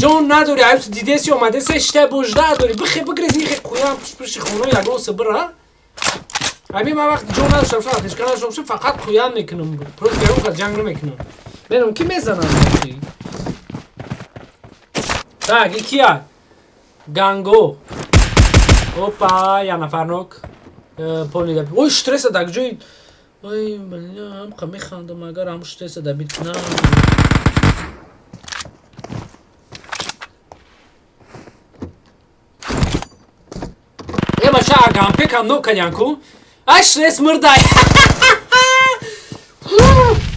[SPEAKER 2] جون نداری عیبس دیده‌سی اومده سه اشته بوجده داری بخی بگریزی خی خویم پشت خونه یگان سبره همین من وقت جون نداشتم شما آتش کنه شما فقط خویم میکنم پروز گرم که جنگ نمیکنم بینم کی میزنم tak یکی ها گانگو اوپا یا نفر نوک پولی دبی اوی شترس دک جوی اوی بلیا هم خمی خاندم اگر هم شترس دبید کنم Ема ша агам пекам но кадянку. Ашрес мурдай.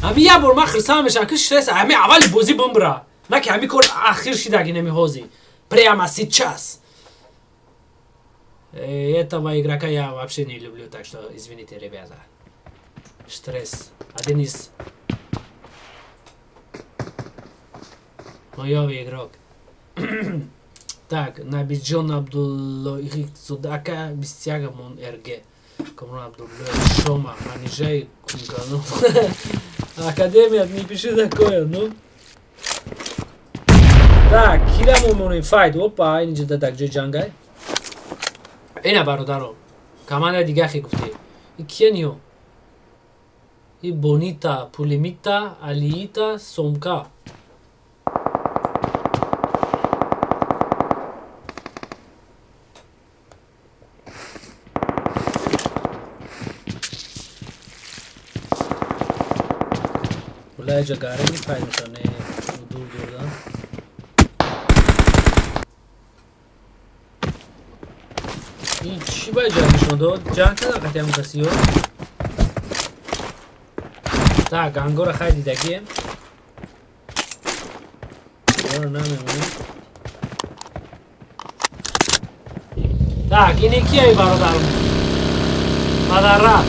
[SPEAKER 2] Ами я бор ма хирсам мешам ки штрес ами аввали бози бумбра. На ки ами кор ахир шидаги намиҳози. Прямо сейчас. Этого игрока я вообще не люблю, так что извините, ребята. Штрес. Один из моёвый игрок. Так, Набиджон Абдуллои Судака Бистягамон РГ. Комрон Абдуллои Шома, Манижай Кунгану. Академия не пиши такое, ну. Так, Хирамон файт. Опа, اینجا так جای جنگای. اینا برادرو. команда دیگه خی گفتی. این کیه نیو؟ این بونیتا، پولیمیتا، الیتا، سومکا. Buraya cagare mi fai ne durdan. این چی باید جمعشون داد؟ جمع کده قطعی همون کسی ها تا گنگو را خیلی دیدگیم برو نمیمونیم tak این یکی ای برادرم مدره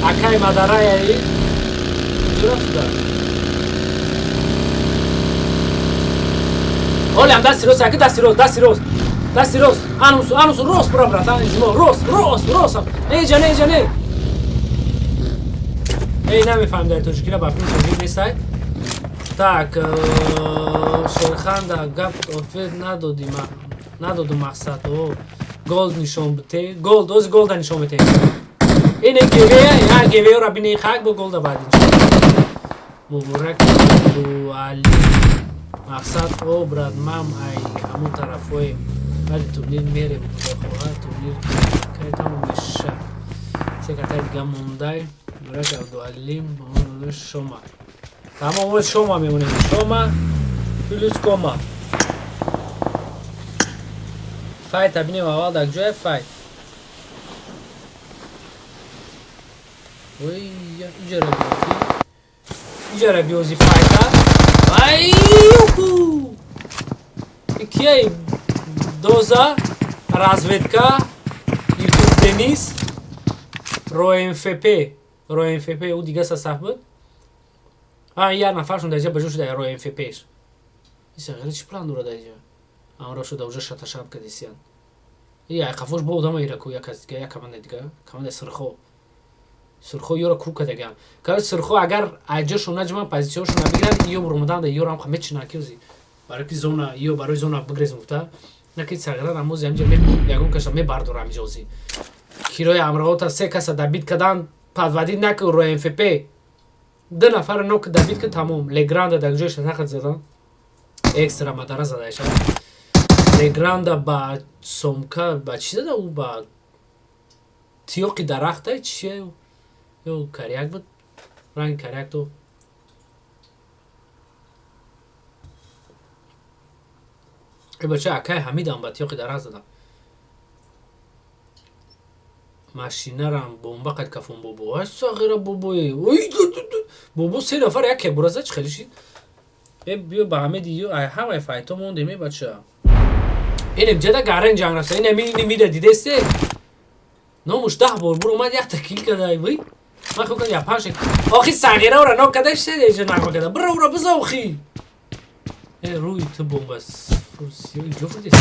[SPEAKER 2] اکای مدره یایی جرفت دار olha dá sirosa aqui dá sirosa anus ros para brata izmo ros neja ey نمیفهم در ترکیه با فیلم توضیح نیست так شیرخان دا گفت اتفاق ندادم مقصد او گلد نشون بده گلد نشون بده اینه گیوه را بینی خاک با گلد بعدی مبارک تو علی مقصد او براد مام ای همون طرفوی ولی تورنیر میره بخواه تورنیر که تمام میشه سکرتای دیگه موندای مبارک عبدو علی شما تمام شما میمونه شما پلوس کما فایت بینیم اول دک جوی فایت وی اینجا بیوزی فایت ها ایوهو کیه دوزا разведка یوتیوب دنیس رو MFP او دیگه ساخت بود یه نفرشون دیگه بجوش در رو MFPش ایسا غیره چی پلان داره دیگه امرا شده اوجه شب کدیسیان یه خفوش بود همه ایرکو یک از دیگه یک کمانده دیگه کمانده سرخو یورا کروکه دیگه که سرخو اگر اجاشون نجمع پازیشنشون بگیرن یو برمدان ده یورا هم خمه چی نکیوزی برای که زونا یو برای زونا بگریز مفته نکی ساغره رموزی همجا یگون کشم می باردور همجا وزی کیروی امرا تا سه کس دبید کدان подводить накрыл ро МФП. 2 нафар нок дабит ки тамом. Легранда дар ҷояш тахат задан. Экстра мадара задайша. Легранда ба сумка ба чӣ зада ӯ ба тиёқи дарахта чие ё каряк буд. Ранги каряк то. Бача акай ҳамидам ба тиёқи дарахт задам. Машинарам бомба қад кафон бобо. Ай сағира бобое. Ой бобо 3 нафар як бураза чӣ хелиши. Биё ба ҳамед ё ай ҳавай файто мондем бача. Инем ҷада гарен ҷанг рафта. Инем мида дидесте. Номуш 10 бор бур омад як такил кадай вай. Ман хуб кад я 5. Охи сағира ора нок кадай шеде ҷа нак када. Бра ура биза охи. Руи ту бомбас. Ҷофрдес.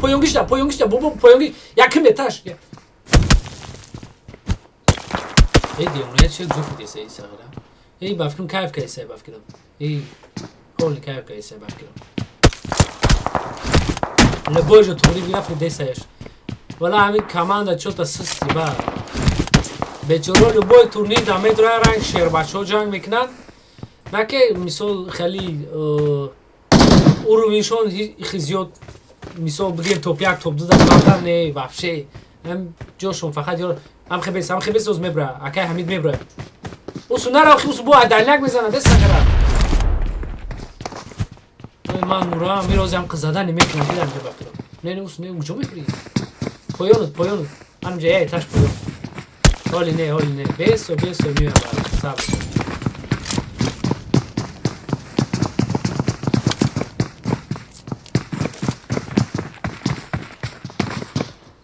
[SPEAKER 2] Поёнгишта бобо поёнги. Яким меташ. Диёнет чӣ ҷофрдес ай сағира. Бафкирам кайф кайса бафкирам. Холи кайф кайса бафкирам. Лебожа тури граф десаеш. Вала ҳамин команда чота систи ба. Бечоро любой турнир да медра ранг шербачо ҷанг мекунанд. Наке мисол хели уровнишон хизиёд мисол бигем топ 1 топ 2 да баъда не вообще. Ам ҷошон фақат ё ам хебес оз мебра. Акай ҳамид мебра. Усу нара охи усу бо адальнак мезанад дест сахара. Ман мурам мирозам қизадан немекунам дидам ҷа бафтирам. Не усу не уҷо мефури. Поёнут. Анам ҷа яй таш поён. Ҳоли не. Бесо миёям ба сабр.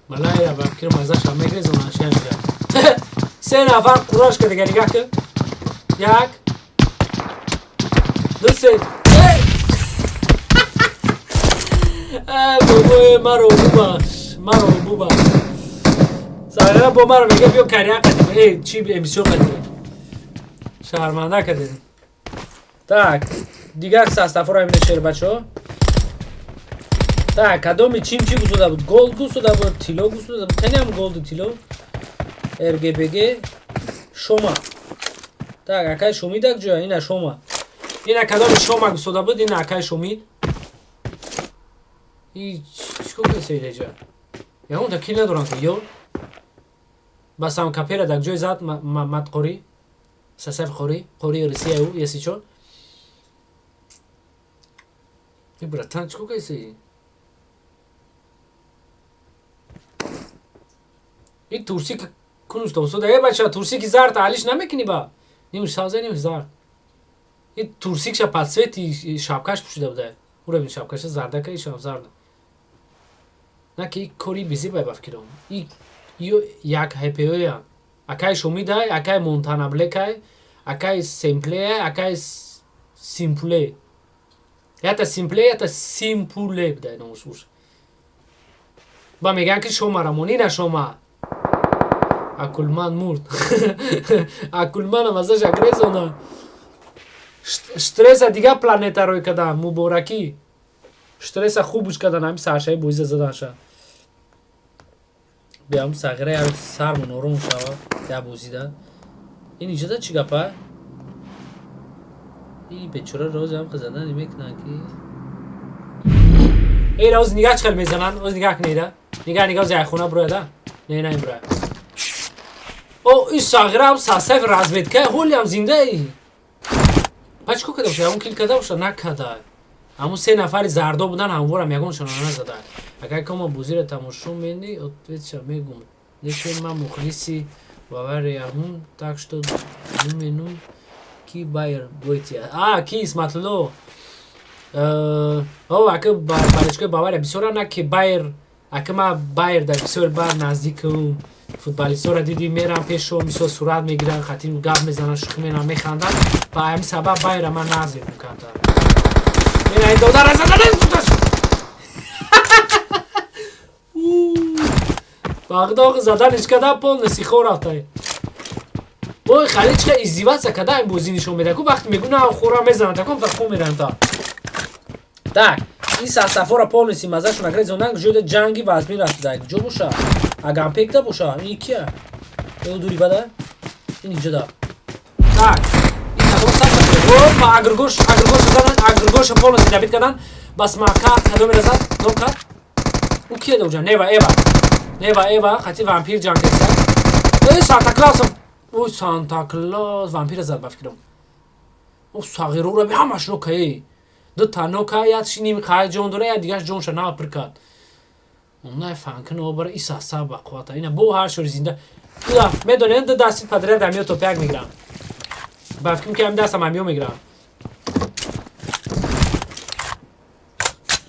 [SPEAKER 2] Малая бафкирам азашам мегрезонам шаям. 3 нафар кураж кард нигах ки. 1 2 3. Бобои маро бубаш. Сағира бо маро мега биё каряк кадем. Чӣ эмисион кадем. Шарманда кадем. Так, дигар састафора имне шер бачо. Так, кадоми чим чӣ гузода буд? Гол гузода буд, тило гузода буд. Таням голду тило. РГБГ Шома. Так, акай шумидак ҷоя, ина Шома. Ина кадоми Шома гузода буд, ина акай шумид. Чикор касе илеҷа? Ягон такил надорам ки ё. Басам капера дар ҷои зад матқори. Сасаф қори Русия ӯ ясичо. Братан чикор касе? Турси кунуш тосода бача турси ки зард алиш намекунӣ ба. Нимш савзе нимш зард. Турсикша подсвети шапкаш пушида буда. Ура бин шапкаша зардака ишам зарда. На ки кори бизи бай бафкирам. Ё як ҳпоя. Акай шумидай, акай монтанаблекай, акай семпле, акай симпле. Ята симпле, ята симпуле буда номуш. Ба меган ки шома рамони на шома. Акулман мурд. Акулманам азаш агрезона. Штреса дига планета рой кадам мубораки. Штреса хубуш кадан ҳами саршаи боиза заданша. Биам сағира як сармон ором шава. Я бозида. Ин иҷода чӣ гапа? И бечора рози ҳам қизадан немекунанд ки. Роз нигах чӣ хел мезананд? Роз нигах неда. Нигах оз яйхона бирояда? Не бирая. Ин сағира ҳам сасаф разведка ҳоли ҳам зиндаи. Ба чӣ кор када боша? Ягон кил када боша? Накада. Ҳамун 3 нафари зардо будан ҳамворам ягоншон назада. Агар кома бозиро тамошо мени, ответша мегум. Лекин ман мухлиси Баварияҳум, так что думаю, ки Байер будете. Ки Исматло. Ака болельщикои Бавария бисёр ана ки Байер, ака ма Байер дар бисёр бар наздикам. Футболистора диди мерам пешо, мисол сурат мегиран, хатим гап мезанан, шух менам, механдад. Ба ҳамин сабаб Байера ман назд мекунам. Ина додар азадан. Багдоғ заданиш када полностью хор рафтай. Ой, халичка издеваться када им бози нишон меда. Ку вақти мегу на хора мезанад, таком так хо мерам та. Так, ин састафора полностью мазашон агрезонан ҷода ҷанги вазмин рафтида. Ҷо боша? Агам пекда боша? Ин кия? او دوری بده این اینجا دا tak این کدوم ساست اوپا اگرگوش زدن اگرگوش پولو سیدابید کردن بس ماکا کدوم رسد نو کرد او کیه دو جان نیوا ایوا خطی وامپیر جان کرد ای سانتا کلاس او سانتا کلاس وامپیر زد بفکرم او صغیرو رو به همش نوکه دو تا نوکه یا تشینی میخواه جون دوره یا دیگرش جونش نا پرکاد اونای فانکن او برای ایسا سا بقواتا اینا بو هر شوری زنده یا میدونه دو دستی پدره دمیو توپیک میگرم بفکرم که هم دستم همیو میگرم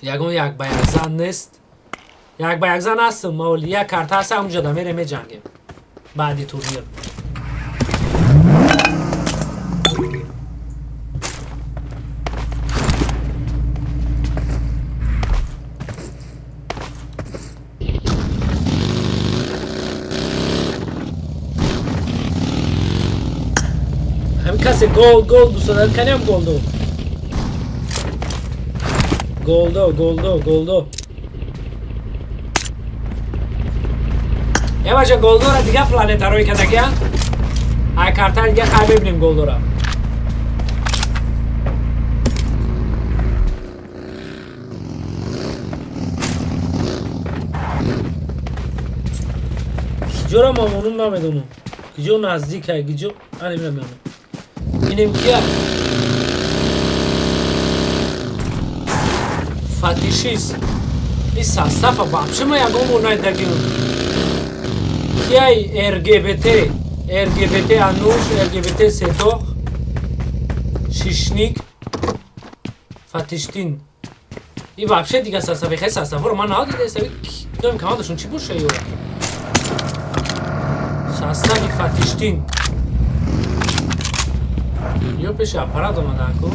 [SPEAKER 2] یکون یک با یک زن نیست یک با یک زن هستم مولی یک کارت هست همونجا دا میره می جنگیم بعدی تورنیر همین کسی گولد دوست دارد کنیم گولدو یه بچه گولدو را دیگه پلانت روی کده گیا های کارتر دیگه خواهی ببینیم گولدو را گیجو را مامونم نمیدونم گیجو نزدیک های گیجو نمیدونم اینم کیا فاتیشیست ایسا صفا بابشه ما یکم اونای دگیم کیای RGBT انوش RGBT سیتوخ شیشنیک فاتیشتین این بابشه دیگه صفا خیلی صفا رو من ها دیده سوی داریم که داشون چی بوشه یورا صفا فاتیشتین یو پیش اپارات اومدن کن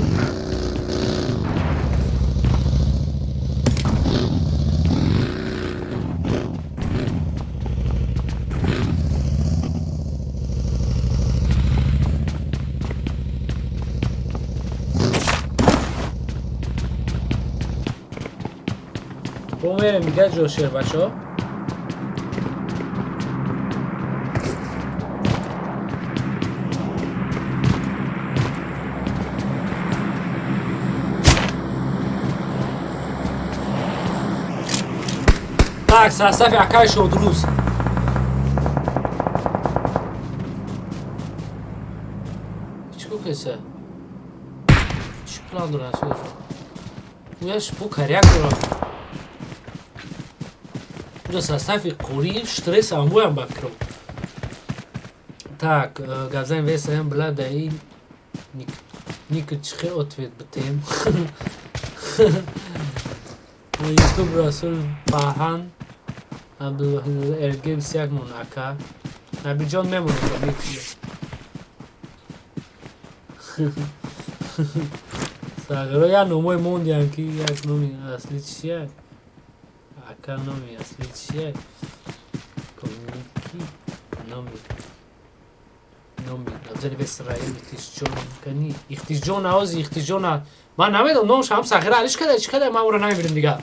[SPEAKER 2] میرم میگه جوشیر بچه ها tak sastav jaka je šel druz čekaj se plan dura se ujaš bu karyak dura bu sastav qori stres amuyam bakrom tak gazem vesem bla da i nik çıkı otvet bitem YouTube Rasul Bahan Abdülvahid Ergeb Siyak Monaka Abidjan memnun oldum. Sagro ya nomoy mondian ki yak nomi asli çiye Aka nomi asli çiye Komiki nomi نبزنی به اسرائیل اختیجون کنی اختیجون آوازی اختیجون من نمیدونم نامش هم سخیره علیش کده چی کده من اون رو نمیبینم دیگه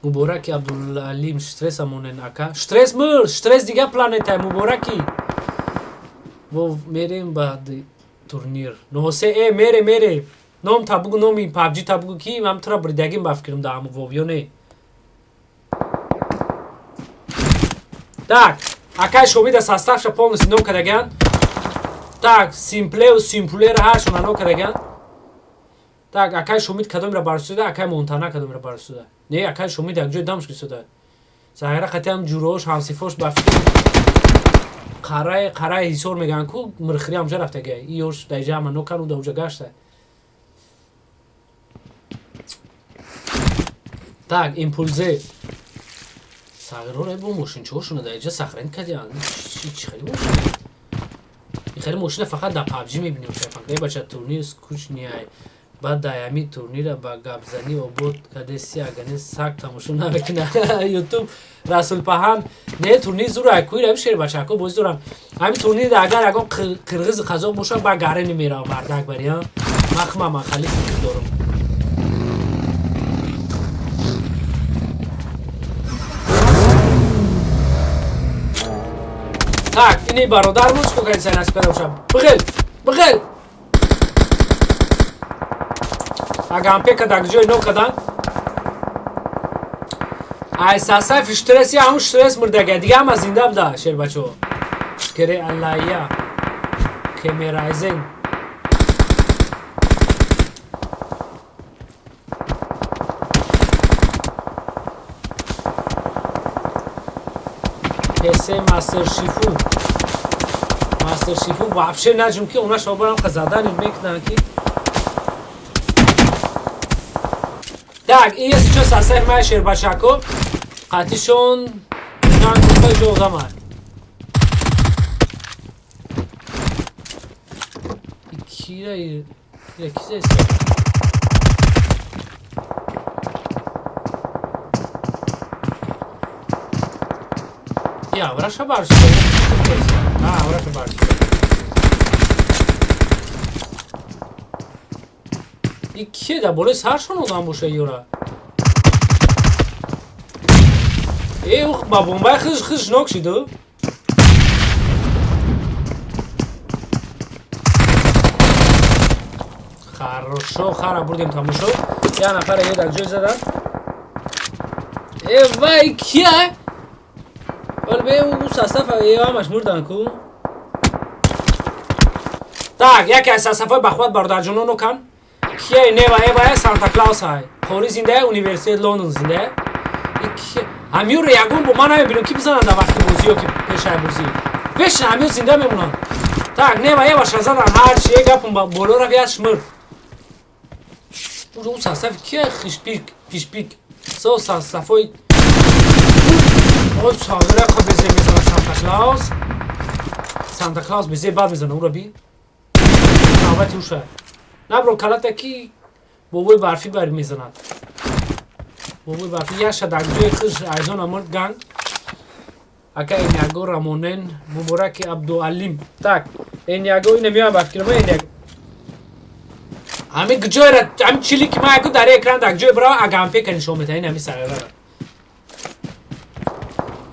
[SPEAKER 2] مبارکی عبدالعلیم شترس همونن اکا شترس دیگه پلانت های مبارکی و میریم بعد تورنیر نوسه میره نام تابگو نامی پابجی تابگو کی من ترا بردگیم بفکرم دا همو وویونه так Акай шобида составша полностью ног кадаган. Так, симплер хашона ног кадаган. Так, акай шомид кадомра барсуда, акай монтана кадомра барсуда. Не, акай шомид якҷои дамш кисуда. Заҳира хатиам ҷурош, ҳамсифош бафти. Қарай ҳисор меган ку мирхири ҳамҷа рафтага. И ёш дайҷа ҳама ног кану давҷа гашта. Так, импулзе. ساغرون با ماشین چهارشونه در اینجا سخرین کردیم چی خیلی ماشینه این خیلی ماشینه فقط در پابجی میبینیم که بچه تورنیر سکوچ نیای بعد دایمی تورنیر با گابزنی و بود کدسی اگنی ساک تماشون نمیکنه یوتیوب رسول پهن نه تورنیر زور اکوی رو بشه بچه اکو بازی دارم همین تورنیر اگر اگه قرغز قضا باشه با گره نمیره مردک بریم من خیلی فکر دارم Так, اینی برادر موش که کنید سینس بروشم بخیل اگه هم پیک کدک جای نو کدن احساسای فشترسی همون شترس مردگه دیگه هم از زنده بده شیر بچه کره اللهیه کمیرایزن پیسه ماستر شیفو вообще نجم که اونا شما برام خزادن این میکنن که так и если что сосать моя щербачако قطیشون نان گفتای جوغه من کیره کیسه است یا براشا برشو براشا برشو این کیه ده بالای سرشون آدم باشه یورا اوخ با بومبای خش نوک شیدو خرشو خرا بردیم تموم شد یه نفر یه در جای زدن وای کیه ولی به اون ساستف یه همش مردن کو так یکی از ساستفای بخواد برادر جنونو کن کیه نیوه ایوه سانتا کلاوس های خوری زنده اونیورسیت لندن زنده همیو رو یکون با من ببینم کی بزنن در وقت بازی و که پیش های بازی بشن همیو زنده میمونن tak نیوه ایوه شزنن هر چیه گپون بولو رو بیاد شمر اون ساستف کیه پیش پیک سو ساستفای اوه ساغره خواه بزه میزنن سانتا کلاوس بزه بعد میزنن او رو بی نوبتی اوشه نه برو کلته کی بابوی برفی بری میزند بابوی برفی یه شدک جای خش ایزان امرد گنگ اکا اینیاگو رامونن مبارک عبدالعلیم tak اینیاگو اینه میان برفی کنم اینیاگو همین گجای را همین چیلی که ما اگو در اکران دک جای برا اگه هم پیکنی شما میتونی همین سگره را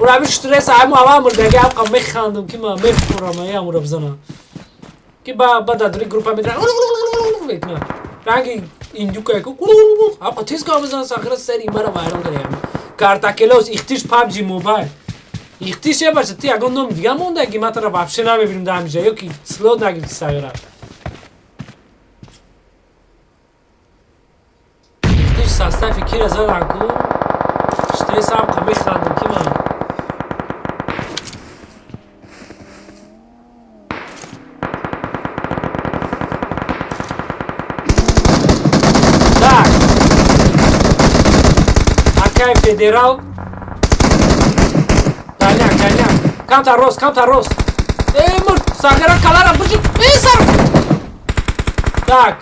[SPEAKER 2] و همین شترس همون اول مردگه هم قم میخاندم که ما میفکرم یه همون را بزنم که با دادوری گروپ هم میدرن رنگی ایندوکه که اپا تیز که بزنن ساخره سر این برا وایران کنه کارتاکلوس اختیش پابجی موبایل اختیش یه باشه تی اگه نام دیگه مونده اگه ما ترا واپشه نمیبینیم در همیشه یا که سلو نگیرتی ساخره اختیش ساستفی کی رزا رنگو شتریس هم قمی خاندم که من فدرال دانیان کانتا روز مرد ساگرا کلارا برجی سر tak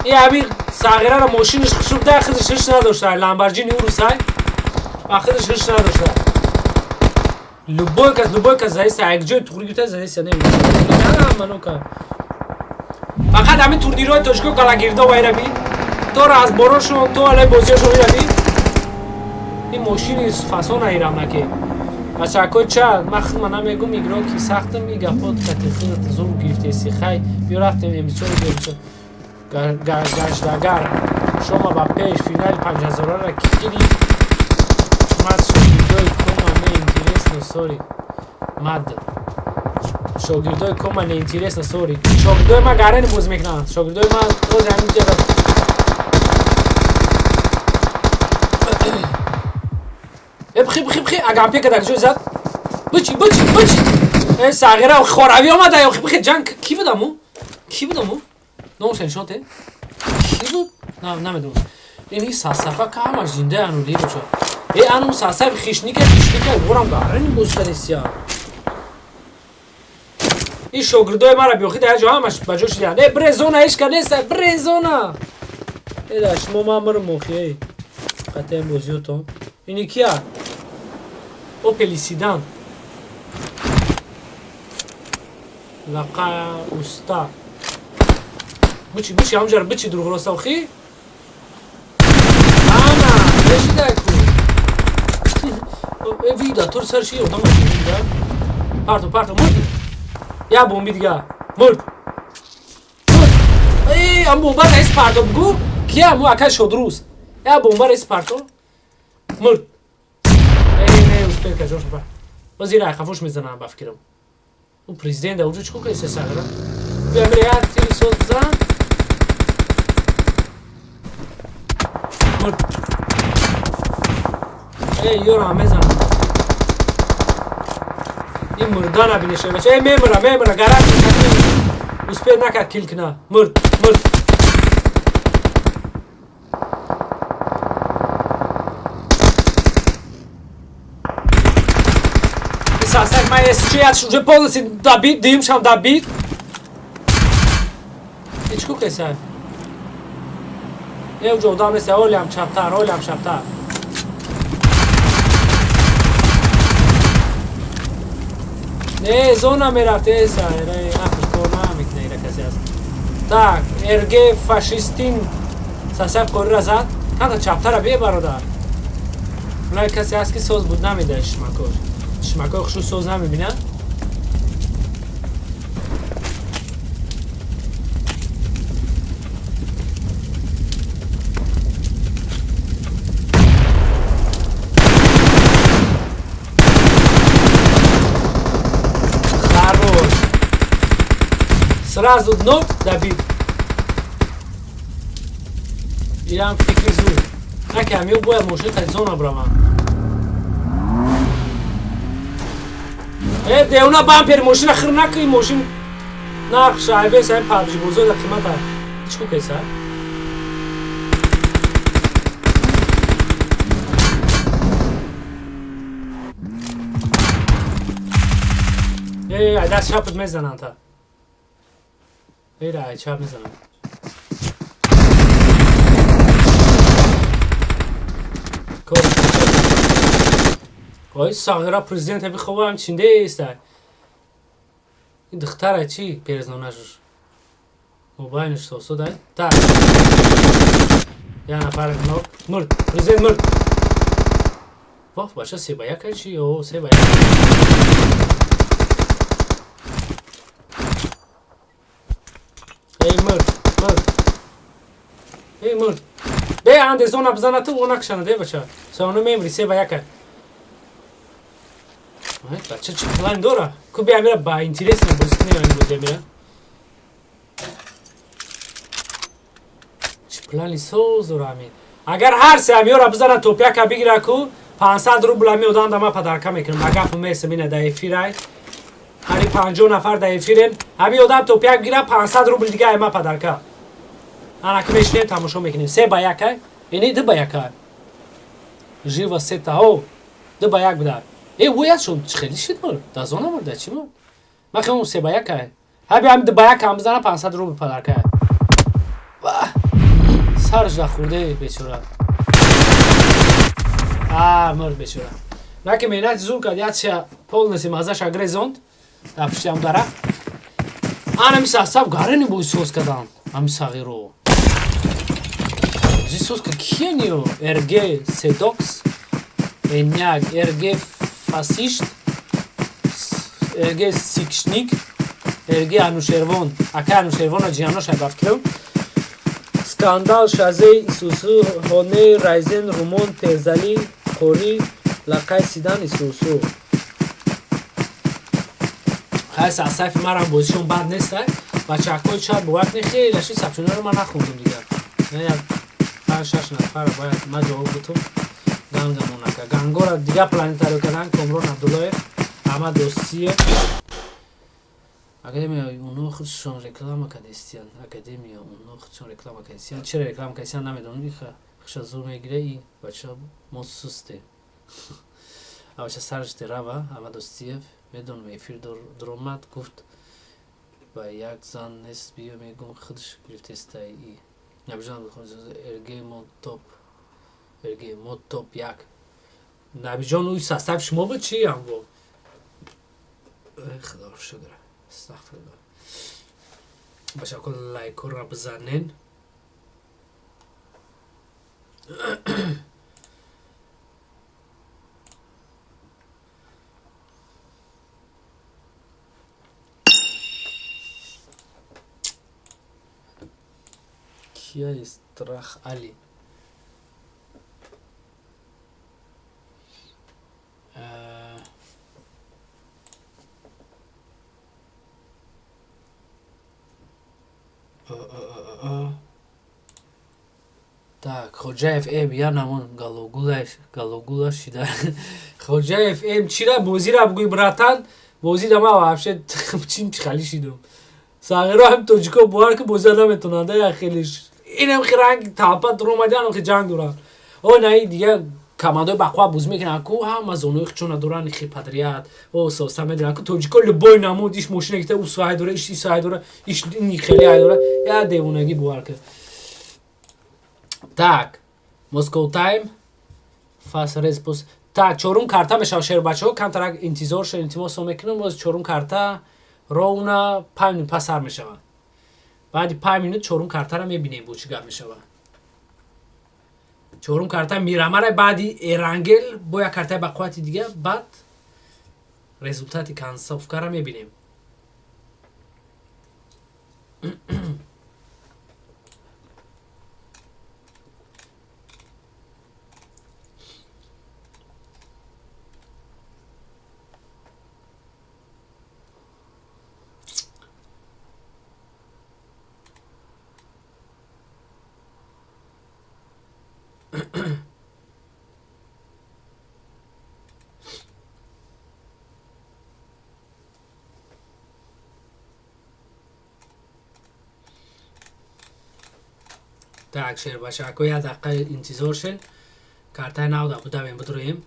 [SPEAKER 2] این همین ساگرا را ماشینش خشوب ده خودش هش نداشته لامبورجینی او رو سای خودش هش نداشته любой کس زایست یک جای توری گیرته زایست نمیده منو که فقط همین توردیروی توشکو کلا گیرده وایره بی تو را از بارانشون تو علی بازیشون میره بی این ماشینی فاسون ایران نکه بچه اکوی چند من نمیگم میگرا که سختم میگه خود کتخیلت زور گرفته سی خی بیا رفتیم امیچون گرفته گشتگر شما با پیش فینال 5000 را کیلی مد شاگردای کما نه اینترس نسوری مد شاگردای کما نه اینترس نسوری شاگردای ما گرانی بوز میکنن شاگردای ما روز همین جدا بخی اگه هم پیک دکجوی زد بچی این ساغره خوراوی آمده یا بخی جنگ کی بودمو؟ ناموشن شانته؟ کی بود؟ نمیدونم این ساسفه که همه جنده انو لی بچه انو ساسفه خیشنیکه برام گرانی بوز کنیسیا این شاگردای ما را بیوخی در جا همش بجوش دیدن برزونا ایش که نیست برزونا ایده شما ما مرم موخیه قطعه بوزیو تو اینی کیا؟ اوپلیسیدان لقا استا بچی همجا بچی درو خلاصه وخی انا ليش داكو فيدا تور سر شيء وضمن فيدا Parto murd. Ya bombi دیگه murd. ای ام bomba رئیس پرتو بگو کیه مو اکل شد روز یا bomba رئیس پرتو murd. ای نه uspel که جوش با وزیر خفوش میزنم بفکرم اون پرزیدنت اوجو چیکو که سه ساله بیا میاد تیری صوت بزن murd. ای یورا میزنم این مردان ابی نشه بچه ای میمره گرفت uspel نکرد کیل کنه murd. Сасак маэсчият уже полностью добит, дымшам добит. Ичку кеса. Я уже удамся, олям чаптар. Не, зона мерафте эса, эй, ахш корма микнейра каси аст. Так, РГ фашистин сасак корра зад. Канта чаптара бе бародар. Улай каси аст ки соз буд намеда шмакор. شمکای خوشو سوز نمیبینن خروش سراز دنو دبید ایران فکر زود نکمیو باید موشه تجزون ابرامان ده اونا بامپر ماشین اخر نکی ماشین نرخ شایبه سایم پابجی بزرگ قیمت ها هیچ کو کیسا ای دست چپت میزنن تا ای رای چپ میزنن وای ساغرا پرزیدنت همی خواه هم چینده است این دختره چی پیرزنانشش موبایلش توسط دای تا یا نفر نو مرد پرزیدنت مرد واه باشه سه باید که چی او سه باید ای مرد به انده زونه بزنه تو اونک شنده بچه سانو میمری سه باید که بچه چه پلان داره که بیا میره با اینترس نبوزید نیمه بوده میره چه پلانی سوز داره همین اگر هر سه همیو را بزنه توپیا که بگیره که 500 روبل همیو دان دامه پدرکه میکنم اگر فمیسه بینه ده افیرای هری 50 نفر ده افیرن همیو دام توپیا بگیره 500 روبل دیگه همه پدرکه انا که میشنیم تماشا میکنیم سه با یکه اینی دو با یکه جیو سه تا او دو با یک بدار ای ویات شد خیلی شد مال دازونه مرده چی مال من که اون سه با یک که هبی هم دو با یک هم بزنه 500 روبل پدرکه واه سرش خورده بیچاره مرد بیچاره نکه مینت زور کرد یاد شه полностью мазаш агрезонт да пиштам дара ана мис асаб гарани бой соз кадам ами сагиро зи соз ка киенио рг седокс эняг рг фасишт рг сикшник рг анушервон ака анушервона ҷианош абафкирам скандал шазе исусу хоне райзен румон терзали қори лақай сидан исусу ҳайс аз сайфи марам бозишон бад нестай бачаҳкои чад бовак не хеле ши сабчунаро ман нахондум дигар як 5-6 нафар бояд ма ҷавоб бутум гангамонака гангора дига планетарио кадан комрон абдуллоев аҳмад достиев академияи унҳо худшон реклама кардистиян академия унҳо худшон реклама кардистиян чера реклама кардистиян намедонам хиша зур мегира и бача мо сусте авача сараш дерава аҳмад достиев медонам эфир дуромад гуфт ба як зан нест биё мегум худш гирифтестай и набиҷон эрге мо топ як набиҷон уи состав шумо буд чи амво худо шукр астағфируллоҳ ба шакл лайкора бизанен کیا استراخ علی Так, Ходжаев М, я намон галогулаш шида. Ходжаев М, чира бозира бгуй братан, бози дама вообще чин хали шидум. Сагиро ҳам тоҷико бовар ки боза наметонанд, я хелиш. Инам хиранг талпа дурумадиан ки ҷанг дуран. О наи дига командои бақва буз мекунанд ку ҳама зонои хичона дуран хи падрият. О соса медиранд ку тоҷико любой намуд иш мошина гита ус саҳай дора, иш саҳай дора, иш ни хели ай дора. Я девонаги бовар ки. Так, Moscow Time, fast response. Так, чорум карта мешава шер бачаҳо, камтарак интизор шед, илтимос мекунам, боз чорум карта ровна 5 минут пасар мешава. Баъди 5 минут чорум картаро мебинем бо чӣ гап мешава. Чорум карта мирамара баъди эрангел бо як картаи ба қуввати дига, баъд результати концовкаро мебинем. Так, шер бачаҳо як дақиқа интизор шед. Картаи нав давем бидуроем.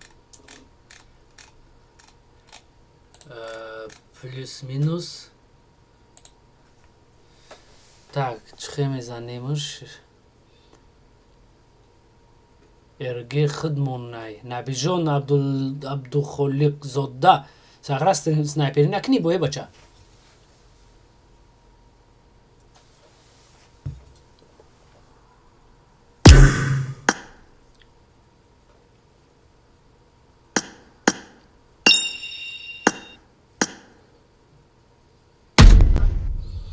[SPEAKER 2] Плюс минус. Так, чӣ мезанемуш? Эрги хидмоннай. Набиҷон Абдухолиқзода. Сағра снайпери накунӣ бое бача.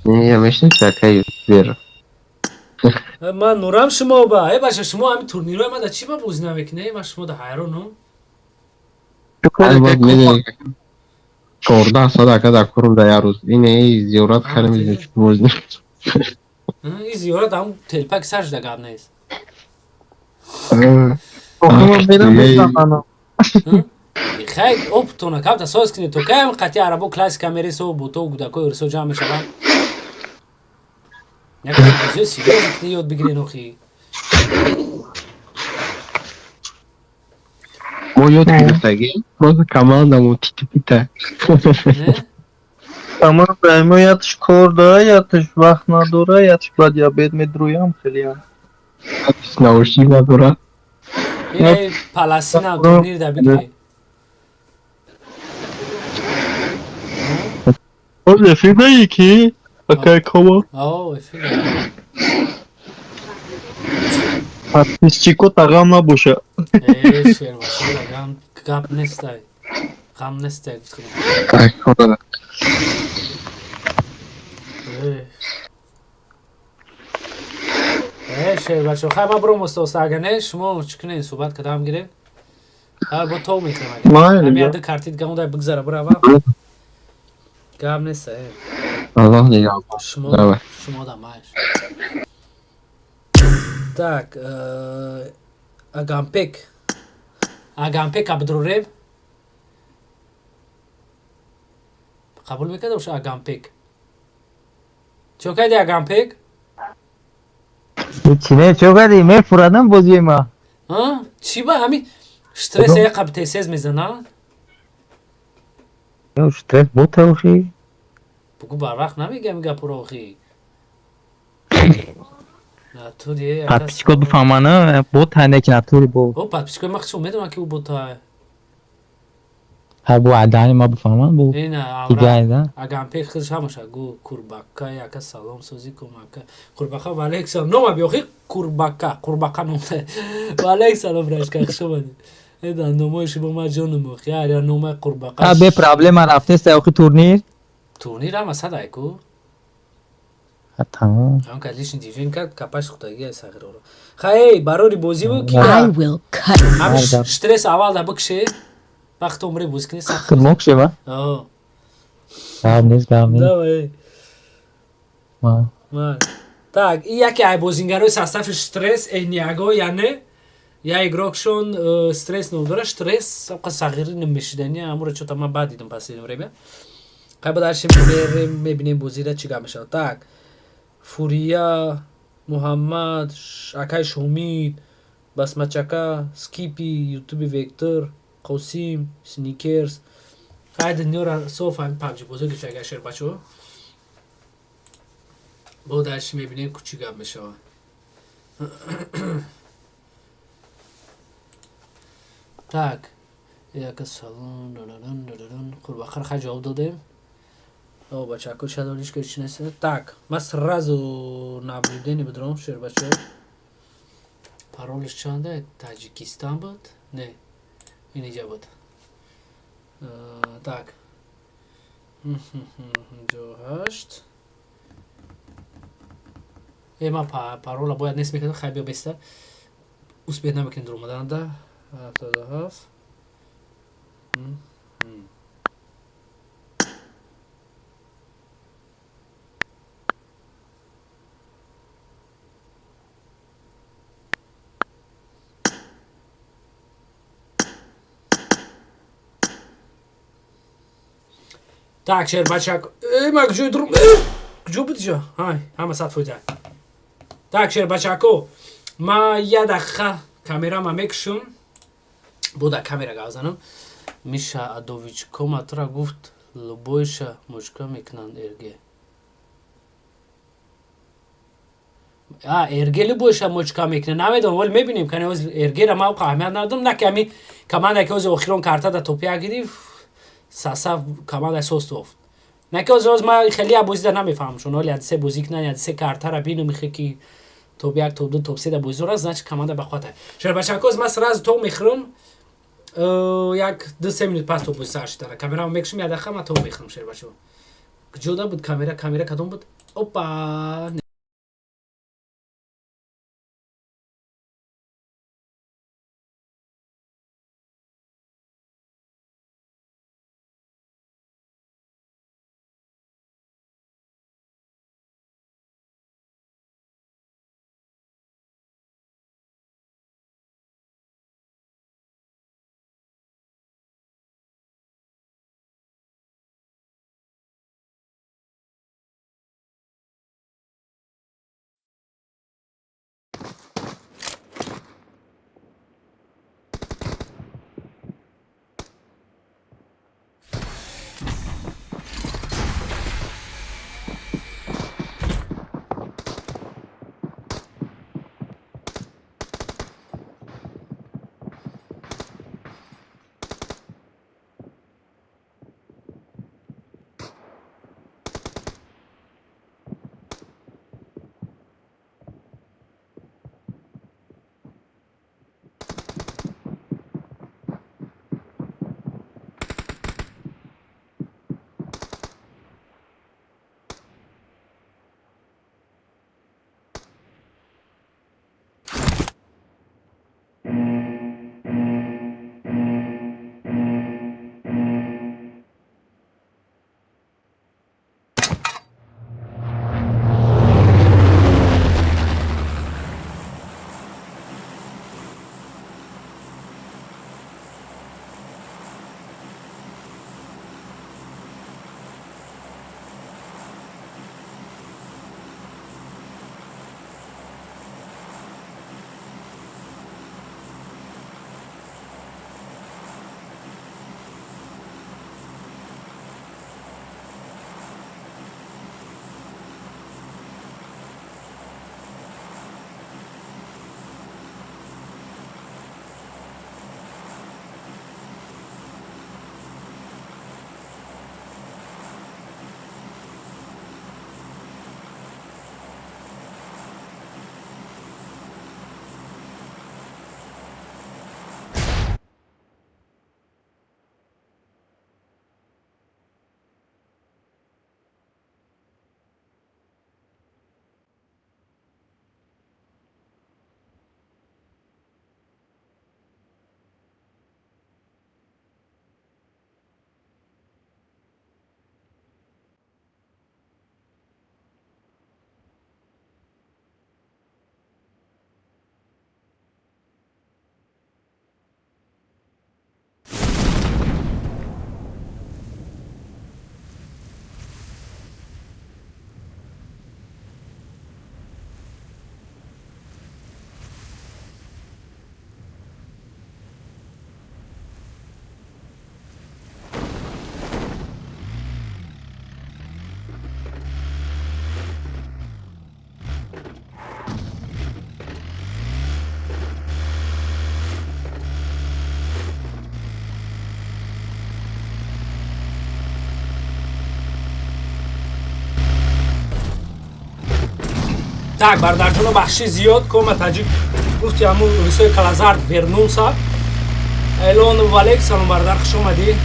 [SPEAKER 6] Я мешнем всякое вера.
[SPEAKER 2] Ман нурам шумо ба. Бача шумо ҳамин турнирҳои мада чӣ ба бозӣ намекунед? Ман шумо да ҳайронам.
[SPEAKER 6] Албат медонӣ 14 садака да курум да як рӯз. Ин зиёрат карда медонӣ чӣ бозӣ.
[SPEAKER 2] Ин зиёрат ҳам телпаки сарш да гап нест. Хай оптона кабта соз кунед то кайм қати арабо классика мересо бото гудакои рисо ҷамъ мешаванд. Як бозиё серьёзно кунед ёд бигирен охи.
[SPEAKER 6] Мо ёд гирифтагӣ просто командамо титипита.
[SPEAKER 8] Команда мо ятш кор дора, ятш вақт надора, ятш ба диабет медруям хелиам.
[SPEAKER 6] Ятш наушник надора.
[SPEAKER 2] Ин паластина турнир да бигиред.
[SPEAKER 8] Оз эфирдаи ки? Акай комо?
[SPEAKER 2] Оо, эфир.
[SPEAKER 8] Подписчико тағам набоша.
[SPEAKER 2] Шер бачаҳо гап нестай. Ғам нестай.
[SPEAKER 6] Так, хода.
[SPEAKER 2] шер бачаҳо хай ман буром устоса агар не шумо чӣ кунед суҳбат кардам гиред. Ҳар бо то мекунем. Ҳамин яда карти дига ондай бигзара бурава. Гап неста.
[SPEAKER 6] Аллоҳ нигоҳ.
[SPEAKER 2] Шумо да маш. Так, Агампек Абдурреб. Қабул мекард боша Агампек. Чё кардӣ Агампек?
[SPEAKER 5] Чӣ не чё кардӣ? Мефурадам бозии ма.
[SPEAKER 2] Чӣ ба ҳамин штресса як қабл тез мезанад?
[SPEAKER 5] Ё штресс бота охи.
[SPEAKER 2] Бугу барвақт намегам гапуро охи.
[SPEAKER 7] Подписчикот бифаҳмана бот ҳайнеки натури бо.
[SPEAKER 2] О, подписчикои ма хичо медонанд ки ӯ бота.
[SPEAKER 7] Ҳа бо адани ма бифаҳман бо.
[SPEAKER 2] Ина Агампек хизш ҳамаша гу Курбака яка салом созӣ кум ака. Курбака ва алейк салом. Нома биохи Курбака нома. Ва алейк салом рашка хишомади. Эда номоиши бо ма ҷонум охи. Я нома Курбака.
[SPEAKER 7] Бе проблема рафтест охи турнир.
[SPEAKER 2] Турнир ҳама садай ку.
[SPEAKER 5] Tamam.
[SPEAKER 2] هم کلیشن دیفین کرد کپاش خودگی ساغر رو خیلی برای بازی بود
[SPEAKER 3] I
[SPEAKER 2] که
[SPEAKER 3] will cut.
[SPEAKER 2] همش
[SPEAKER 7] Nereden?
[SPEAKER 2] استرس اول ده بکشه وقت عمری بازی کنی سخت
[SPEAKER 7] Kırmak şey mi?
[SPEAKER 2] آه
[SPEAKER 1] Gamniz gamniz.
[SPEAKER 2] نه
[SPEAKER 1] Ma.
[SPEAKER 2] من так і یکی ای بازیگرای سستف استرس اینیاگو یعنی یا ایگروکشون استرس نداره استرس سبق صغیری نمیشدنی امور چطور من بعد دیدم پس این ریبه قبل داشتیم میبینیم بازی را چیکار میشه так فوریا محمد اکای شومید بسمچکا سکیپی یوتیوب وکتور قوسیم سنیکرز قاعد النور سوف هم پابجی بزرگی فکر شر بچو بودش میبینیم چیکار میشه так як салон خب آخر خرج جواب دادیم او بچه ها چه داریش که چی نسید так من сразу наблюдение بدرم شر بچه паролش چنده تاجیکستان بود نه این اینجا بود так 58 من парола باید نصف میکنم خیلی بیسته успеть نمیکنیم در اومدن ده 77 так شر بچه ما کجای درم کجا بود جا های همه ساعت فوته так شر بچه کو ما یه دقیقه کامیرا ما میکشم بوده کامیرا گازنم میشه ادویچکو ماترا گفت لبویشه مشکا میکنن ارگه ارگه لبویشه مشکا میکنن نمیدونم ولی میبینیم کنه از ارگه را ما اهمیت ندادم نکمی کمانده که از اخیرون کارتا دا توپیا گیری ساسا کمانده سوست افت نکه از ما خیلی بازی در نمیفهم چون ولی سه بازی کنن سه کارتا را بینو میخه که توپ یک توپ دو توپ سه دا بازی را значит کمانده بخاطر شر بچه کوز ما سراز تو میخرم یک 2-3 minut پس تو بوی سرش داره کامرا میکشم یه دقیقه ما تو میخرم شیر بچه جدا بود کامرا کدوم بود اوپا Так, бародарҷоно бахши зиёд кома таҷик гуфти ҳамун рӯсои калазард вернулся. Элон валек салом бародар хуш омадӣ.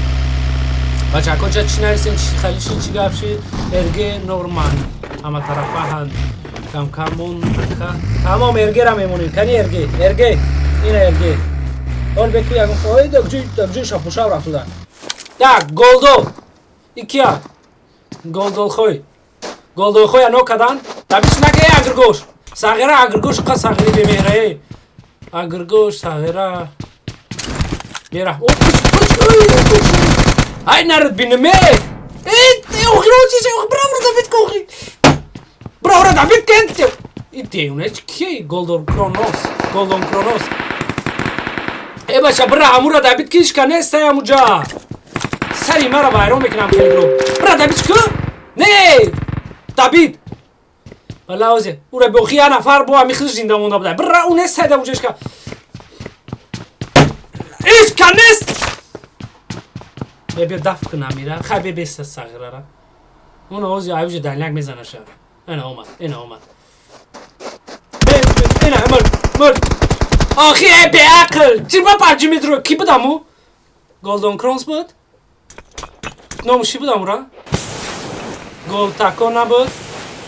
[SPEAKER 2] Бачакоча чӣ нависем чӣ халиши чӣ гапши эрге норман ҳама тарафаҳан камкамон тамом эргера мемонем кани эрге ина эрге ол беку ягон фоид дагҷӯи шапушав рафтуда. Так голдол икия голдолхой ано кадан табичнаке агргош сағира агргош қа сағири бемеҳрае агргош сағира мера ай нард биниме бравра давид кенте итеунеч ки голдон кронос баша бра амура давид киш канестай амуҷа сари мара вайрон мекунам хелигро бра давид ку не давид балаузе ура бохи я нафар бо амихи зинда монда буда бра у нестай да муҷешка иш канес бе даф кунам мира хабе беста саграра он ози айвже даняк мезана ша ана омад ина мөр آخی به عقل چی با پرچی میترو کی بودمو؟ گلدون کرونس بود؟ ناموشی بودم را؟ گل تاکو نبود؟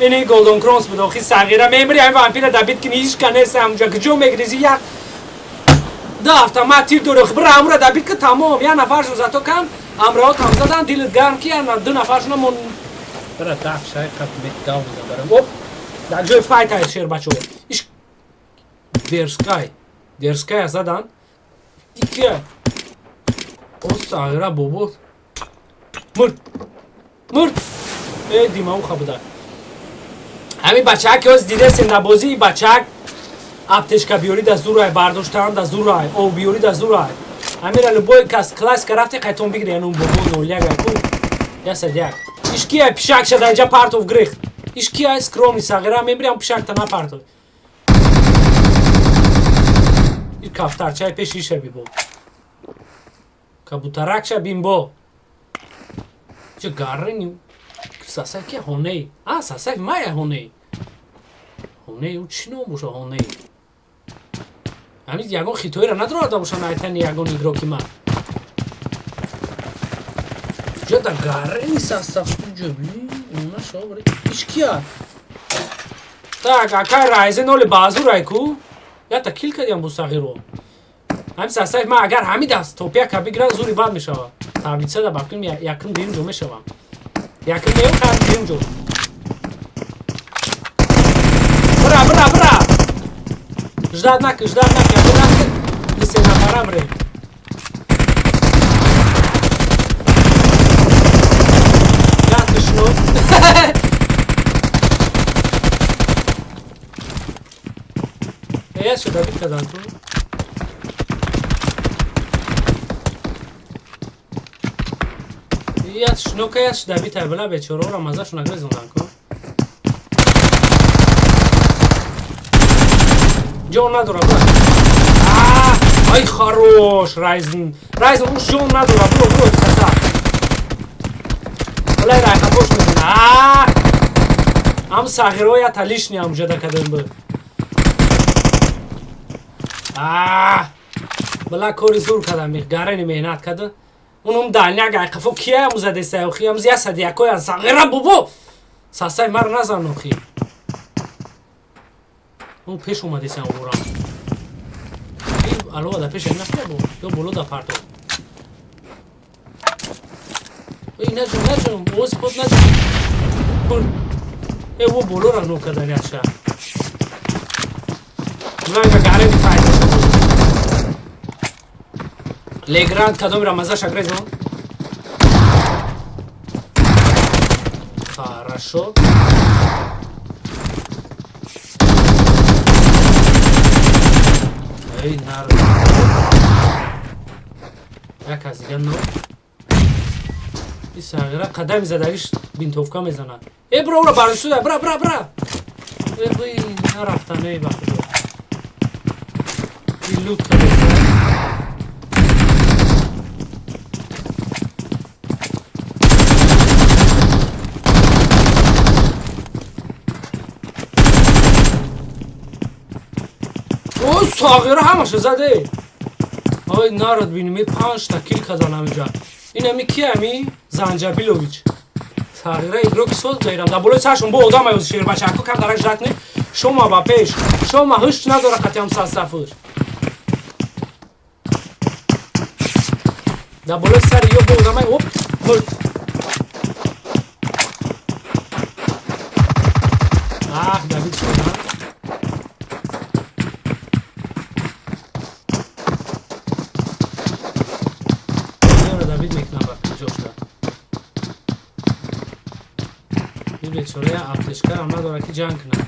[SPEAKER 2] اینی گلدون کرونس بود آخی سغیره میمری این وامپیر دبید که نیش کنه همونجا که جو میگریزی یک دو هفته ما تیر دور خبر امورا دبید که تمام یه نفرشون زدو کم امرا تام زدن دیلت گرم کی دو نفرشون من برای تاک شای خط میت داو برم اوپ در جای فایت های شیر بچه ایش درسکای زدن دیگه او ساغره بابا مرد دیمه او خبودن همین بچه ها که از دیده سندبازی بچه ها ابتشکا بیوری در زور های برداشتن در زور های او بیوری در زور های همین رو بای کلاس کرفته قیتون بگیره یعنی اون بابا نولیه گرکون یا سدیک ایشکی های پیشک شده اینجا پارتوف گریخت ایشکی های سکرومی ساغره میبری هم پیشک تنها پارتوف کافتارچای پیشیشه بی بو کبوترکشه بیم بو چه گاره نیو ساسکی هونه ای ساسک مایه هونه ای او چی نو بوشه هونه ای همین یگون خیتوی را نداره آده بوشه نایتن یگون ایگرو که من جا دا گاره نی ساسک جو بی اونا شا بره ایش کیا так акай райзен оли базу райку я та кил кадям бу сағиро ҳамин сасаи ман агар ҳамин даст топия ка бигирам зури бад мешава таблица да бафтим якин бирим ҷо мешавам якин мею қад бирим ҷо бра ждат nak якин nak се нафарам ре ятишно я сюда бит кадан ту я шнока я сюда бит била бечора ра маза шуна грезундан ку جون نداره برو ای خروش رایزن اون جون نداره برو کسا ولی رای خفوش میزنه هم ساغیرو یا تلیش نیم جدا کدن بود بلا کوری زور کدن میخ گاره مهنت کدن اونم دالنیا گای خفو کیه هم زده سیوخی هم زیه صدیقای هم ساغیره بابو ساسای مر نزن نخی اون پیش اومده سیم اوران الو دا پیش نشده بود یا بلو دا پرتو ای نجم اوز خود نجم ای او بلو را نو کردن یادشه بلانگا گاره دی فایده لگراند کدوم را مزه شگریزون хорошо ای نار یک از دیگه نو این ساغیره قدم زدگیش بینتوفکا میزنه ای برا او را برن شده برا ای بای نرفتن ای بخدا این لوت کرده ساغره همشو زده. آی نارد بینیم 5 تا کیل کردن همینجا. این همی کی همی؟ زنجبیلوویچ. ساغره ایگرو که سوز بیرم در بلوی سرشون با آدم هایوز شیر بچه اکو کم درک جد نی. شما با پیش شما هشت نداره قطعی هم سرسفر. در بلوی سر یو با آدم های اوپ مرد. David şuradan. David mekna bak coşta. Bir şuraya ateşkar ama doraki cankına.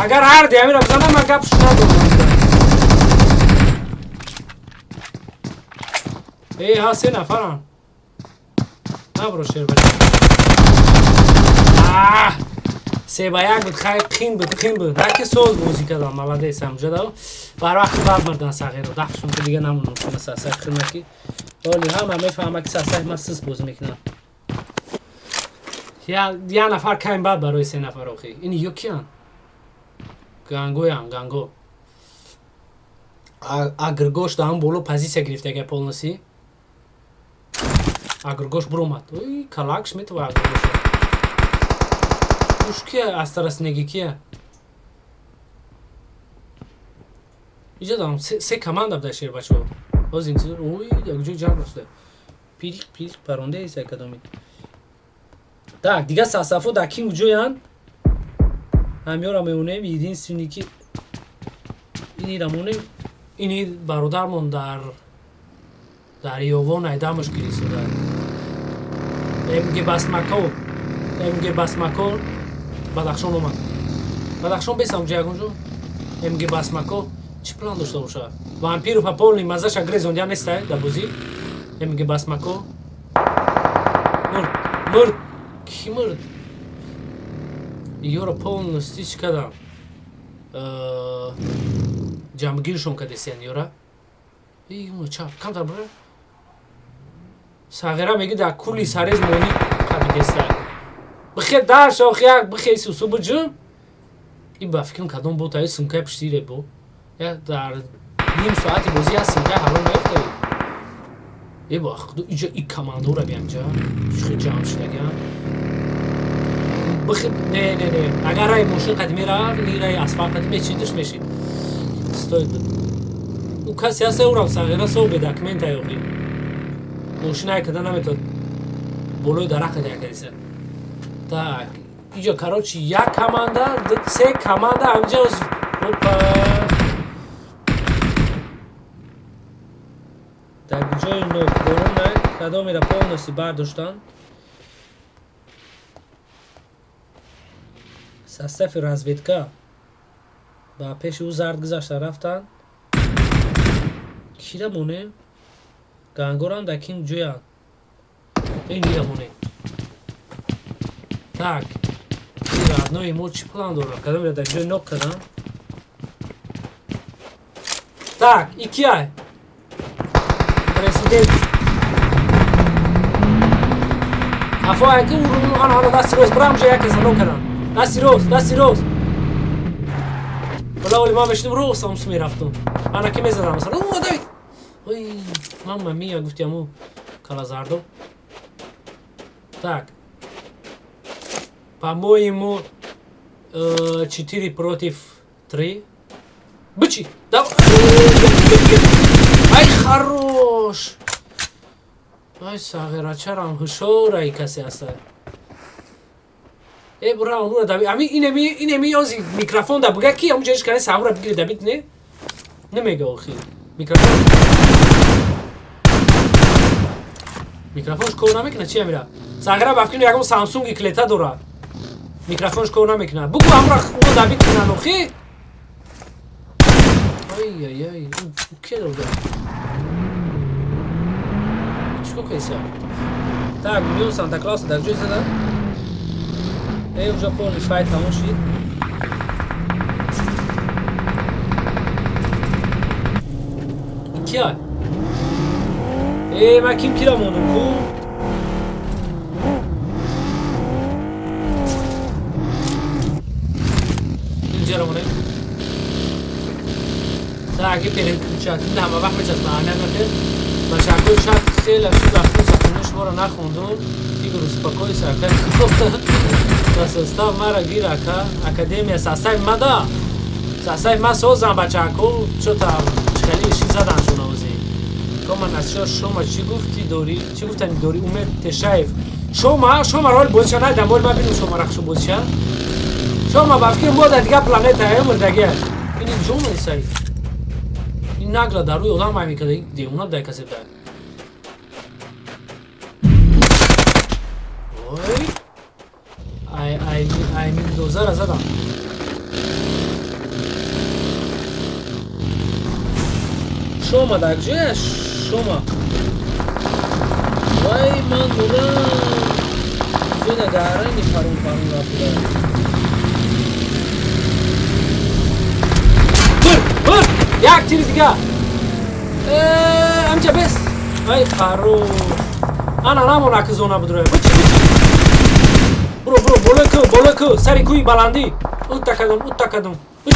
[SPEAKER 2] اگر هر دیمی را بزنم من گپش ندارم. ای ها 3 نفرن. نبرو شیر بچه. 3 با 1 بود خیلی خین بود. نکی سوز موزیک دارم ملاده سمجه دارم. بر وقت بعد مردن ساغیر رو دختشون که دیگه نمونم کنه ساسای خیمکی. ولی همه میفهمه که ساسای مرسس بوز میکنم. یه نفر کم بعد برای 3 نفر آخی. این یکیان. گانگو агргош да ҳам боло позисия гирифтага полноси агргош буромад ой калакш метова агргош уш кия астараснеги кия иҷа дам се команда буда шер бачо боз интизор ой якҷои ҷанг аста пирик паронда иса кадомид так дига сасафо да ки уҷоян ҳамёра меонем единственный ки ини рамонем ини бародармон дар ёвон айда мушкилӣ шуда мг басмако бадахшон омад бадахшон бесам ҷа ягонҷо мг басмако чӣ план дошта боша вампиру пополни мазаша грезондия нестай дар бозӣ мг басмако мурд ки мурд ёро полностью чӣ кардам ҷамъгиршон кардесен ёра чап камтар бара сағира меги дар кули сарез мони кадидеста бихе дар шохияк бихе сусу буҷум и ба фикрам кадом бо таи сумкаи пуштире бо я дар ним соати бозӣ аз сумкаи ҳавло меофтаи ба худо иҷа и командора биямҷа чӣ ҷамъ шудагам не агар рай мошин қад мерафт рай асфалт қад мечидиш мешид стоид буд у каси ҳаста урам сағира собе документ аёқи мошина када наметод болои дарахт қад якадиса так иҷо короче як команда 3 команда ҳамҷа опа дар ҷои нокборона кадомира полностью бардоштанд состави разведка ба пеши ӯ зард гузашта рафтанд кира монем гангорам дар кин ҷоянд ин ира монем так ира аднои мо чӣ план дорам кадом ира дар ҷои нок кардам так и кияй президент афоя ки ан ҳола дасти рост бирам ҷо яке занон кардам дасти рост вала оли ман мешидам рост ҳамсу мерафтум ана ки мезадам масалан давид ой мамма мия гуфтиаму калазардо так по-моему 4 против 3 бычи ай хорош ай сағира чарам ҳушораи касе аста браво нура давид ами инеми ёзи микрофон да буга ки ҳамун ҷоиш кани савра бигири давид не намега охир микрофонш кор намекунад чи амира сағира бафкину ягон самсунги клета дорад микрофонш кор намекунад бугу ҳамра хуно давид кунан охи ай ке дода чико кайса так миллион санта клауса дар ҷой зада уже полный файт тамом шид کیه؟ من کیم کیرا موندم کو؟ اینجا رو مونه تا اگه پیرن چاکین همه وقت میچست معنی نکرد مشاکل شد خیلی افشید وقتی سخونش ما رو نخوندون دیگه روزپاکای سرکت بس استاف مرا گیر اکادمیا ساسای مدا ساسای ما سوزن بچه‌کو چطور خیلی چیز زدن شونوزی کمان از شما چی گفتی دوری چی گفتن دوری اومد تشایف شما رول بودش نه دنبال ما ببینیم شما رخش بودش شما بافکر بود دیگه پلنت های مردگی این جون ایسای این نگلا در روی آدم میکنه دیوونه ده کسی ده وای I mean دوزار زدم شما در جه شما وای من بودم جونه دارنی پرون رفته بر یک تیر دیگه امجا بس وای پرون انا نمونه که زونه بدروه برو بولکو سری کوی بلندی اوت تکدم ای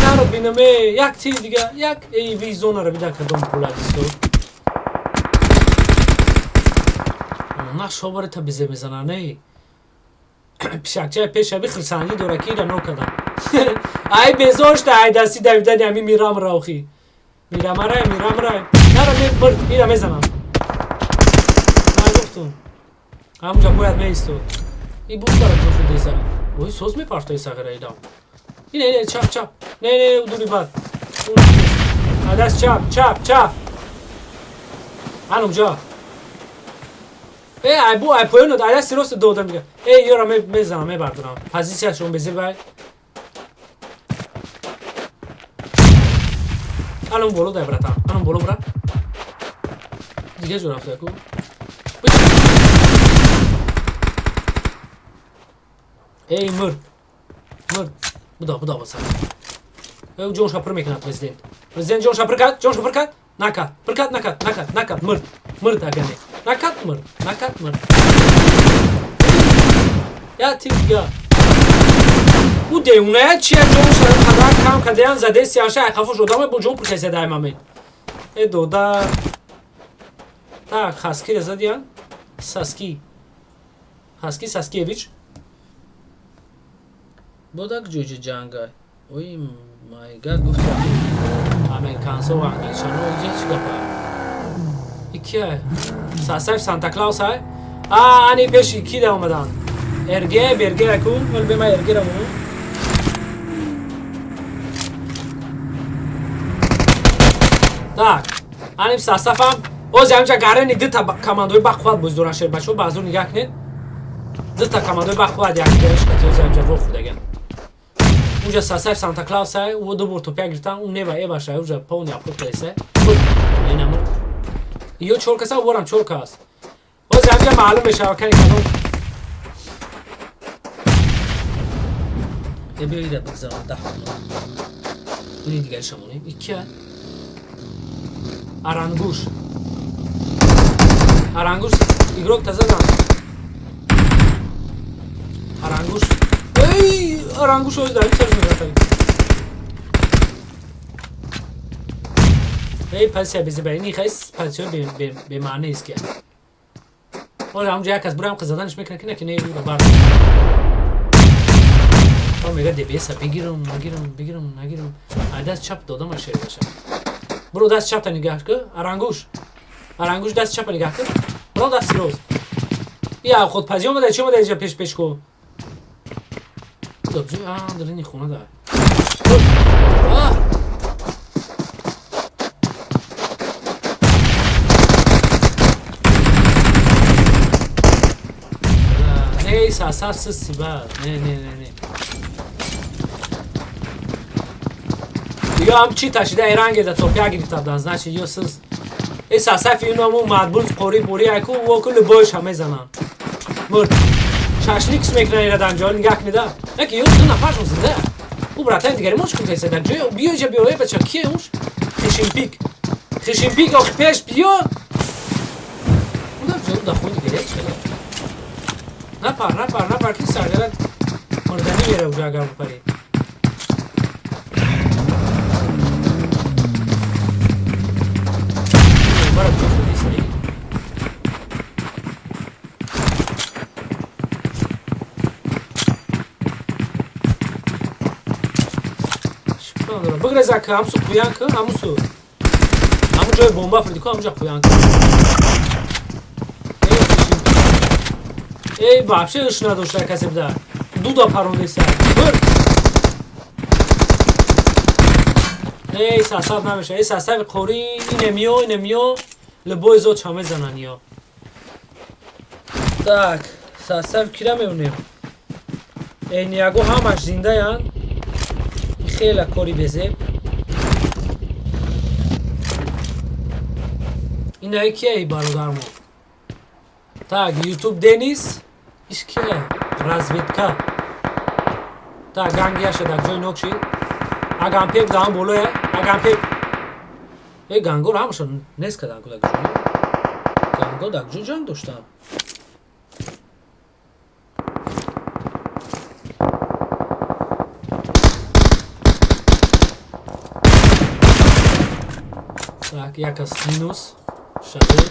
[SPEAKER 2] نارو بینمه یک تیر دیگه یک ای وی زونه رو بیده کدوم پولادیستو نه شوباره تا بیزه میزنانه پیشکچه پیش بخیر سنگی دورکی را نو کدم ای بزاشت ای دستی دویدن همی میرم راوخی میرم رای نرم میرم میزنم نگفتم همونجا باید میستو این بود دارم جفت دیزه وای سوز میپرفته ساقه رایدم اینه چپ نه دوری بد دست چپ هنومجا ای پایونو دست سیروست دودم دیگه ای یارا میزنم میبردونم پازیسیه شون بزیر باید الان بولو ده براتم الان بولو برا دیگه جو رفته کو ای مرد بدا بسر او جون شاپر میکنه پرزیدنت جون شاپر کرد نکد مرد اگه نکد مرد یا تیر دیگه او دیونه چیه جون شاپر کم کدیان زده سیاشه خفو شدامه با جون پرکسی دایم همین ای دودا تا خاسکی رزا دیان ساسکیویچ بودک جوجه جنگای اوی مای گاد گفتم امریکانسو وقتی چنو اینجا چی گفت ایکیه ساسایف سانتا کلاوس های آنی پیشی کی ده اومدن برگه کن ول به ما ارگه رو مونو tak anib sasafam o'zi hamcha garini dita komandoy baquvvat bo'zdoran sher bacho ba'zur nigah kined dita komandoy baquvvat yakdesh que o'zi hamcha ro xudagan unja sasaf Santa Claus sai u do borto pegirtan un neva eva shay unja pon yapıp ise inamı iyo çolkasa voram çolkas o'zi hamcha ma'lum besha kan kanun ebeyda bigzam da ini diga shamone ikki Arangush игрок тазадан Arangush ey Arangush o'zi da bitta o'ynatadi ey pasiya bizi bayni xays pasiya be ma'na است که ولی همونجا یک از برای هم قزدنش میکنه که نیروی رو برد اما میگه دیبیسا بگیرم دست چپ دادم شیر باشم برو دست چپ تا نگاه که Arangush دست چپ نگاه که برو دست روز یا خود پزی اومده چی اومده اینجا پیش کو دوبجه داره این خونه داره نه ساساف سسی بر نه یا هم چی تاشیده ایران ده توپیا گرفتن значит یا سس ای ساساف اینو مدبول قوری اکو و کل باش همه زنان مرد شاشلیکس میکنه ایران جان نگاه میده اگه یه دو نفرشون زنده او براتن دیگه مش کنه سه در جای بیا بچا کیه اوش خشیمپیک خشیمپیک آخ پیش بیا بودم جلو دخون دیگه چرا نپر که سرگرد مردنی میره اونجا اگر بپرید برای جو خودی سری بگره زکه همسو پویان که همون جای بمبا فردی که همونجا پویان که ای вообще اش نداشته کسی بده دو تا پرونده سر بر ای ساساب نمیشه ای ساساب قوری اینه میو لبوی زود چامه زنانی ها так ساساب کیرا میونیم ای نیاگو همش زنده یان خیلی کاری بزه اینه کیه ای برادرمو так YouTube Deniz İşke razvedka ta gang yaşadı joy nokşi agam pek dam bolo ya agam pek gango ramşon nes kadar gula gango da jujang doşta tak yakas minus şadı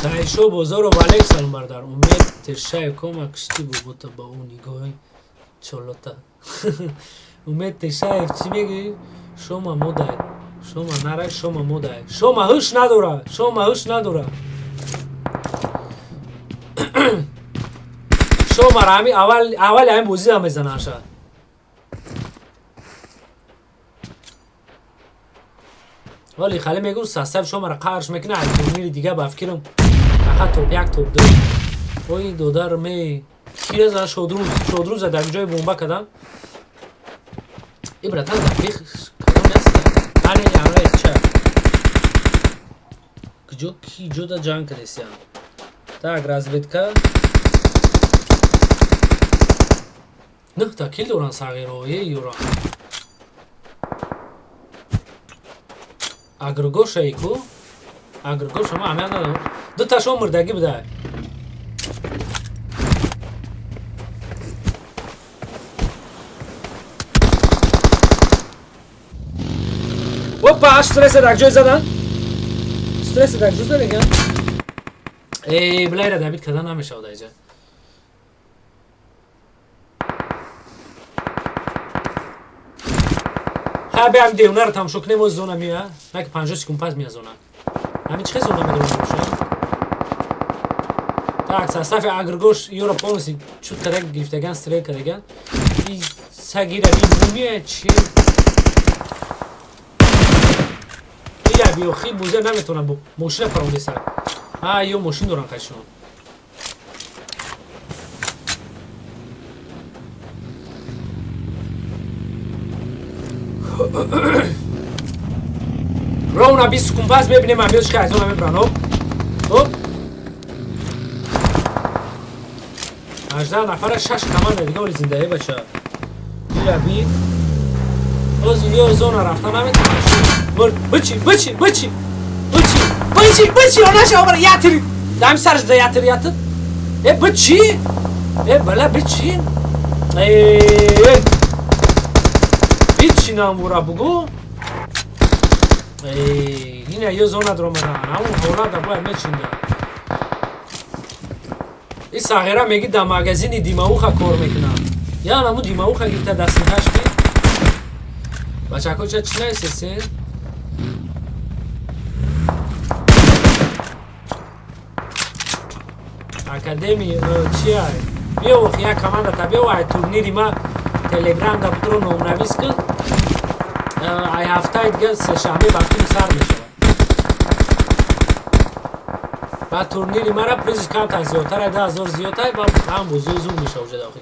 [SPEAKER 2] سایشو بازار و علیک سلام بردار امید ترشای کمک کشتی بودتا با اون نگاهی چولتا امید ترشای چی میگی شما مودای شما نرای شما مودای شما هوش نداره شما رامی اول همین بوزی هم بزنه شد ولی خاله میگم ساسب شما را قارش میکنه میری دیگه با فکرم فقط توپ یک توپ دو وای دودار می کیره زن شودروز در جای بمبا کدم ای براتان در پیخ کدام نیست آنه یعنی چه کجا کی جدا جان کردیسیان tak razvedka نه تا کیل دوران صغیر و یه یوران اگرگوش ایکو اگرگوش ما همه ندارم دو تاشو مردگی بده اوپا استرس در جای زدن استرس در جای زدن ای بلای را دبیت کدن نمیشه و دایجا ها بیام دیونه رو تمشو کنیم و زونه میه نه که 50 سکون پس میه زونه همین چه زونه میدونه باشه tak sastaf agrgosh yora polisi chut kadar giftagan stray kadagan i sagira bimie chi ila bio khib buze nametona bu moshina paronde sar ha yo moshin doran qashon Rona bis kumpas bebinem amiyo shkazona mebrano hop 18 نفر 6 کمان دیگه ولی زنده بچه بیلا بی از یه زون رفتن نمیتونه مرد بچی آناش آبر یاتری دام سرش ده یاتر بچی بلا بچی بچی نامورا بگو اینه یه زون درمدن همون حولا ده باید میچینده این صغیره میگی در مغازین دیماوخا کار میکنم یا نمو دیماوخا گیرته دست نهاش کی بچه ها چه چی نیستین اکادمی چی های بیا وقت یک کمانده تا بیا وای تورنیری ما تلگرام دا بطور نومنویس کن ای هفته دیگه سه شنبه وقتی سر میشه با تورنیری مرا پریزش کم تا زیادتر 10,000 زیادتر با هم بزرگ زور میشه اوجه داخل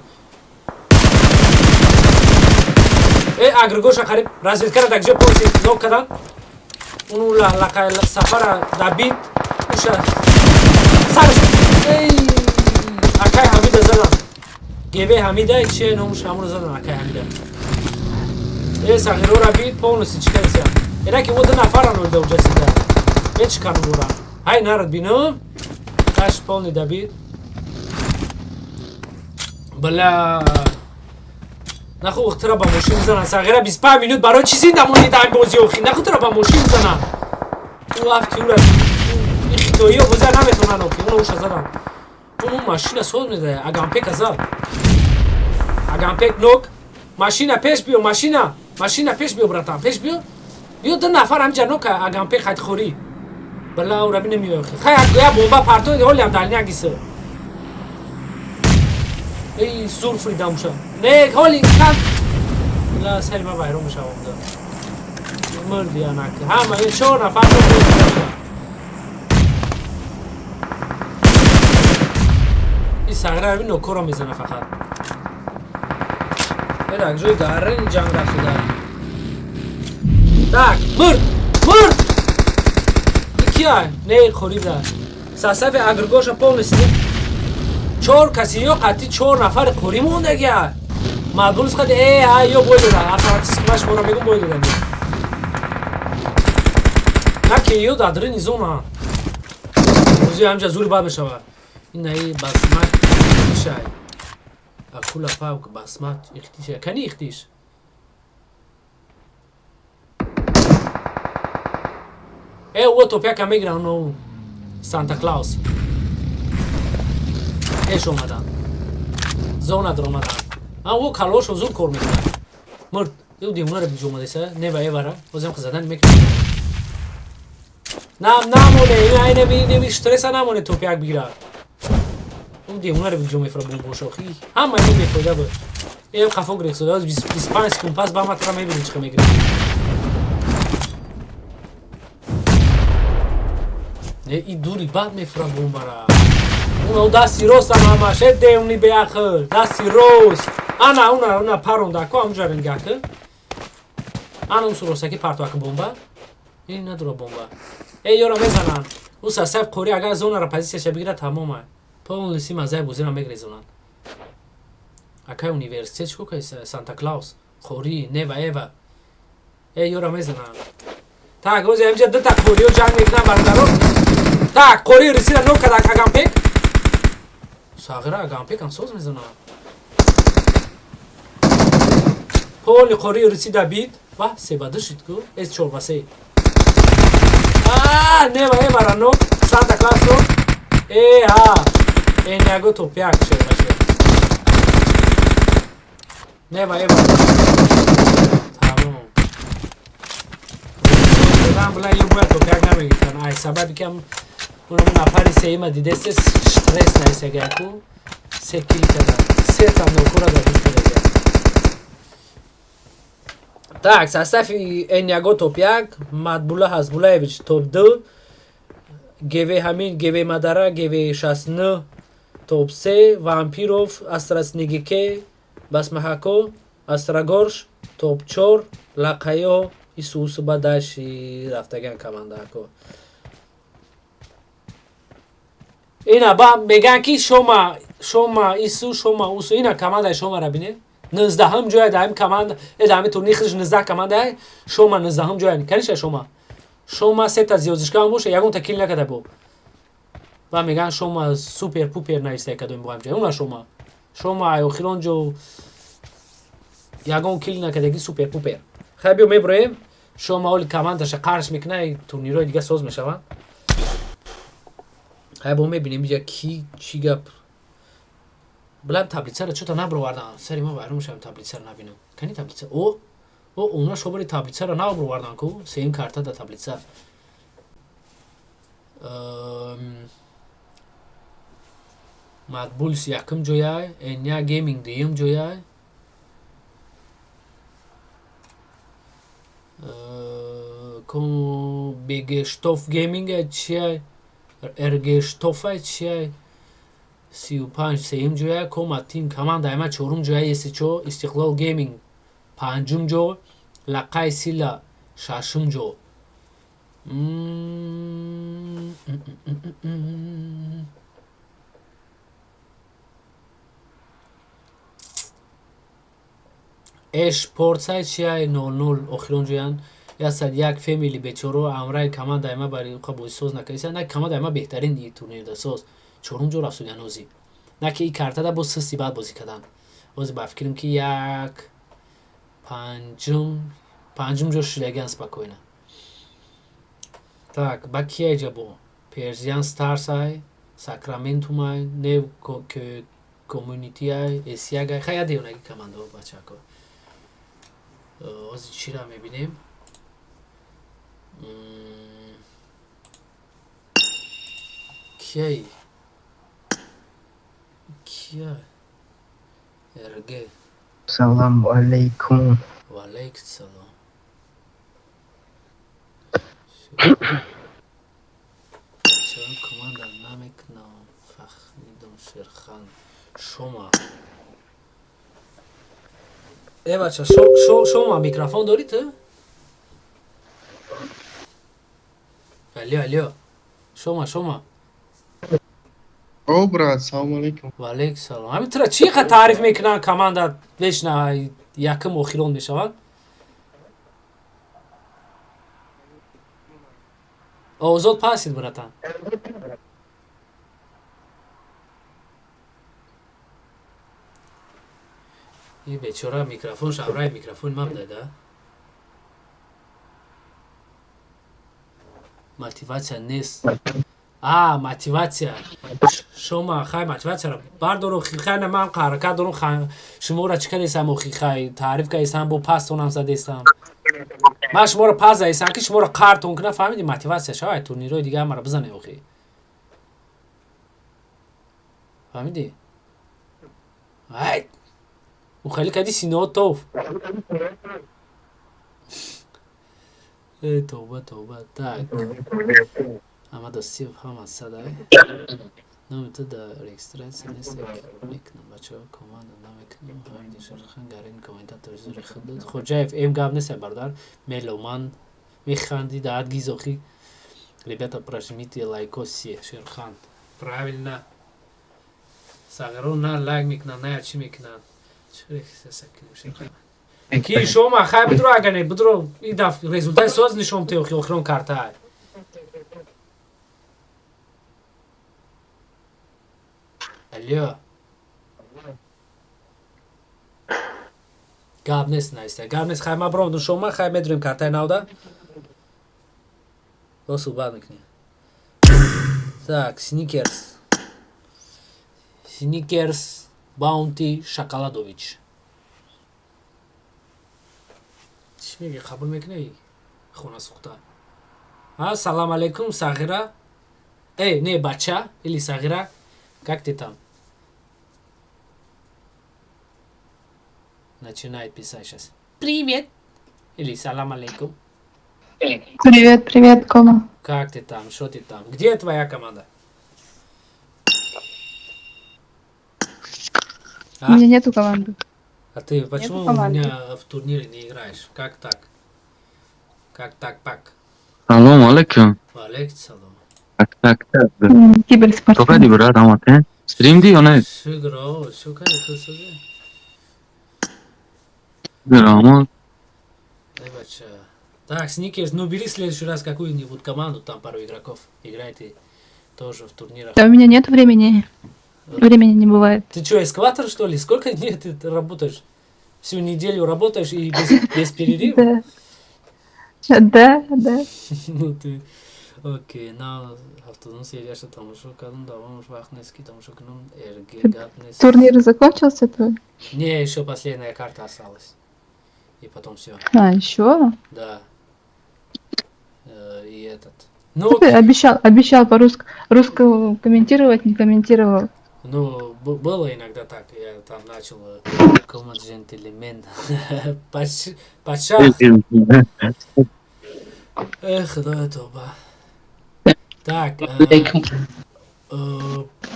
[SPEAKER 2] ای اگرگوش قریب رازید کرد اگجه پولیسی نوک کدن اونو لقای سفر دبید اوشه سرش ای Акай Ҳамида задам. Геве Ҳамида чие номуш ҳамро задам Акай Ҳамида. Сағирора бит полностью чикайся. Инаки вот нафаран ӯлда уҷасида. Мечикану бура. Ҳай нарад бинам. Таш полный дабит. Бля. Наху вақтра ба мошин мизанан. Сағира 25 минут барои чӣ зинда монида ин бозӣ охи. Наху тра ба мошин мизанан. У вақти ура. Ин хитоиё боза наметавонан охи. Уна уша задам. Unu машина соз медаҳад. Аганпек азад. Аганпек нок. Машина пеш биё, машина. Машина пеш биё, братан. Пеш биё. Биё ду нафар ҳамҷа нок Аганпек хатхорӣ. Бала ура бинамиё. Хай я бомба партои ҳолям далнягиса. Эй, зур фридамуша. Не, ҳоли кан. Бала сари ма вайрон мешавам да. Мурди анак. Ҳама 4 нафар Сағира бин нокоро мезана фақат. Берак ҷои гаррани ҷанг рафтуда. Так, мурд! Мурд! Икия, не хорида. Сасафи агргоша полностью. 4 каси ё қатъи 4 нафар қурӣ мондагия. Мaqbul qad ё бой дода. Автоматически шуморо мегум бой дода. На ки ё дадрини зона. Ози ҳамҷа зури бад мешавад. Ин аи басмат шай. Акула павк басмат ихтиш. Кани ихтиш. Вот опять мегирам но Санта Клаус. Эш омадан. Зона дромадан. О калош зур кор мекунад. Мурд. Ё димунаро биҷомадеса. Не ба евара. Озам задан мекунад. Намоне. Ин неми стресса намоне топяк бигирад. Димунаро биҷомефра бомбошохи. Ҳама ин мефоида буд. Қафо гирехтода 25 секунд пас ба матра мебинем чиқа мегирад. Не и дури бад мефра бомбара. Уна дасти рост ҳамаш эдеуни беахир. Дасти рост. Ана паронда ко ҳамҷа ренгаки. Ана усуросаки партоаки бомба. Ин надура бомба. Ёра мезанан. Уса саф қори агар зонара позисияша бигира тамома. Полностью мазай бузира мегрезонан. Акай университет чико кай Санта Клаус. Қори нева ева. Ёра мезанан. Так, ози ҳамҷа дута қориё ҷанг мекунан бародаро. Так, қори рисида нок када Аганпек. Сағира Аганпек ҳам соз мезанан. Поли қори рисида бит. Ва себаду шид ку. Эс 4-3. Нева евара нок. Санта Клаус нок. Eniago topyak şey başı. Ne var? Tamam. Ben bula yubaya topyak namigitan. Ay sabah dikam bunun nafari seyma didese stres neyse gelku. 3 kili kadar. 3 tane okura da düşüreceğim. Tak, sasafi Eniago topyak. Madbula Hazbulayeviç top 2. Geve Hamin, Geve Madara, Geve Shasnu. Топ 3 Вампиров, Астраснегике, Басмахако, Астрагорш, топ 4 Лақайо, Исус Бадаши рафтаган командако. Ина ба меган ки шома Ису шома Усу ина команда шомара бине. 19 ҷоя даим команда эдами турнир хиш 19 команда шома 19 ҷоя. Каниша шома 3 та зиёзишка боша ягон та кил накада бо. و میگن شما سوپر پوپر نایسته کدوم بایم جای اون شما آخران جو یگان کلی نکردگی سوپر پوپر خیلی میبریم شما اولی کامندش قرش میکنه تورنیرهای دیگه ساز میشوند خیلی میبینیم اینجا کی چی گپ بلند تبلیت سر چطور نبروردن سری ما برای میشم تبلیت سر نبینم کنی تبلیت سر اونا شما تبلیت سر نبروردن کو سیم کارتا دا تبلیت سر Madbuls yakım joyay, Enya Gaming diyim joyay. Como Begestof Gaming çiyay, Ergestof çiyay. 35 seyim joyay, como team komanda ama çorum joyay yesiço, İstiklal Gaming 5 jo, Laqay Silla 6 jo. Ешпортсай чиай 00 охирон ҷоян ясад як фемили бечоро амраи командаи ма бари бозисоз накаиса на командаи ма беҳтарин и турнирдасоз чорум ҷо рафтудан ози на ки и картада боз систи баъд бозӣ кадан ози ба фикрам ки як панҷум ҷо шидаган спокойна так ба кияй ҷабо перзиан старсай сакраментумай нев коммунитиай эсиягай хая девнаги командао бачако ози чира мебинем кияй эрге
[SPEAKER 8] Салам алейкум.
[SPEAKER 2] ваалайкум салом чаран команда намекунам фахмидум шерхан шума бача шума микрофон дорид алё шума
[SPEAKER 9] О, брат, салом алейкум.
[SPEAKER 2] ваалайкум салом ҳамин чӣ қадр таъриф мекунанд команда вешна якум охирон мешавад озод пасид братан и бечора микрофон шавраи микрофон мабдада мотивация нест мотивация шума хай мотивацияро бардору хай ман ҳаракат дорум шуморо чӣ кардесам охи хай таъриф кардесам бо пастонам задесам ман шуморо пас задесам ки шуморо қартон кунам фаҳмиди мотивация шавад турнирҳои дига ҳамаро бизане охи фаҳмиди мухаллӣ кади синоҳо тоф توبه так ама достиг ҳама садай номи ту да регистратсия нест мекунам бачаҳо команда намекунам ҳамиди шархан гарин комментатор зури худуд хоҷаев эм гап нест бардар меломан механди даат гизохи ребята прожмите лайкоси шерхан правильно сағиро на лайк мекунанд на чӣ мекунанд ки шума хай бидро агане бидро и даф результати соз нишон те охирон картай алё гап нест наиста гап нест хай ма бромду шума хай медурем картай навда бо суҳбат мекунем так сникерс баунти шоколадович чӣ меги қабул мекунӣ хона сухта салом алейкум сағира не бача или сағира как ты там начинает писать сейчас привет или салам алейкум
[SPEAKER 10] Привет, Кома.
[SPEAKER 2] как ты там что ты там где твоя команда
[SPEAKER 10] У меня нету команды.
[SPEAKER 2] а ты почему у меня в турнире не играешь как так пак
[SPEAKER 7] Салом алейкум.
[SPEAKER 2] ваалейкум салом
[SPEAKER 7] Так.
[SPEAKER 10] Киберспортсмен.
[SPEAKER 7] То кади брат, ама те? Стрим ди, оне?
[SPEAKER 2] шигро что кади ты созе
[SPEAKER 7] Ама
[SPEAKER 2] бача так сникерс ну бери в следующий раз какую-нибудь команду там пару игроков играйте тоже в турнирах
[SPEAKER 10] Да у меня нет времени. Времени не бывает.
[SPEAKER 2] ты что эскалатор что ли сколько дней ты работаешь всю неделю работаешь и без перерыва
[SPEAKER 10] Да.
[SPEAKER 2] ну ты окей на ҳафтадум серияшо тамошо кардам давомаш вақт нест ки тамошо кунам эрге гап нест
[SPEAKER 10] Турнир закончился твой?
[SPEAKER 2] не еще последняя карта осталась и потом все
[SPEAKER 10] Еще?
[SPEAKER 2] да и этот ну
[SPEAKER 10] Ты обещал по-русски комментировать, не комментировал.
[SPEAKER 2] ну было иногда так я там начал como джентльмен пача худоя тоба так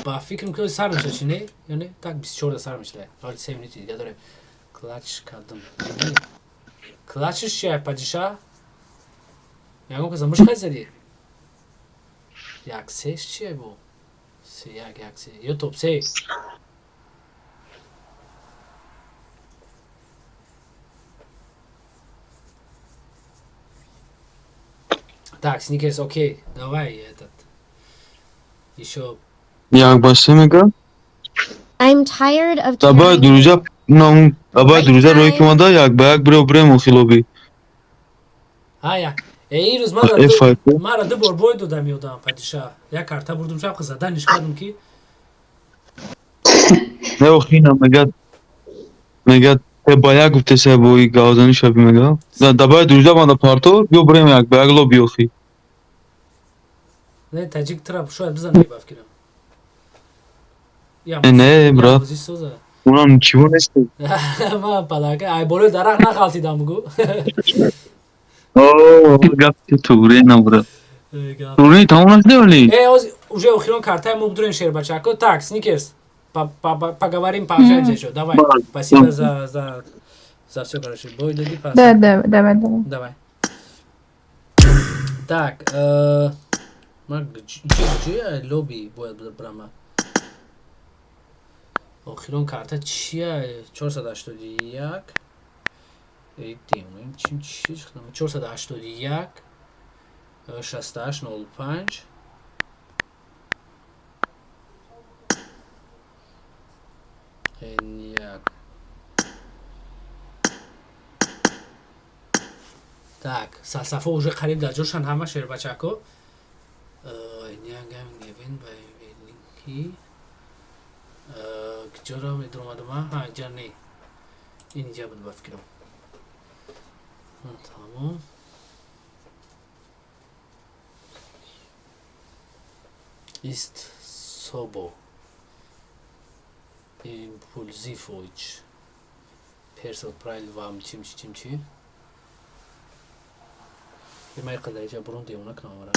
[SPEAKER 2] ба фикрам ки сар мешад чи не ё не так 24 сар мешад ҳоли 3 минути дига дорем клач кардам клачиш чия падиша ягон каза мушқай зади як сеш чия бо се як се ё топ се Так, Сникерс, окей, давай этот. Еще.
[SPEAKER 7] Як басе мега?
[SPEAKER 3] I'm tired of
[SPEAKER 7] Даба
[SPEAKER 3] carrying
[SPEAKER 7] друза нам даба друза рой кумада як ба як бро бре мухилоби.
[SPEAKER 2] Ая. Эй, روز
[SPEAKER 7] F5.
[SPEAKER 2] мара ду бор бой додам ёдам падиша. Як карта бурдум шаб хазадан нишкадам ки.
[SPEAKER 7] Не охина мега те ба як гуфте се бой гавзани шаби мега. Даба друза манда парто бё бре як ба як лоби охи.
[SPEAKER 2] Не, таджик трап шояд бизанам бафкирам. Я.
[SPEAKER 7] Не, брат.
[SPEAKER 2] Музис соза.
[SPEAKER 7] Уна ничего нест.
[SPEAKER 2] Ма падака. Ай боло дарах нахалтидам гу.
[SPEAKER 7] О, гапте туре на брат. Туре тамом нашде вали.
[SPEAKER 2] Уже охирон картай мы будем Щербачако. Так, Сникерс. Поговорим пообщаемся еще. Давай. Спасибо за все, короче. Бой дади пас.
[SPEAKER 10] Да, давай.
[SPEAKER 2] Давай. Так, где лобби бояд брама? Охирон карта чия 481. Эти, ну чим 481 6805. Як. Так, Сафо уже қариб дар ҷошан ҳама Щербачако. Ягам невин ба линки. Кҷоро медром адама? Ҳа, инҷа не. Ин инҷа буд ба фикрам. Тамом. Ist Sobo. Impulsivovic. Perso правильно вам чим-чи. И моя кадайча брунди уна к намара.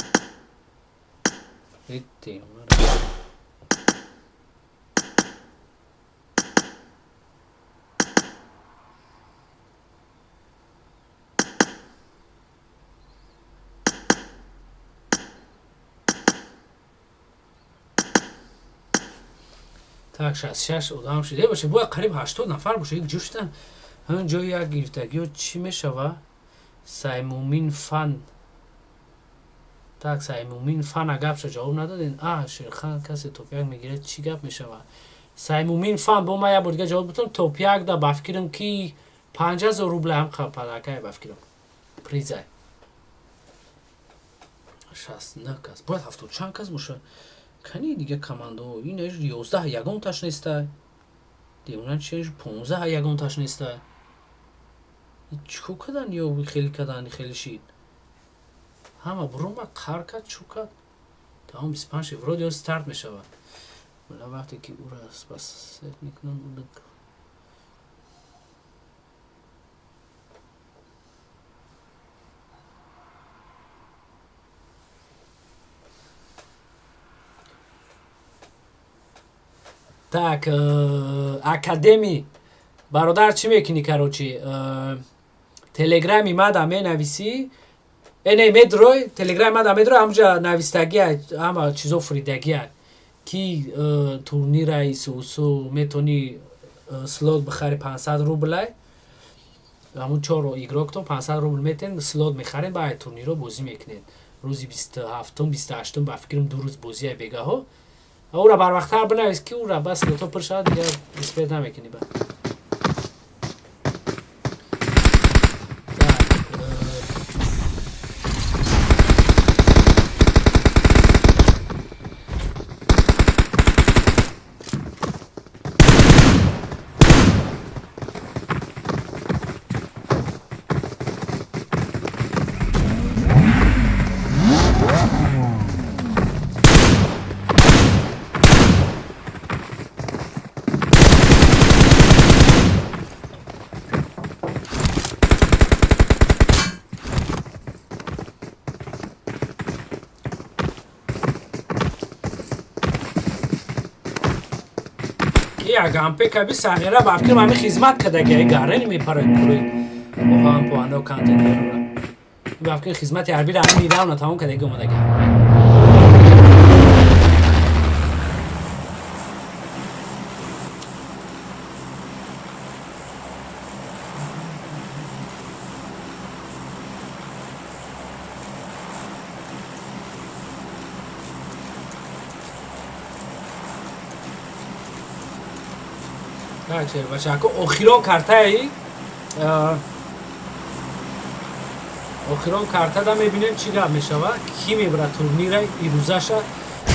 [SPEAKER 2] Эти уна. Так, 66 одам шиде баше, бояд қариб 80 нафар боше, як ҷуштан. Ҳамин ҷои як гирифтагиҳо чӣ мешава? Саймумин фан. Так, Саймумин фан гапша ҷавоб надодин. Шерхан касе топ-1 мегирад чӣ гап мешава? Саймумин фан бо ма як бор дига ҷавоб додам, топ-1 да ба фикрам ки 50,000 рубля ҳам падакай ба фикрам. Призай. 69 кас. Бояд 70 чанд кас боша? Кани дига командо ин 11 ягонташ неста. Демонан чеш 15 ягонташ неста. Чӯ кадан ё хеле кадан хеле шид. Ҳама бурома қар кад чӯ кад. Тамом 25 феврал старт мешавад. Вала вақте ки ура пас сет мекунам улак. Так, академи бародар чӣ мекунӣ карочи? Телеграми мада менависӣ. Не медрой, телеграми мада медрой, ҳамуҷа навистагия, ҳама чизо фридагия. Ки турнираи сусу метони слот бихари 500 рублай. ҳамун 4 игрокто 500 рубл метен, слот мехарен, ба ай турниро бозӣ мекунед. Рӯзи 27 28 ба фикрам 2 рӯз бозия бегаҳо. Ура барвақтар бинавис ки ура бас лото пур шавад дига диспет намекунӣ ба. Агампе каби сағира бафкир мами хизмат кадаги гарани мепарад кури оҳан поанда контейнерро бафкир хизмати ҳарбира ҳам мидавна тамом кадаги омадаги Так, бачако, охирон картаи охирон картада мебинем чӣ гап мешавад, ки мебарад турнира ирӯзаша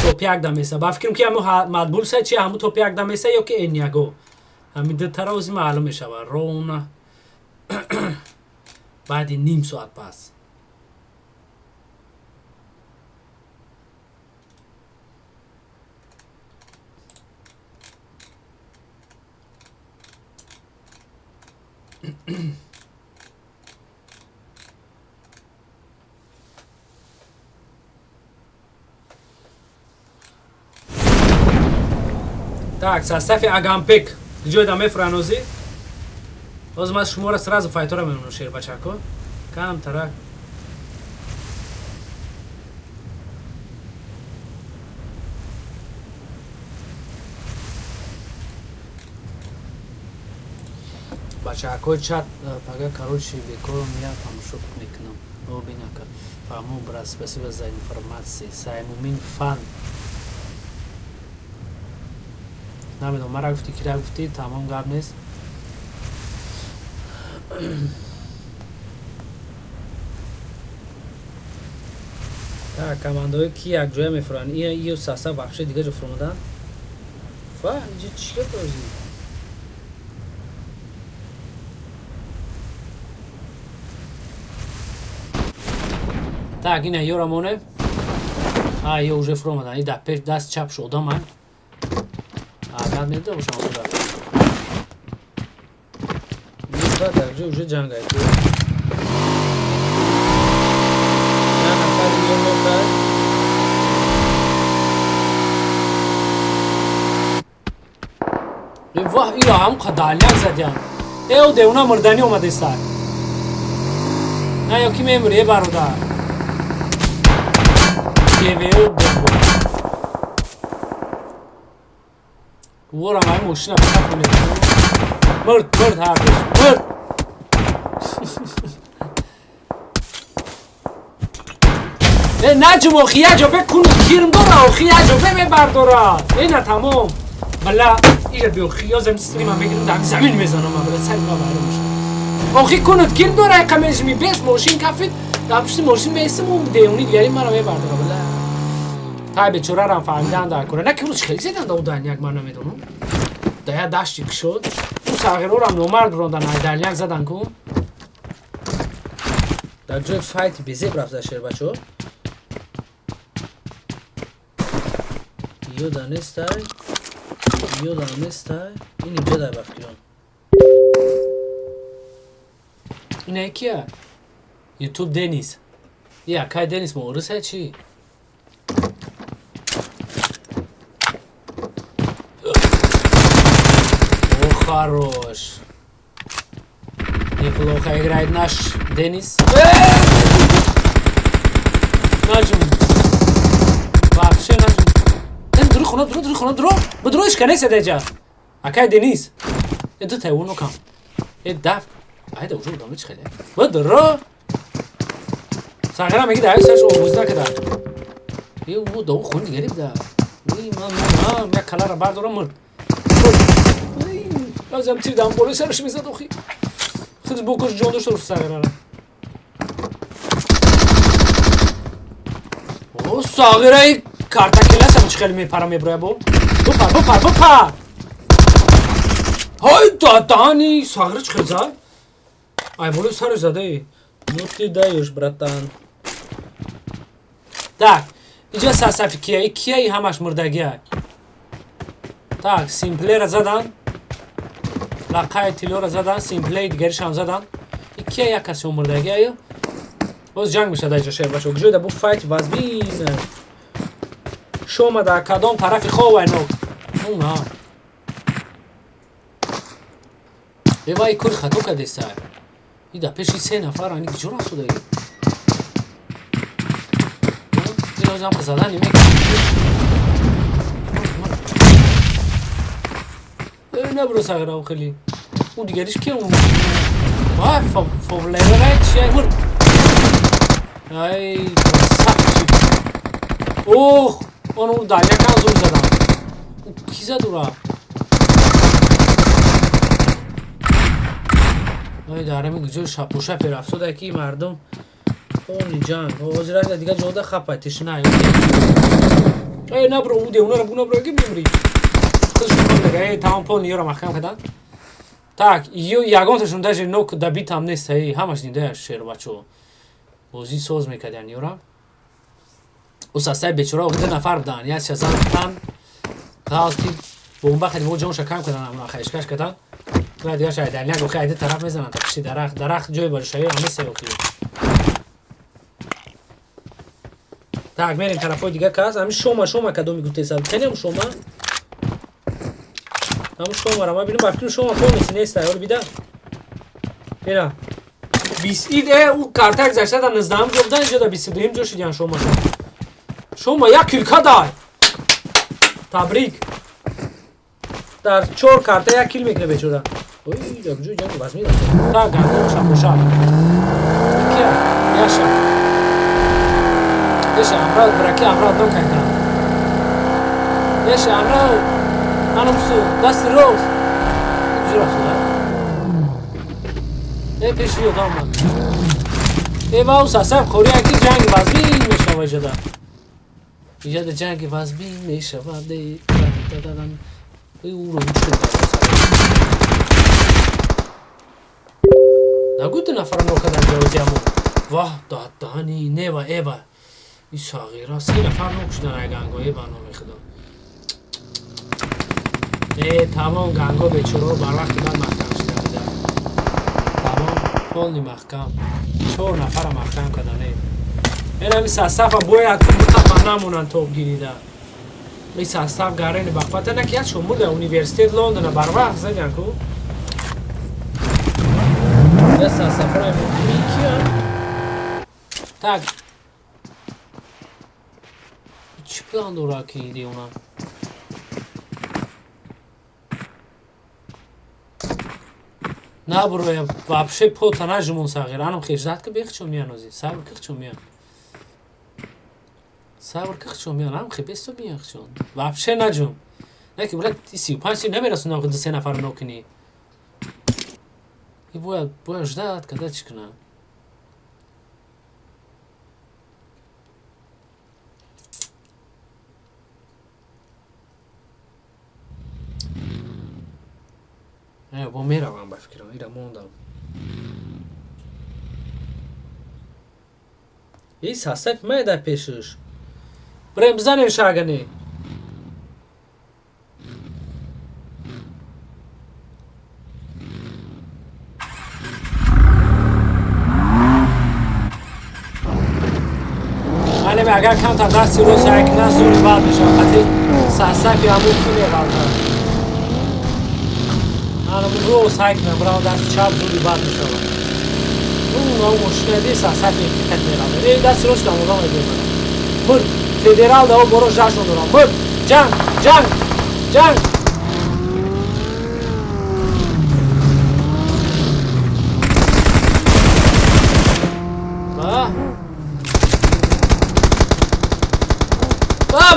[SPEAKER 2] топ 1 дамеса. Ба фикрам ки ҳамун матбулса чи ҳамун топ 1 дамеса ё ки N1 ҳамин ду тарози маълум мешавад ровна баъди ним соат пас. Так, состави Агампек ҷои да мефранозӣ. Ҳозир ман шуморо сразу файтора мемонам шербачако. Камтарак. Бачако чат пага короче бекором я тамошо мекунам. О бинака. Фаҳмон брат, спасибо за информация. Саймумин фан. намедонам мара гуфтӣ кира гуфтӣ тамом гап нест. так командои ки якҷоя мефуранд ию саса вообще дига ҷо фурмудан ва инҷа чига бозӣ так ина ёрамоне ё уже фурмудан и да пеш даст чап шудаман Агад не дам шама да. Мисла так же уже джангай. На нafar yo'lda. Voh, ila ham qadalyak zadan. O devna murdani omade sar. Na yo ki memre barodar. Deveo Vura mai moșina pe capul meu. Mărt hardeș, mărt! نجم خیاجو بکن گیرم دورا خیاجو به بردورا اینا تمام بلا ایجا بیو خیازم استریم هم بگیرم در زمین میزنم بلا سعی ما بره میشه آخی کنید گیرم دورا کمیش می بیش ماشین کفید در پشت ماشین بیسم و دیونی دیگری مرا به بردورا بلا تای به چورا رم فهمیدن در کنه نه که روش خیلی زیدن دو دنیاک من نمیدونم دایا داشتی که شد اون ساقیرو رم نومرد روندن های دنیاک زدن کن در جای فایت بیزیب رفت شیر بچه یو دانستای این اینجا در بفکرم اینه کیه؟ یوتیوب دنیس یا که دنیس مورسه چی؟ О, хорош. Неплохо играет наш Денис. Наджим. Вообще наджим. Дру ишканес эдеҷа. Акай Денис. Эду тайвону кам. Дав. Айда уже удаме чи хеле. Дру. Сагара меги дай саш омӯз накада. О дов хун дигari буда. Ман як калара бардорам мурд. Лазам тирдам бола сараш мезад охи. Хиз бокош ҷон дошта рӯ сагара. О сагираи картакиласам чи хеле мепара меброя бо. Бупар. Ҳой дадани сагира чи хеле зад. Ай бола сараш задаи. Нути даёш братан. Так. Иҷа сасафи кияи кияи ҳамаш мурдагия. Так, симплера задан. Лақаи тилора задан, симплеи дигаришам задан. Кия як каси мурдагия ё. Боз ҷанг мешад аҷа шер башо. Гижода бу файт вазбин. Шома да кадом тарафи ховай нок. Уна. Эвай кури хато кадеса. Ида пеши се нафар ани гижо рафтудаги. Лозам задан немек. نبرو ساغرا خیلی اون دیگریش که اون وای فوبلایرای چیه مرد ای سخت اوه اون دالیا کان زور زدم کی زد اورا ای داره میگه جو شب و شب رفت کی مردم اون جان حاضر دیگه جوده خپاتش نه ای نبرو اودی اونا رو نبرو کی میمری خودشون دیگه تمام پول نیورا محکم کردن так ягонташон даже нок дабит ҳам нест ҳамаш дида шер бачо бозӣ соз мекардан ёра усасай бечора ду нафар будан як шазан тан галти бомба хеле ҷонша кам кардан амна хайшкаш кардан ва дигар шайдан як хайде тараф мезананд та пишти дарахт ҷой бар шаё ҳама сеёхӣ так мерем тарафои дигар кас ҳами шома кадоми гутесад канем шома ҳам шомара ма бинам бафкир шома полнеси неста ёр бида бира 20 у карта гузашта дар 19 ҷо будан инҷо дар 22 ҷо шидиян шома як килка дай табрик дар 4 карта як кил мекуне бечора ой ҷо ҷанг бas меда так гандон шабоша кия яша яша амрад браки амрад дон кайта яша амрад анамсу дасти роз ҷурасуда пеши ёдама ваус асаб қория ки ҷанги вазбин мешава иҷода иҷода ҷанги вазбин мешавад уро нагӯ ду нафара нокадан ҷавозиамо ваҳ дадани нева эва и сағира 3 нафар нок шудан айганго эба номи худо тамом ганго бечуро барвақти бад маҳкам шуда буда тамом полни маҳкам 4 нафара маҳкам кардане мерами састафа бояд мутафа намонанд тоб гирида и састаф гарени бахпата наки як шумурда университет лондона барвақт задян ку я састафара микия так чӣ план дора ки диона набуроя вообще пота нажумон сағира анам хешдат ки бех чум миян ози сабр ких чум миян сабр ких чум миян анам хе бесто миян чун вообще наҷум неки блад 35 чи намерасунам ки 2 нафар нокини и боя ждат когда чӣ кунам бо меравам ба фикрам ира мондам и сасаф майда пешиш брем бизанем шагани анеме агар камтар дасти ро сай кунам зури бад мешавам хати сасафи ҳамон ки меғалтам анам ро сай кунам брам дасти чап зури бад мешавам ау мошина ди сасафи китак меғалтам эй дасти ро шудам одам айдемана мур федерал дао боро жашн дорам мур ҷанг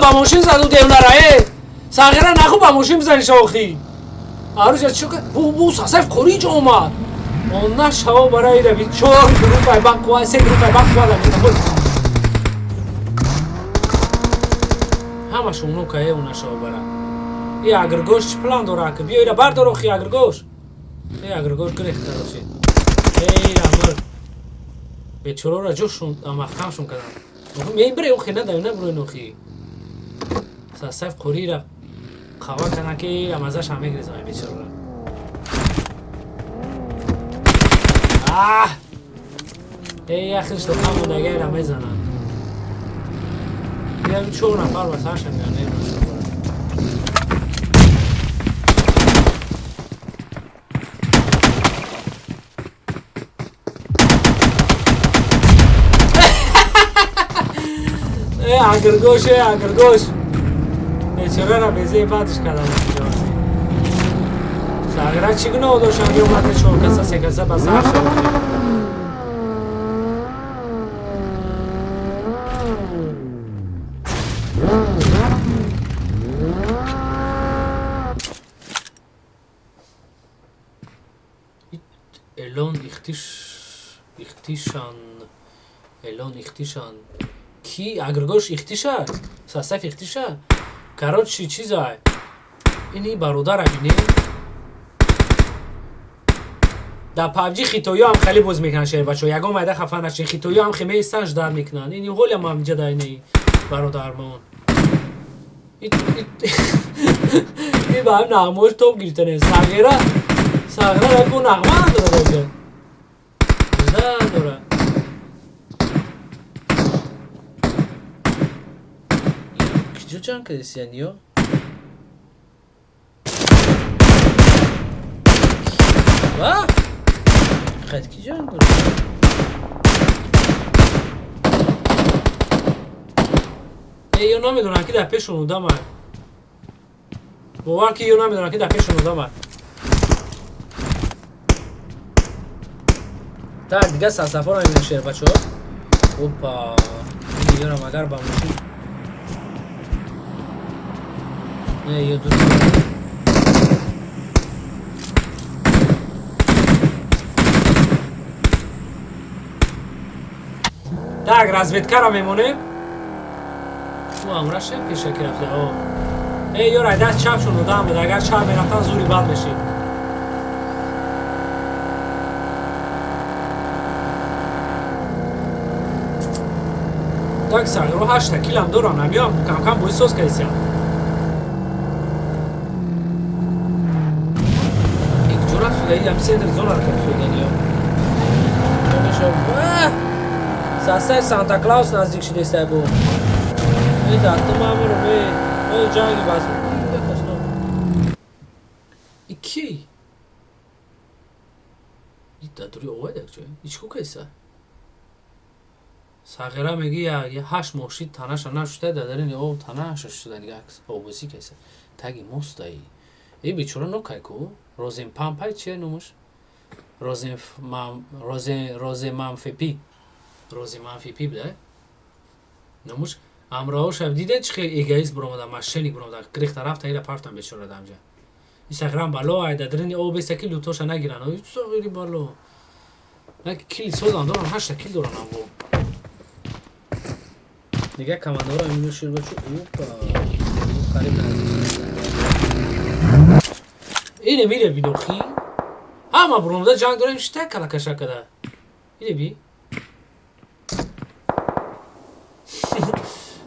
[SPEAKER 2] ба мошин заду девнара сағира наху ба мошин бизани шохӣ арӯҷа чӣ бу сасаф қори ҷо омад онна шаво барои раби 4 группай бақва 3 группай бақва дамида ҳамашон нука уна шаво бара и агргош чӣ план дора ки биёира бардоро хи агргош агргош гирехтароши рамр бечорора ҷошун маҳкамшон кардам мебире охи надаю набурои нохи сасаф қурира қава кана ки амазаш ҳам мегрезам бечора яхишту ҳамудагайра мезанам ям 4 нафар ба саршам агргош бечорара безаи бадиш кардам сағира чӣ гуноҳ доштам биомада 4 каса 3 каса ба сар шавад элон ихтишан элон ихтишан ки агргош ихтиша состав ихтиша короче чиза ини бародар абине да PUBG хитоё ҳам хеле боз мекунанд шер бачо ягон майда хафа нашин хитоё ҳам химаи саж дар мекунанд ини ҳолам ҳам ҷада ини бародармон и ба ҳам нағмош топ гирифтане сағира рако нағма надора доҷа да дора киҷо ҷанг кадесиян ё ва қайд ки ҷанг дора ё намедонам ки дар пешон удамай бовар ки ё намедонам ки дар пешон удамай так дига сафаро мебинем шер бачаҳо опа ёрам агар ба мошин ё ду так разведкаро мемонем амраш пеша ки рафта ёрай даст чапшон удам буд агар чап мерафтан зури бад мешид так сагиро 8 килам дорам намёам камкам боисоз кайсиям ҷура фидаи центр зона капсудани сасай санта клаус наздик шидесай бу дату мамуро ҷанги бас ки дадури овайдак ҷо ичку кайса сағира меги 8 мошид танаша нашуда дадарини об танаша шудани обози кайса таги мостай и бичора нокайку розен пампай чия номуш розе манфипи буда номуш амроҳо шаб диде чи хел эгоист буромада машиник буромада грехта рафта ира пафтам бечора дамҷа и сағирам бало ай дадарини об эса ки лутоша нагиран ой сағири бало на кили созам дорам 8 кил дорам бо دیگه کماندارا اینو شیر بچو اوپا قریب نزدیک اینه میره بینوخی اما برونده جنگ داریم شته کلا کشا کده اینه بی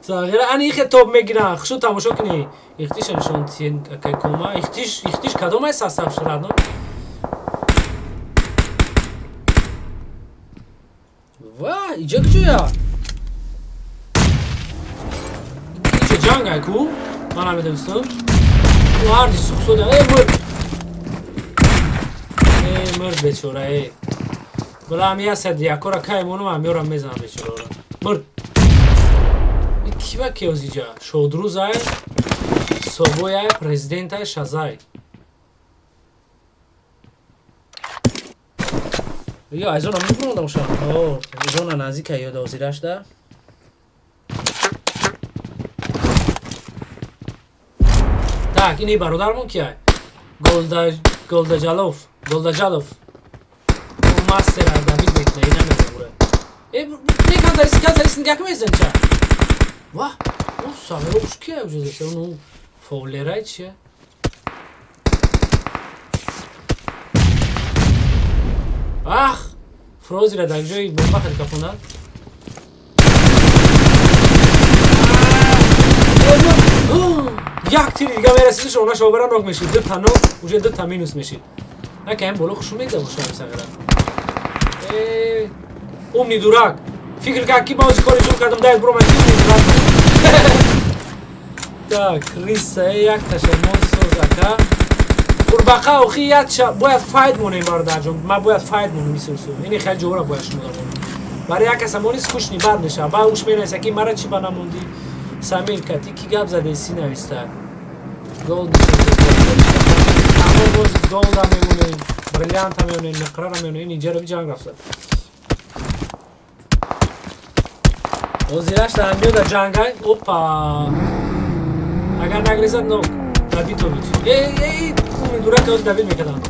[SPEAKER 2] صغیره انی خیلی توب میگیرن خشو تماشا کنی اختیش نشان تین که کما اختیش کدوم های سستف شرد نو واه اینجا کجویا جنگ های کو من هم بدونستم او هردی سوک سوده مرد بچوره بلا همی هست دیاکو را که مونو هم میارم میزنم بچوره مرد این کی با که اوزی جا شودروز های صوبوی های پرزیدنت های شازای یا از اون هم میکنم دمشم از اون نزدیک های یاد اوزیرش ده так ини бародармон кия голдаҷалов мастер давид мекна ина мебура мекандаисгак мезанча ва о сагиро уш кия уҷазаса уну фовлерай чия ах фрозира дар ҷои бомба харикафонад як тири дига мерасиди шона шобара нок мешид ду та нок уже ду та минус мешид накаем боло хушу мегда бошам сагара умни дурак фикр кард ки баъзи кори ҷон кардам дайт буроман так риса як ташаммус созака қурбақа охи як бояд файд монем бародарҷон ма бояд файд монем исусу ини хел ҷора бояд шумода монем барои як касамони скучни бад меша ба уш менависа ки мара чи ба намонди самир кати ки гап заде си нависта гол гол да мемоне бриллиант мемоне нақра мемоне ин инҷа роби ҷанг рафта озираш дар миёда ҷангай опа агар нагрезад нок давидович уми дураки ози давид мекарданд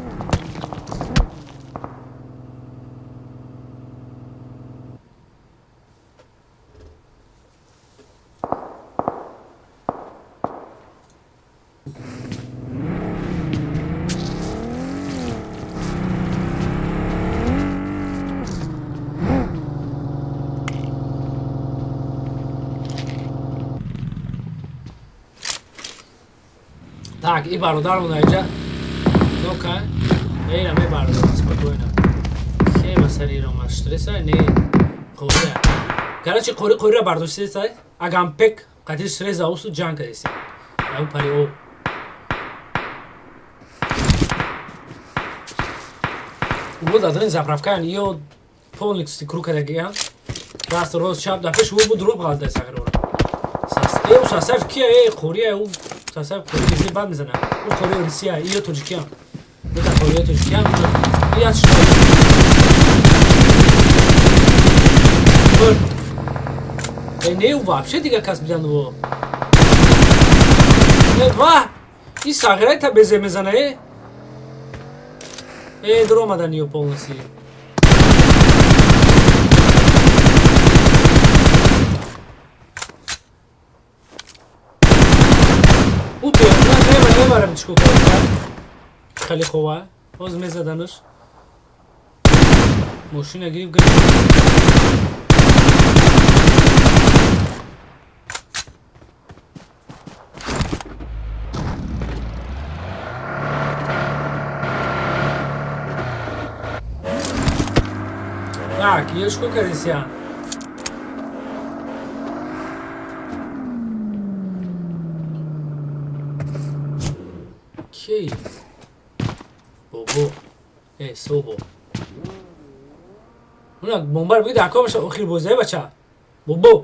[SPEAKER 2] Так, и бародармон аҷа. Ну-ка. Эйрам и бародар, спокойно. Хема сарирам аз штреса, не. Қурия. Короче, қурия бардоштесай. Агампек, қатиш штрес аусу ҷанг кадеси. Ау пари о. Вот адрин заправкан, ё полностью круг кадагиян. Раст роз чап да пеш у буд руб галда сагрора. Эу сасаф кия қурия у сасаф қурия зи бад мизана. У қурия Русия, ё Тоҷикиян. Это қурия Тоҷикиян. Я что? Не вообще дига кас бидан во. Ва! И саграй та безе мизана дро омадан ё полностью. Ути, не барам чико кора. Хали хова. Оз мезадануш. Машина гириф гириф. Так, ё чико кардисиян? Кей? Бобо. Собо. Уна бомбар биги дар комаша охир бозае бача. Бобо.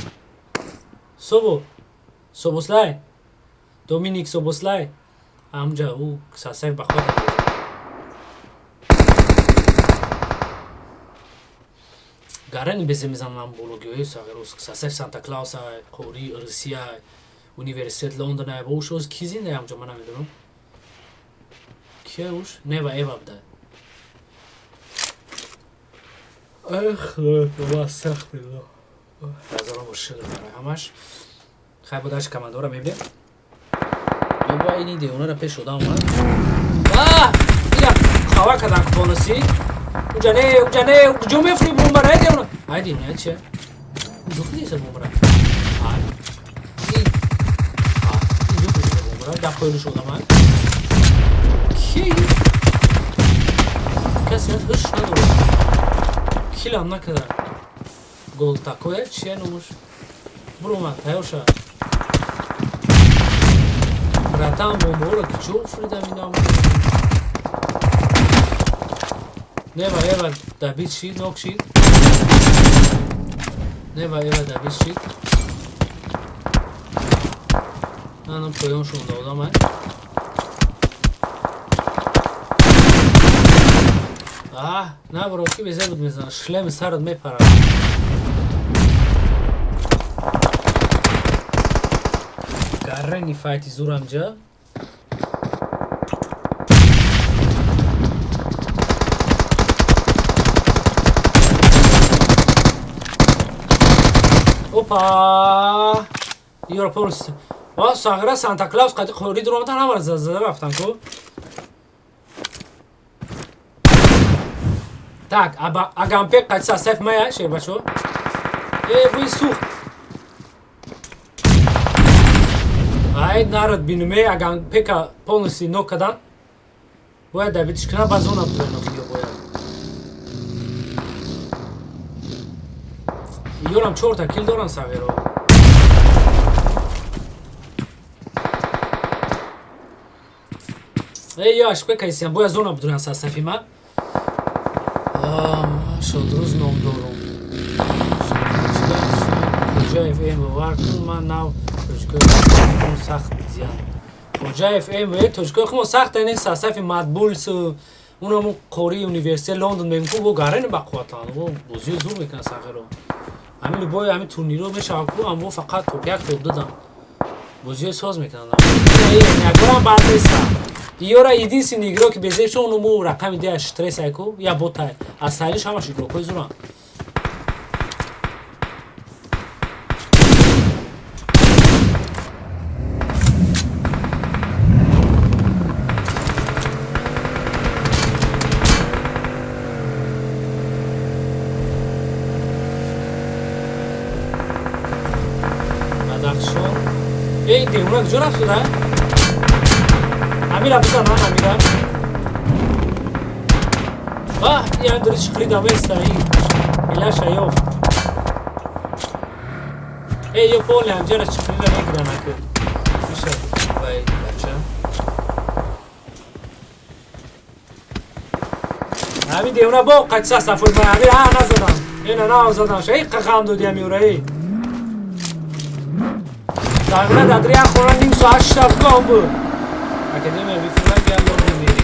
[SPEAKER 2] Собо. Собослай. Доминик Собослай. Амҷа у сасаф ба ход. Гарани безе мизанам бологиои сагерус сасаф Санта Клауса, қори Русия, университет Лондона ба уш оз кизинда амҷа ман намедонам. Кия уш? Нева Эва буда. Эх, ва сахтилла. Разарам мушкил барои ҳамаш. Хай будаш командора мебинем. Ёба ини девонара пеш одам омад. Ина хава кадан купонаси. Уҷане, ҷо мефурӣ бомбара девона. Айди, не че? Ҷо фуридиса бомбара. Ҷо фуридиса бомбара. Да қойлуш одамад. Ки? Каси аз ҳуш надорад. Килам накарда. Гол такое, чия номуш? Бурумад, тайёр шав. Братан бомбаҳоро ки ҷо фуридам инам. Нева Эва дабид шид, нок шид. Нева Эва дабид шид. Анам поён шунда одамад. Набро, ки безе буд мезана, шлеми сарат мепарад. Гаррани файти зурамҷа. Опа! Ёро полностью. Сагра Санта Клаус қади қори дуроматан ҳамара зада рафтан ку. Так, Агампек қади сасаф мая шербачо. Вуй сух. Ай народ бинуме Агампека полностью нок кадан. Бояд да битишкина базона бутуе нокиё бояд. Ёрам 4 кил доран саверо. Ёш бекайсиям бояд зона бутуян сасафима. Шодрӯз ном дорум. Хоҷаев МВ ман нав Тоҷикои сахт зиян. Хоҷаев МВ Тоҷикои хумо сахт ин сасафи матбулс унам қори университет Лондон мемкун бо гарани ба қувватлан бо бозиё зур мекунад сахеро. Ҳамин любои ҳамин турниро мешавад ку аммо фақат топ як топ додам. Бозиё соз мекунад. Ягорам бад неста. Ёра единственный игрок безе шо унуму рақами дея штресай ку я ботай. Астайлиш ҳамаш игрокои зуран. Бадахшон. Эй, девона куҷо рафт шуда? Amira bıza lan Amira. Ah yani duru çıkırı da mesta iyi. İlaç ayol. Yo pole amcara çıkırı da ne giren akı. Bir şey. Vay bacha. Abi devra bu kaçsa safır mı abi ha nazadan. Yine nazadan şey kakam do diyemiyor ey. Dağına da driya koran nim saat şartlı oldu. Akademiye bir filan gel oldu meri.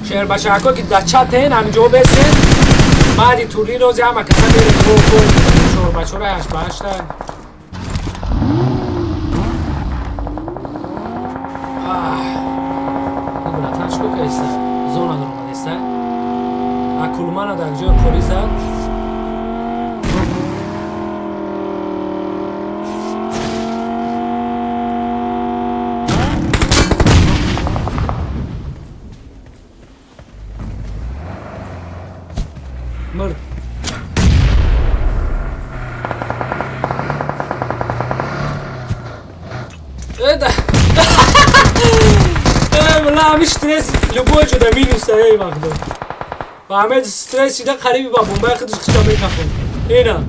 [SPEAKER 2] شهر بچه‌ها که در چتن همینجا بسن بعدی توری روزی هم کسا بریم رو شهر بچه رو هشت باشتن نگونه تنشکو که ایسته زونا در اومد ایسته اکلومان رو در جای کوری زد مرد والله همه استرس لبوه جدا مینوسته ای مقدم و همه استرس شده قریبی با بومبه خودش کشا میکفون اینا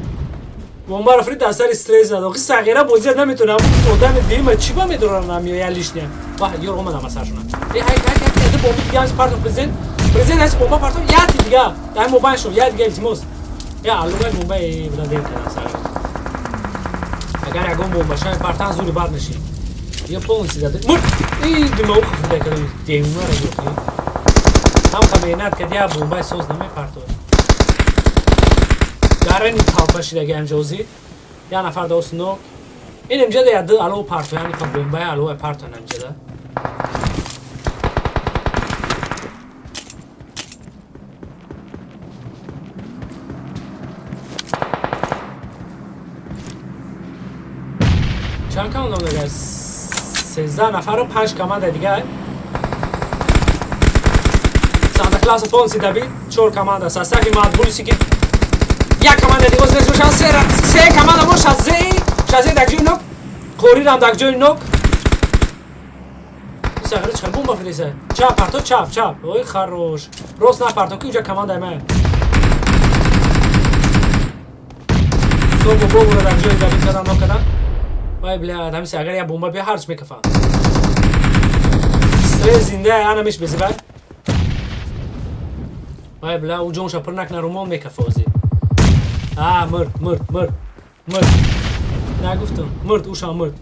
[SPEAKER 2] بومبه رو فرید دستر استرس زد آقی سغیره بوزید نمیتونم آدم دیمه چی با میدونم نمیو یلیش نیم واه یور اومدم اثر شونم ای های بومبه دیگه همز پارتو پرزنت هست بومبه پارتو یادی دیگه در موبایل شو یاد دیگه التماس یا علومه بومبه برادر کنه سر اگر اگه بومبه شاید پارتان زوری باد نشین یه پونسی داده مرد ای دیمه او خفته کنم دیمه رو گفتی هم خمینات که دیا بومبه سوز نمی پارتو گارن تاپشی دیگه امجوزی یا نفر دوست نوک این امجده یاد علو پارتو یعنی که بومبه علو پارتو نمجده چند کمان دارم دیگه 13 نفر و 5 کمان دیگه سانتا کلاس پونسی دبی 4 کمان دست استفی مادبولیسی که یک کمان دیگه از نشون سه کمان دارم شازه دکجوی نوک خوری رام دکجوی نوک سعی چخل بوم بفریسه چپ پرتو چپ اوی خروش روز نه پرتو که اونجا کمان دارم تو بوم رو دکجوی دبی کردم نوک کردم وای بلاد همیشه اگر یه بمب بیا هرچ میکفم استرس زنده انا میش بزی بعد وای بلاد او جونش پر نکنه رومان میکفه وزی مرد نگفتم مرد اوشا مرد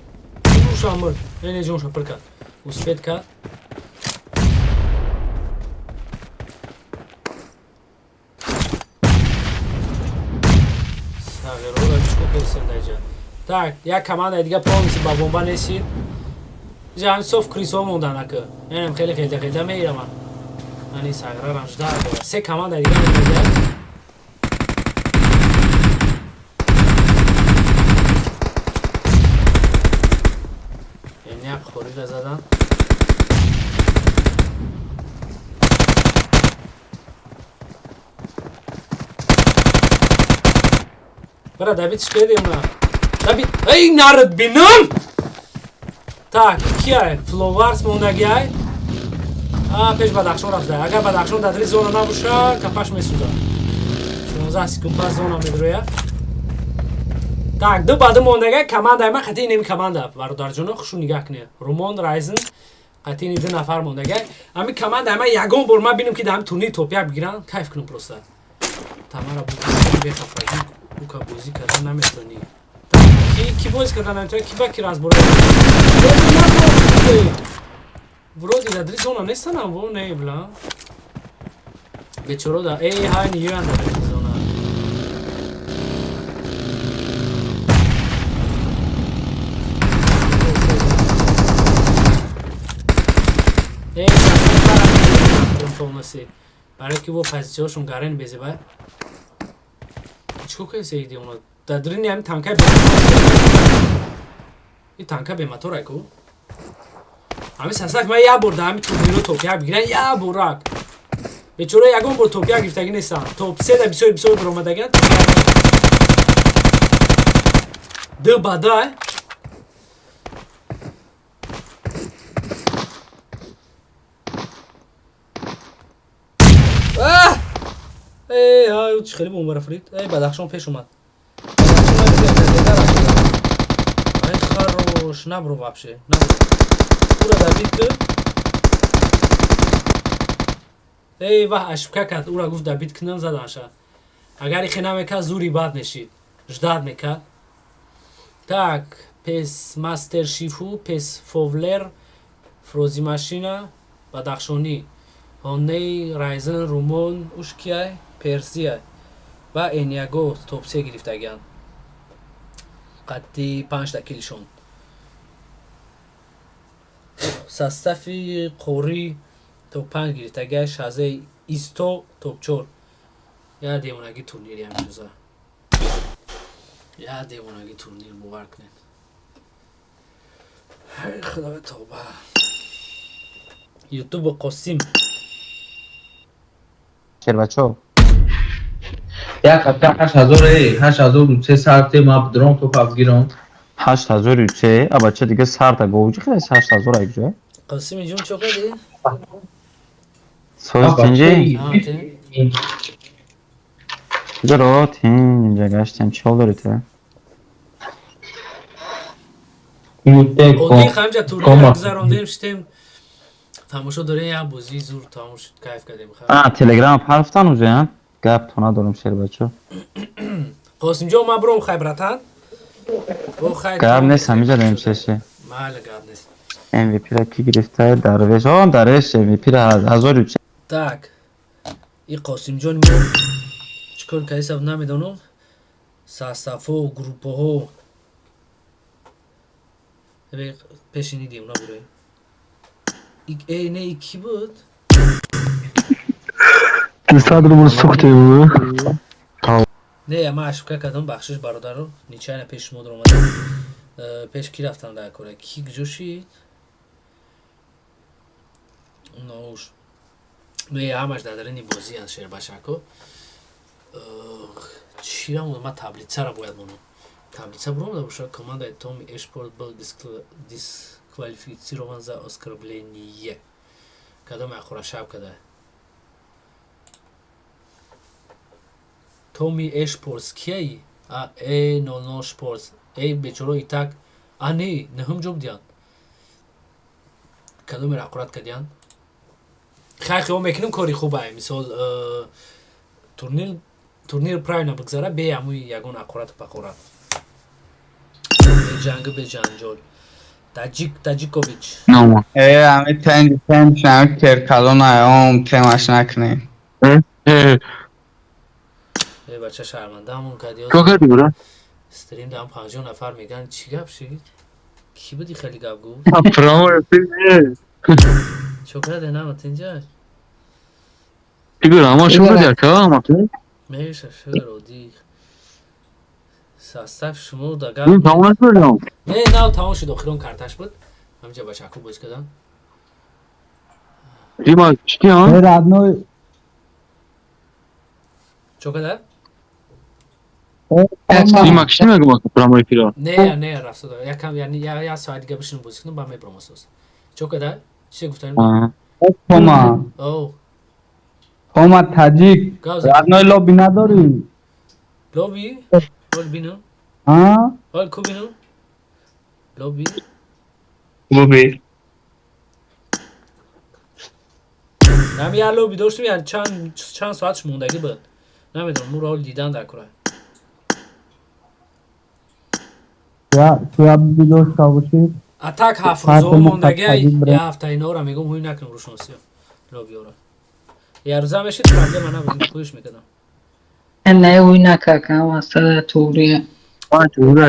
[SPEAKER 2] این جونش پر کرد او سفید کرد ساگر رو چکو کرسیم دیجا Так, یک کمان دیگه پرومیسی با بمبا نشید اینجا همین صف کریسو موندن اکه اینم خیلی میرم یعنی ساگره رمش دار سه کمان دیگه میگه این یک خوری را زدن برا دبیت چکه دیم نه دبیت ای نرد بینم Так, کیه؟ فلوارس موندگیه پیش بدخشان رفته اگر بدخشان در زونا نباشه کپاش میسوزه 16 سکند پس زونا میدرویه Так, دو بعد موندگیه کمانده من خطی نمی کمانده برادر جانو خوشو نگاه کنه رومان رایزن خطی دو نفر موندگیه امی کمانده من یگون بر من بینم که دهم تورنیر توپیک بگیرن کیف کنم پروسته تمارا بودی بخفایی او که بوزی کردن نمیتونی کی بوز کردن نمیتونه کی باکی راز برای ورودی در زونا نیستن هم و نه بلا به چرا دا ای های نیوان در زونا ای سنسی برای که وہ پازیچه هاشون گارن بیزی باید چکو که سیدی اونا دادرین یعنی تانکه این تانکه به موتور کو همین سنسک من یا برده همین تورنیرو توپیک بگیرن یا برک به چرا یگون بر توپیک گرفتگی نیستن توپ 3 تا 22 بر اومدگن دو بادا ای های چه خیلی بوم فرید ای بدخشان پیش اومد ای خروش نبرو вообще نبرو او را دبید کرد ای واه اشبکه کرد او را گفت دبید کنم زدنشه اگر ایخی نمیکرد زوری بد نشید جداد میکرد так پس مستر شیفو پس فوولر فروزی ماشینا بدخشانی هونی رایزن رومون اوشکیای پرسیای و اینیاگو توپ 3 گرفتگان قطعی 5 کیلشون سستفی قوری توپ 5 گرفتگای شازه ایستو توپ 4 یا دیوونگی تورنیری هم جزا یا دیوونگی تورنیر باور کنید ای خدا به توبه یوتیوب قاسم
[SPEAKER 5] خیر بچه
[SPEAKER 8] یک هفته 8000 رو 3 ساعت ما درون تو پاپ گیرم
[SPEAKER 6] 8000 چه بچه دیگه سر تا گوجی خیلی 8000 ایجا
[SPEAKER 2] قاسم جون چه کردی؟
[SPEAKER 6] سوز تینجی
[SPEAKER 2] آتی
[SPEAKER 6] جرا تین اینجا گشتیم چال داری تو
[SPEAKER 2] اودی خمجا تورنیر گذراندیم شدیم تماشا داره یا بازی زور تماش کیف کردیم
[SPEAKER 6] آه تلگرام حرفتان اوزه گپ تو ندارم شیر بچه
[SPEAKER 2] قاسم جون ما برو خیبرتان او خیلی
[SPEAKER 6] گپ نیست همیجا داریم چشه
[SPEAKER 2] محل گپ نیست
[SPEAKER 6] MVP را کی گرفته درویش درویش MVP را 1000
[SPEAKER 2] так ای قاسم جون ما چکار که حساب نمیدونم ساستافو گروپو ها پیشینیدیم اونا بره ای نه ای کی بود؟
[SPEAKER 4] صدر رو سخته بود
[SPEAKER 2] نه ما اشبکه کردم بخشش برادر رو نیچه اینه پیش مدر اومده پیش کی رفتن در کاره کی گجوشید؟ نوش نه همش دادرینی بازی هست شیر بشکو چی را ما تبلیتسه را باید بونم تبلیتسه برام دا باشه کمانده تومی اشپورت بل دیسکوالیفیцирован за оскорбление кадом ахора шаб када تومی اشپورت کی ای نو شپورت ای بچورو ایتاک انی نهم جوب دیان کدوم را قرات کدیان خیلی هم میکنم کاری خوبه مثال تورنیر پراینا بگذاره به هموی یگون اقورات و پقورات به جنجال تاجیکوویچ
[SPEAKER 7] ناما
[SPEAKER 8] همه تنج همه کرکلون هم تماش نکنه
[SPEAKER 2] بچه شرمنده همون کدیاز
[SPEAKER 7] تو کردی برا؟
[SPEAKER 2] استریم دارم 50 نفر میگن چی گپ شید؟ کی بودی خیلی گپ گفت؟
[SPEAKER 7] پرامو
[SPEAKER 2] چو کرده نه متینجا؟
[SPEAKER 7] دیگر اما شو کردی اکا اما
[SPEAKER 2] میشه شروع دی ساستف شما دا
[SPEAKER 7] این
[SPEAKER 2] گپ
[SPEAKER 7] تمام نکردم
[SPEAKER 2] نه تمام شد آخرون کارتش بود همینجا با چکو باز کردم
[SPEAKER 7] دیما چی ها؟
[SPEAKER 2] چو کرده؟
[SPEAKER 7] دیما کشتی مگم اکا پرامو پیرا
[SPEAKER 2] نه رفت داره یکم یعنی یا ساعت دیگه بشینم بازی کنم با می پروموسوس چو کرده؟ چی گفتن؟ او
[SPEAKER 8] توما تاجیک
[SPEAKER 2] گاز
[SPEAKER 8] رادنوی لوبی نداری
[SPEAKER 2] لوبی ول بینو
[SPEAKER 8] ها
[SPEAKER 2] ول کو بینو لوبی
[SPEAKER 7] بوبی
[SPEAKER 2] نمی یا لوبی داشتیم یعنی چند ساعتش موندگی بود نمیدونم مو رول دیدن در کره
[SPEAKER 8] یا تو بیدوش کابوشی
[SPEAKER 2] اتاک هفت روزه موندگی یه هفته اینا رو میگم هوی نکنم روشون سیا لوبی ها رو یه روزه میشید پرابلم من نبودیم کویش میکردم
[SPEAKER 10] نه اوی نکاکا واسه توریه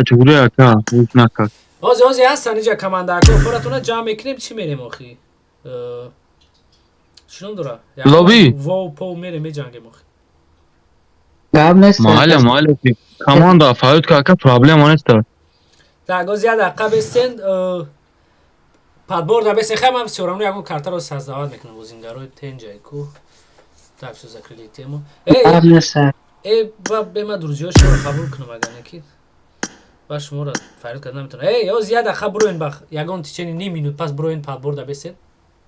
[SPEAKER 7] چوره اکا اوش نکا
[SPEAKER 2] آزی هستن اینجا کمانده اکا فراتونه جمع میکنیم چی میریم آخی چنون داره
[SPEAKER 7] لوبی
[SPEAKER 2] واو پو میریم می جنگیم آخی
[SPEAKER 10] گاب نیست
[SPEAKER 7] محل کاماندا فایت که اکا پرابلم آنست دار
[SPEAKER 2] در گاز یه دقیقه بستین پادبور در بستین خیلی من سیورمونو یکون کارتا رو سازدواد میکنم بوزینگاروی تنجای کو تایپسو زکریلی تیمو
[SPEAKER 10] گاب نیست
[SPEAKER 2] ای با به ما دروزیو شما رو قبول کنم اگر نکید با شما رو فرید کردن نمیتونه ای یا زیاده خب برو این بخ یکون تیچنی نیم مینوت پس برو این پادبور در بستین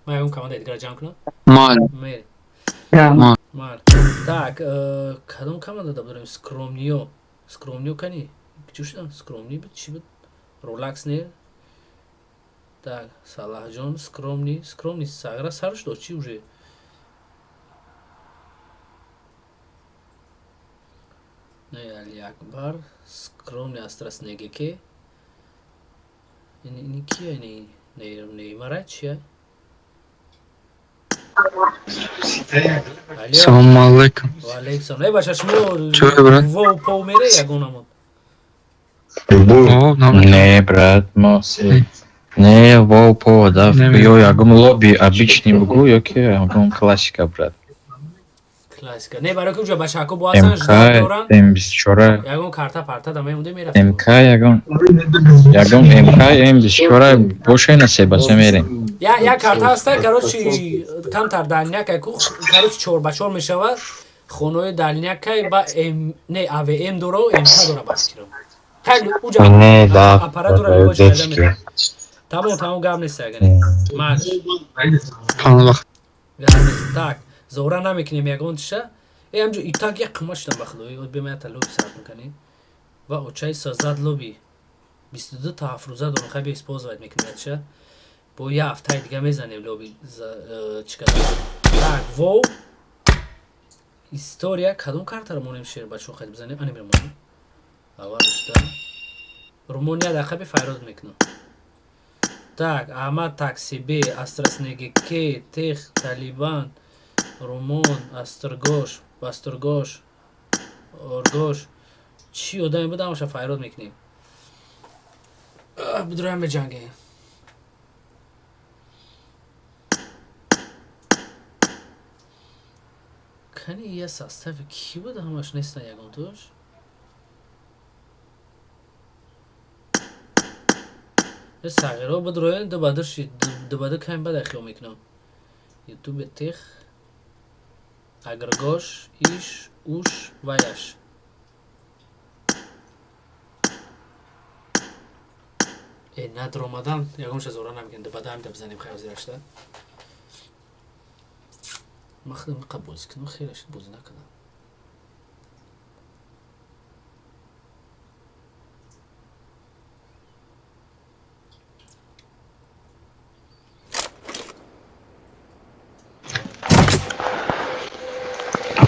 [SPEAKER 2] من یکون کمانده دیگر جمع کنم
[SPEAKER 7] مال
[SPEAKER 2] میری
[SPEAKER 10] گاب
[SPEAKER 2] Мар. Так, кадом команда дорем? Скромнио. Скромнио кани? Чӣ шуда? Скромни буд? Чӣ буд? Ролакс не? Так, Салаҳҷон, скромни. Скромни сагра сарш дод чӣ уже? Не, Али Акбар. Скромни Астраснегеке. Ини кия? Неймара чия?
[SPEAKER 7] Салому алейкум.
[SPEAKER 2] Ва алейкум салом. Эй баша шумо
[SPEAKER 7] Чӯ, брат?
[SPEAKER 2] вов пов мере ягонамон.
[SPEAKER 7] О, нам.
[SPEAKER 5] Не, брат, моси. Не, вау, повода. Ё, ягон лобби обычный бугу, ёки ягон классика, брат.
[SPEAKER 2] Классика. Не, барои ки уҷа бачаҳако бо ҳастан ждат доранд.
[SPEAKER 5] М24.
[SPEAKER 2] Ягон карта парта дамемуде мерафтем.
[SPEAKER 5] МК ягон МК М24 боше насебаса мерем.
[SPEAKER 2] Як карта ҳаста, короче, камтар дальняка ку, короче 4x4 мешавад. Хонои дальняка ба не АВМ дора, МК дора баскирам. Хеле уҷа аппарат дора мебоч карда мерем. Тамом гап нест ягане. Маънаш.
[SPEAKER 7] Каналах.
[SPEAKER 2] Так, зора намекунем ягон тиша. Ҳамҷо итак як қимат шудам ба худои бемаята лоби сарф мекунем. Ва очаи созад лоби 22 та афруза дорам хай беспозвайт мекунем тиша. Бо я ҳафтаи дига мезанем лоби чикада. Так, вов. История кадом картаро монем шер бачо хай бизанем. Ани мемонем. Аввал шуда. Румония дақаби файрод мекунам. Так, Аҳмад Таксибе, Астраснегеке, Тех, Талибан, Румон, Астургош, Бастургош, Оргош. Чӣ одаме буд ҳамаша файрод мекунем. Бидроям беҷангем. Кани я состави ки буд ҳамаш нестан ягон туш? сағиро бидроен дубаду кам бада хиё мекунам. Ютубе Тех, Агргош, Иш, Уш ва Яш. Надромадан ягонша зора намекунем дубада ҳам дабзанем хайр зирашта. Ман худам миқа бозӣ кунам хеле шуд бозӣ накунам.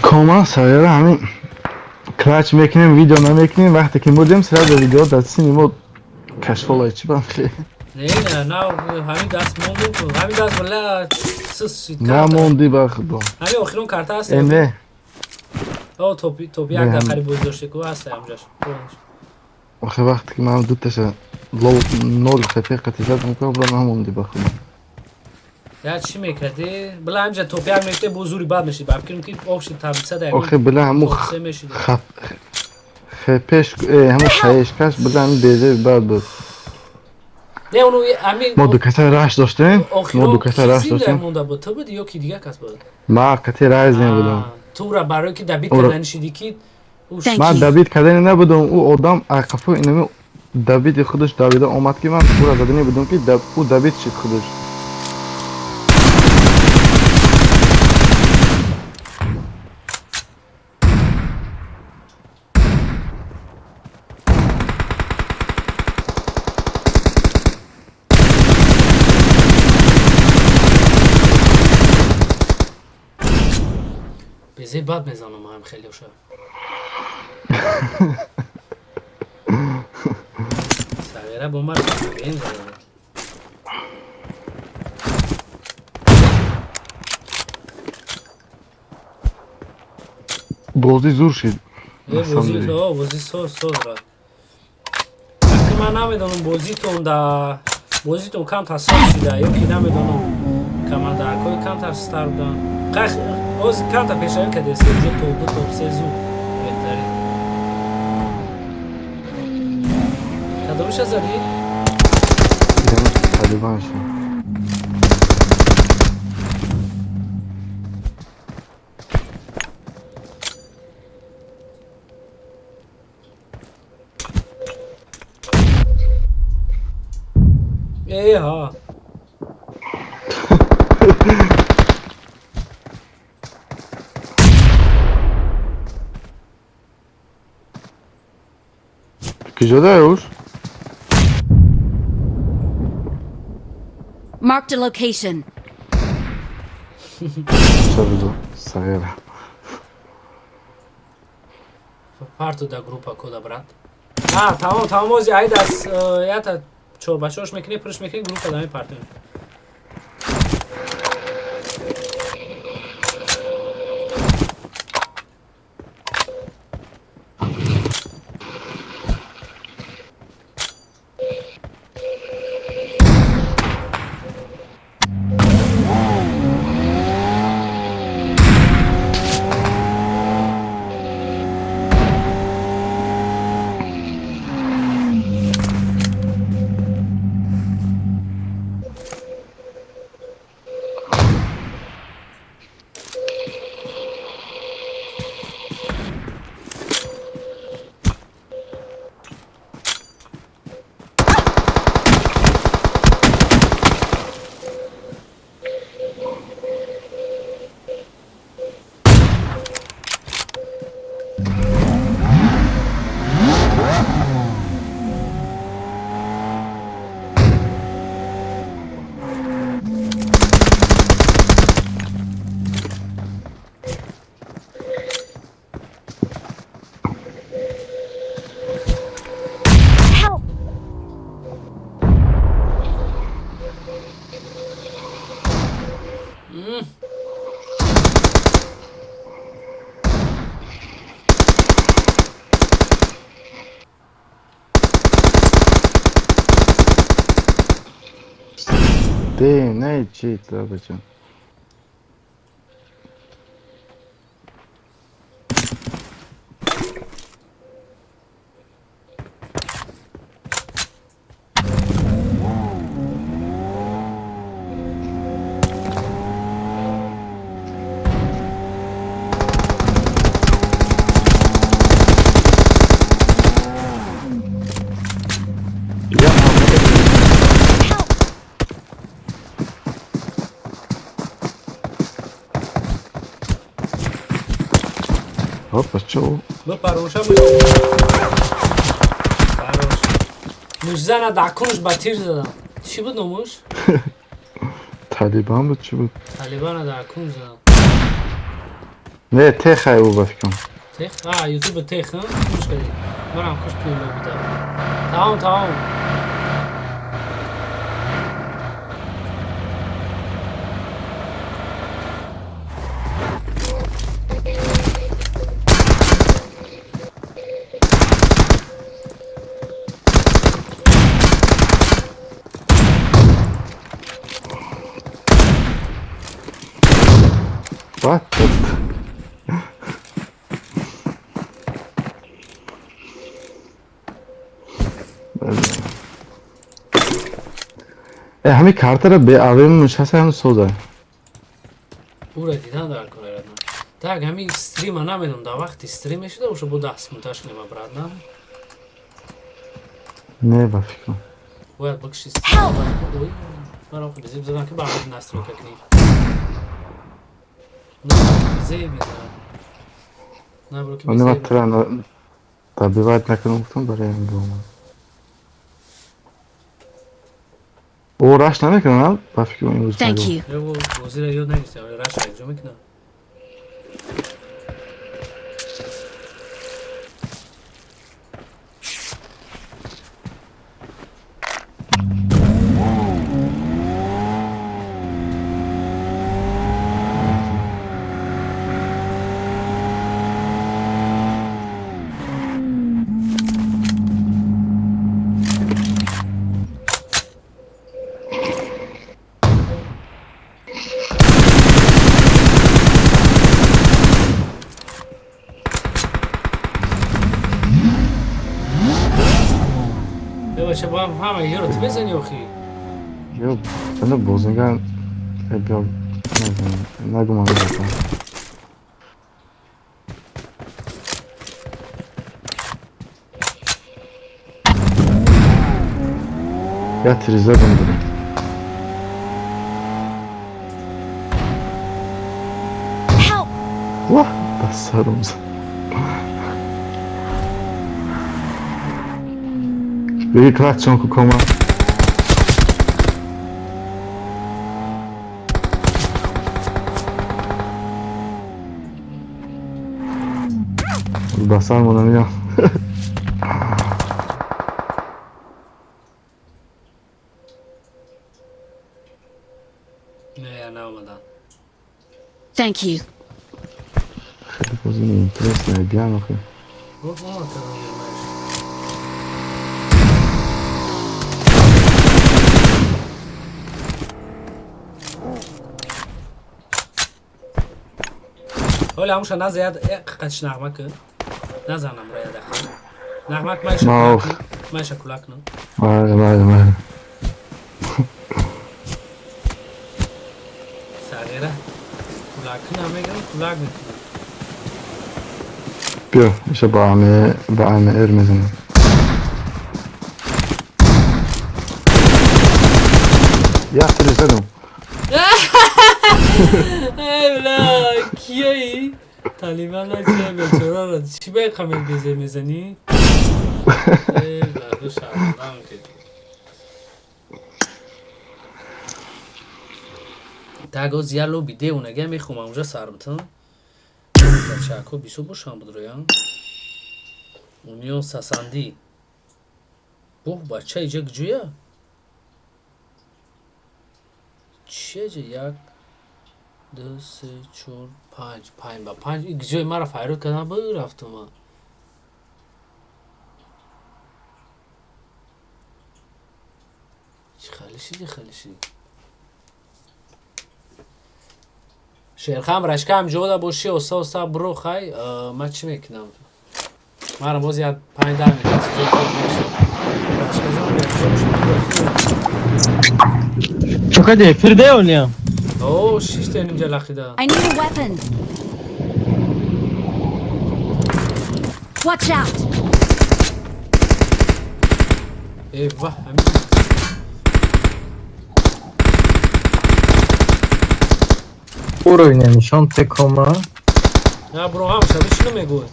[SPEAKER 9] کاملا سایره همین کلاچ میکنیم ویدیو نمیکنیم وقتی که بودیم سراغ ویدیو دستیم ما کشفالای چی بام خیلی
[SPEAKER 2] نه همین دست موندیم همین دست ولی سس شید
[SPEAKER 9] نموندی با خدا
[SPEAKER 2] همین آخرون کارتا هست
[SPEAKER 9] نه
[SPEAKER 2] او توپی یک دقیقی بوز داشته که هسته همجاش
[SPEAKER 9] آخه وقتی که من دو تشه لو نول خفی قطعی زد میکنم بلا نموندی با خدا
[SPEAKER 2] یا چی میکردی؟ بلا همجا توپی هم میکرده بزوری بد میشید بفکرم که آخشی تابیسه دیگه
[SPEAKER 9] آخه بلا همو خفیش همو خیش کش بلا همو بیزه بد بود
[SPEAKER 2] نه اونو همین
[SPEAKER 9] ما دو کسی راش داشتیم ما دو کسی راش
[SPEAKER 2] داشتیم
[SPEAKER 9] داشتیم
[SPEAKER 2] مونده بود تو بود یا کی دیگه کس بود؟
[SPEAKER 9] ما کتی رایز نبودم
[SPEAKER 2] تو را برای که دبیت کردن شدی که
[SPEAKER 9] من دبیت کردن نبودم او آدم عقفو اینمی دبیت خودش دویده آمد که من تو را زدنی بودم که او دبیت شد خودش
[SPEAKER 2] بیزه بد میزنم هم خیلی شد سویره با من این زدم
[SPEAKER 9] بازی زور شد
[SPEAKER 2] بازی ساز رد وقتی من نمیدونم بازیتون کم تصاف شده یا که نمیدونم کماندرکای کم تصستر بودن باز کم تا پیشایی که دسته جو توپ توپ سه زو بهتری کدومش زدی؟
[SPEAKER 9] طالبان شد
[SPEAKER 2] ها
[SPEAKER 9] کجا اوش؟
[SPEAKER 3] Marked a location.
[SPEAKER 9] چه بزو صغیره
[SPEAKER 2] Parto da grupa koda brat. Tamam Ozi ajde ja ta čo baš još mekne prš mekne grupa da mi partujem.
[SPEAKER 9] دی نه چی تو بچم Hoppa, čo?
[SPEAKER 2] No paroša muž zana dakunš batir zadam. Çi بود نموش؟
[SPEAKER 9] طالبان بود چی بود؟
[SPEAKER 2] طالبان dakunş zadam.
[SPEAKER 9] نه تخ های او بفکم
[SPEAKER 2] تخ؟ یوتیوب تخ هم؟ خوش کردی. من هم خوش توی لو بودم. تمام.
[SPEAKER 9] What? همین کارت را به آویم نشسته هم سوزه
[SPEAKER 2] او را دیدن در کره را так همین استریم نمیدونم در وقت استریم شده باشه بود 10 منتاش نما برات
[SPEAKER 9] نه با فکرم
[SPEAKER 2] باید بکشی استریم مرا خود بزیم زدن که باید نسترو کنی نه بزیم میزن نه برو که
[SPEAKER 9] اونم
[SPEAKER 2] بزیم
[SPEAKER 9] ترا طبیعی باید نکنم گفتم برای این دوم او راش نمیکنم با فکرم این روز
[SPEAKER 3] Thank
[SPEAKER 9] نگو
[SPEAKER 3] you.
[SPEAKER 2] یا وزیر یاد نگیسته راش انجام میکنم بچه با هم همه یه رو تو بزنی آخی
[SPEAKER 9] یا بنده بوزنگان بیا نگو من بزنم یا تریزه بندره
[SPEAKER 3] Help!
[SPEAKER 9] واه بس سرم زن بگی کلک چون که کما بسر مونم یا
[SPEAKER 2] نه اومدن.
[SPEAKER 3] Thank you.
[SPEAKER 9] خیلی بازی اینترس نه بیان آخه
[SPEAKER 2] گفت ما ترانیمش. حالا همونش نه زیاد قدش نغمه کن. نزنم رای داخل. نغمه ماش کلاک نه.
[SPEAKER 9] بله
[SPEAKER 2] ساغره. کلاک نمیگم کلاک میکنم.
[SPEAKER 9] بیا میشه با همه ایر میزنم یا خیلی زدم
[SPEAKER 2] ای بلا کیایی؟ طالبان ها چیه بیچاره را چی باید کامل بیزه میزنی؟ ای بلا دو شرمندم که تاگو زیالو بیده اونگه میخوام اونجا سر بتن بچه اکو بیسو باشم بود رویان اونیو ساساندی بوه بچه ایجا گجویا چیه جه یک دو سه چور پنج با پنج این گجوی مرا فایرود کردن با رفتم من چی خلیشی شیرخم رشکم جودا باشی اوستا برو خای من چی میکنم مرا باز یاد 5 دقیقه
[SPEAKER 8] چقدر فرده اولیم
[SPEAKER 2] اوه 6 تا اینجا لخیده
[SPEAKER 3] I need a weapon. Watch out.
[SPEAKER 2] ای واه همین
[SPEAKER 8] برو اینه نشان تکوما
[SPEAKER 2] نه برو هم شبه چی نمیگوی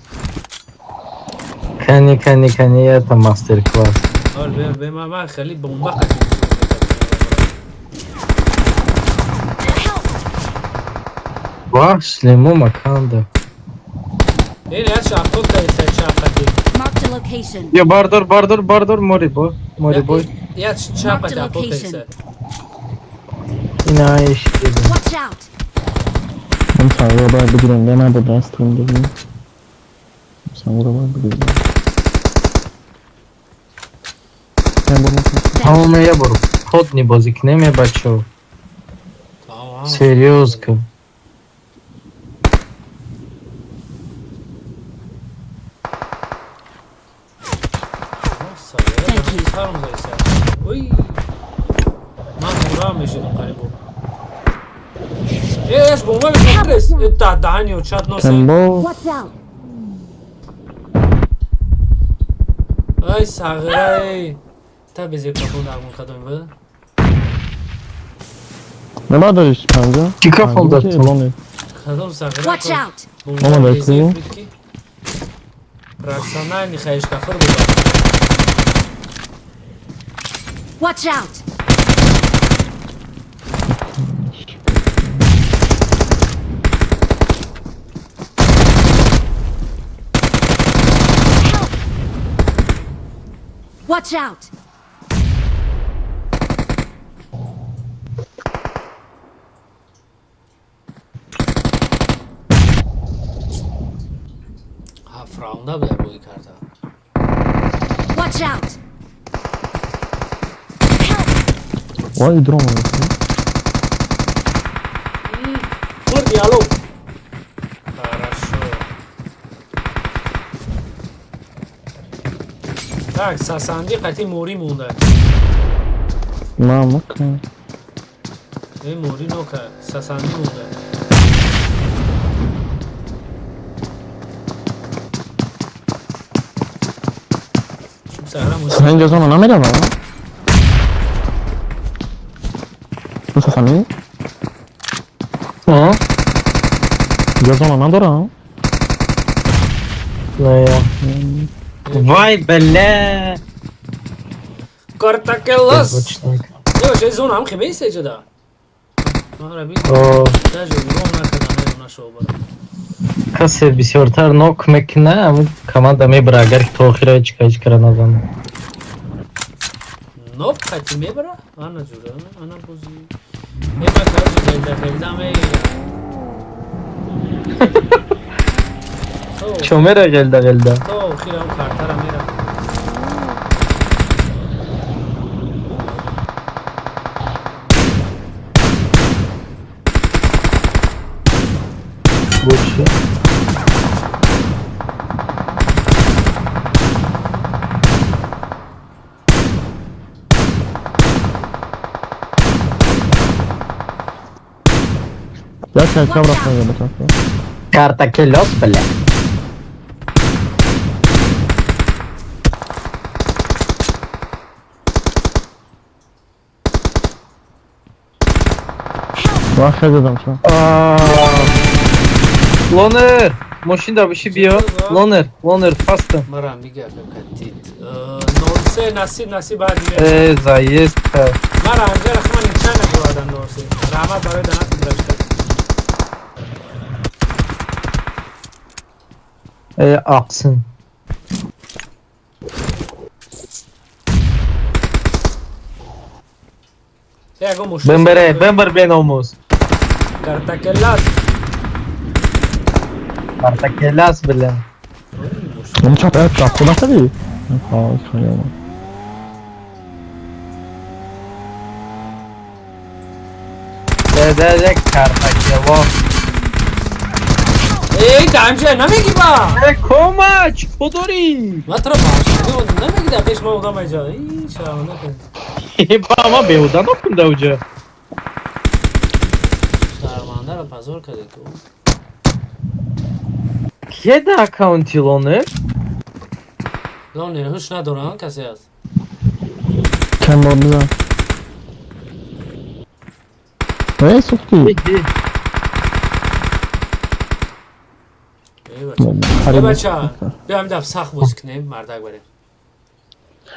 [SPEAKER 8] کنی یا تا ماستر کلاس
[SPEAKER 2] حال به من خیلی بمبا قدیم
[SPEAKER 8] باش لیمو مکان ده
[SPEAKER 2] این یاد شاپو کایسه چاپتی
[SPEAKER 3] Marked a location.
[SPEAKER 8] یا باردار موری بوی
[SPEAKER 2] یاد چاپتی اپو کایسه
[SPEAKER 8] اینا ایش دیدم
[SPEAKER 3] Watch out.
[SPEAKER 1] من ساغره باید بگیرم ده من با دستم بگیرم ساغره باید بگیرم
[SPEAKER 8] همه یا برو خود نی بازی کنیم یا بچه ها سریوز کن
[SPEAKER 3] Thank you.
[SPEAKER 2] سرم زایسه اوی من مورا میشیدم قریبو ایش بومبا میشون پرس تا دهانی و چات نو سی
[SPEAKER 1] تنبو
[SPEAKER 3] Watch out.
[SPEAKER 2] ای ساغره تا بیزی کپون درمون کدوم بده
[SPEAKER 1] نباید داریش پنجا
[SPEAKER 8] کی کافون داد تو
[SPEAKER 2] کدوم ساغره
[SPEAKER 3] Watch out.
[SPEAKER 1] ماما داشتی؟
[SPEAKER 2] رقصانه نیخیش کفر بود
[SPEAKER 3] Watch out. Watch out.
[SPEAKER 2] هفت راونده بوده بوی کرده
[SPEAKER 3] Watch out.
[SPEAKER 1] وای درام هستی
[SPEAKER 2] مردی الو хорошо так ساساندی قطعی موری مونده
[SPEAKER 1] نه مکن
[SPEAKER 2] این موری نوکه ساساندی مونده
[SPEAKER 1] من اینجا زمان نمیدم دوست همی؟
[SPEAKER 8] ها
[SPEAKER 1] اینجا زمان ندارم
[SPEAKER 8] نه یا وای بله
[SPEAKER 2] Картакеллас. Я же зона هم خیمه سجده. عربی.
[SPEAKER 8] О,
[SPEAKER 2] Даже его наконец нашел бы.
[SPEAKER 8] касе бисёртар нок мекна, ам команда мебра, агар то охира чикач караназан.
[SPEAKER 2] Нов кати мебра? Ана жура, ана бузи. Ема кази gelda me.
[SPEAKER 8] Чомера gelda.
[SPEAKER 2] تو خیرم کارتارا میرم.
[SPEAKER 8] Лучше.
[SPEAKER 9] Ya çerçeve bırakmaya geldi çarpı.
[SPEAKER 8] Картакелос, бля.
[SPEAKER 9] Vahşet adam şu an.
[SPEAKER 8] Loner, машина биши биё. Loner, faster.
[SPEAKER 2] مرا میگه کتید. نورسه نسی بعد میره.
[SPEAKER 8] Заезд.
[SPEAKER 2] مرا انجا رخمان اینچه نگوادن نورسه. رحمت برای دنات درشته.
[SPEAKER 8] Aksın.
[SPEAKER 2] Tego muszę.
[SPEAKER 8] Bember ben omuz.
[SPEAKER 2] Kartakelas.
[SPEAKER 8] Kартакелос, бля.
[SPEAKER 9] Onu çap evet çap. Bu nasıl değil? Aa, çıkıyor.
[SPEAKER 8] Dedek Kартакелос.
[SPEAKER 2] Ey damcı nemiگی با.
[SPEAKER 8] Komaç, podori.
[SPEAKER 2] Matra başı. Nemiگی de peş ma udamayacak. İyi şahane kız.
[SPEAKER 8] Ama beudan okunda hoca.
[SPEAKER 2] Şarmanlar pazar kadı ki.
[SPEAKER 8] Keda account Loner?
[SPEAKER 2] Lan ne hoş ندارن کسی هست.
[SPEAKER 9] Kem var bize. Ne soktu?
[SPEAKER 2] ای بچه بیایم دفت سخت بازی کنیم مردک بریم.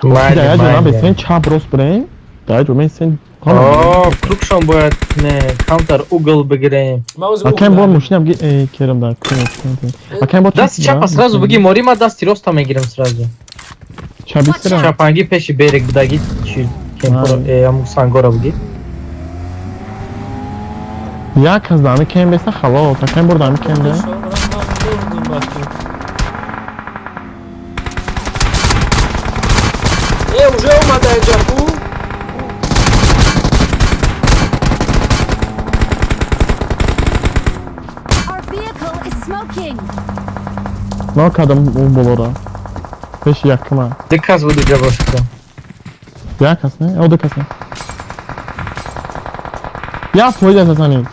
[SPEAKER 9] Daya canım abi sen çapros burayı. Daya canım sen.
[SPEAKER 8] Oo, Krukşon boyat ne? Counter угол бегреем.
[SPEAKER 9] Hakem bomboş ne Kerem daha. Hakem bot.
[SPEAKER 8] Даст чапа сразу беги, Морима даст и роста мегирем сразу.
[SPEAKER 9] Çabistir ha.
[SPEAKER 8] Чапанги пеши берег бдаги чил. Амусангора беги.
[SPEAKER 9] Ya kazanı kem bese halal. Hakem burada mı kem de?
[SPEAKER 2] уже اومده جاکو.
[SPEAKER 3] Our vehicle is smoking.
[SPEAKER 9] Ne kadar bu bolora. Peşi yakma.
[SPEAKER 8] Диказ буду джабашка.
[SPEAKER 9] Ya kasne, o da kasne. Ya foyda sani.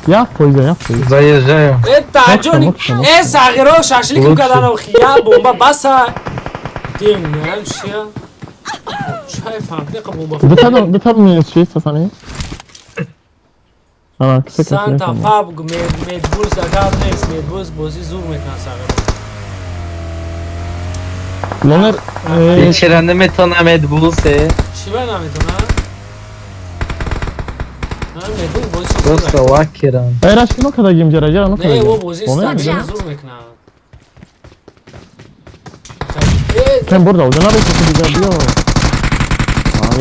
[SPEAKER 9] Ya foyda.
[SPEAKER 8] Заезжаю.
[SPEAKER 2] تعجونی ای ساغرو شاشلیک کردن و خیا بمبا بسا دین نه چیا چای فهمتی قبول
[SPEAKER 9] Bir tadım mı şey sani? Ama kısa kısa.
[SPEAKER 2] سانتا پاب میدبوز اگر نیست میدبوز بازی زور میکنه ساغرو
[SPEAKER 9] Loner
[SPEAKER 8] Geçirende metana medbulse.
[SPEAKER 2] چی به نمیتونه نه میدبوز بازی
[SPEAKER 8] Просто
[SPEAKER 2] زور
[SPEAKER 8] лакеран.
[SPEAKER 9] Hayır aşkım o kadar gimcer acaba o kadar.
[SPEAKER 2] نه و بازی
[SPEAKER 9] Loner
[SPEAKER 2] استاک
[SPEAKER 9] mi?
[SPEAKER 2] زور میکنه
[SPEAKER 9] Kem burada oldu. Ne yapıyorsun güzel diyor.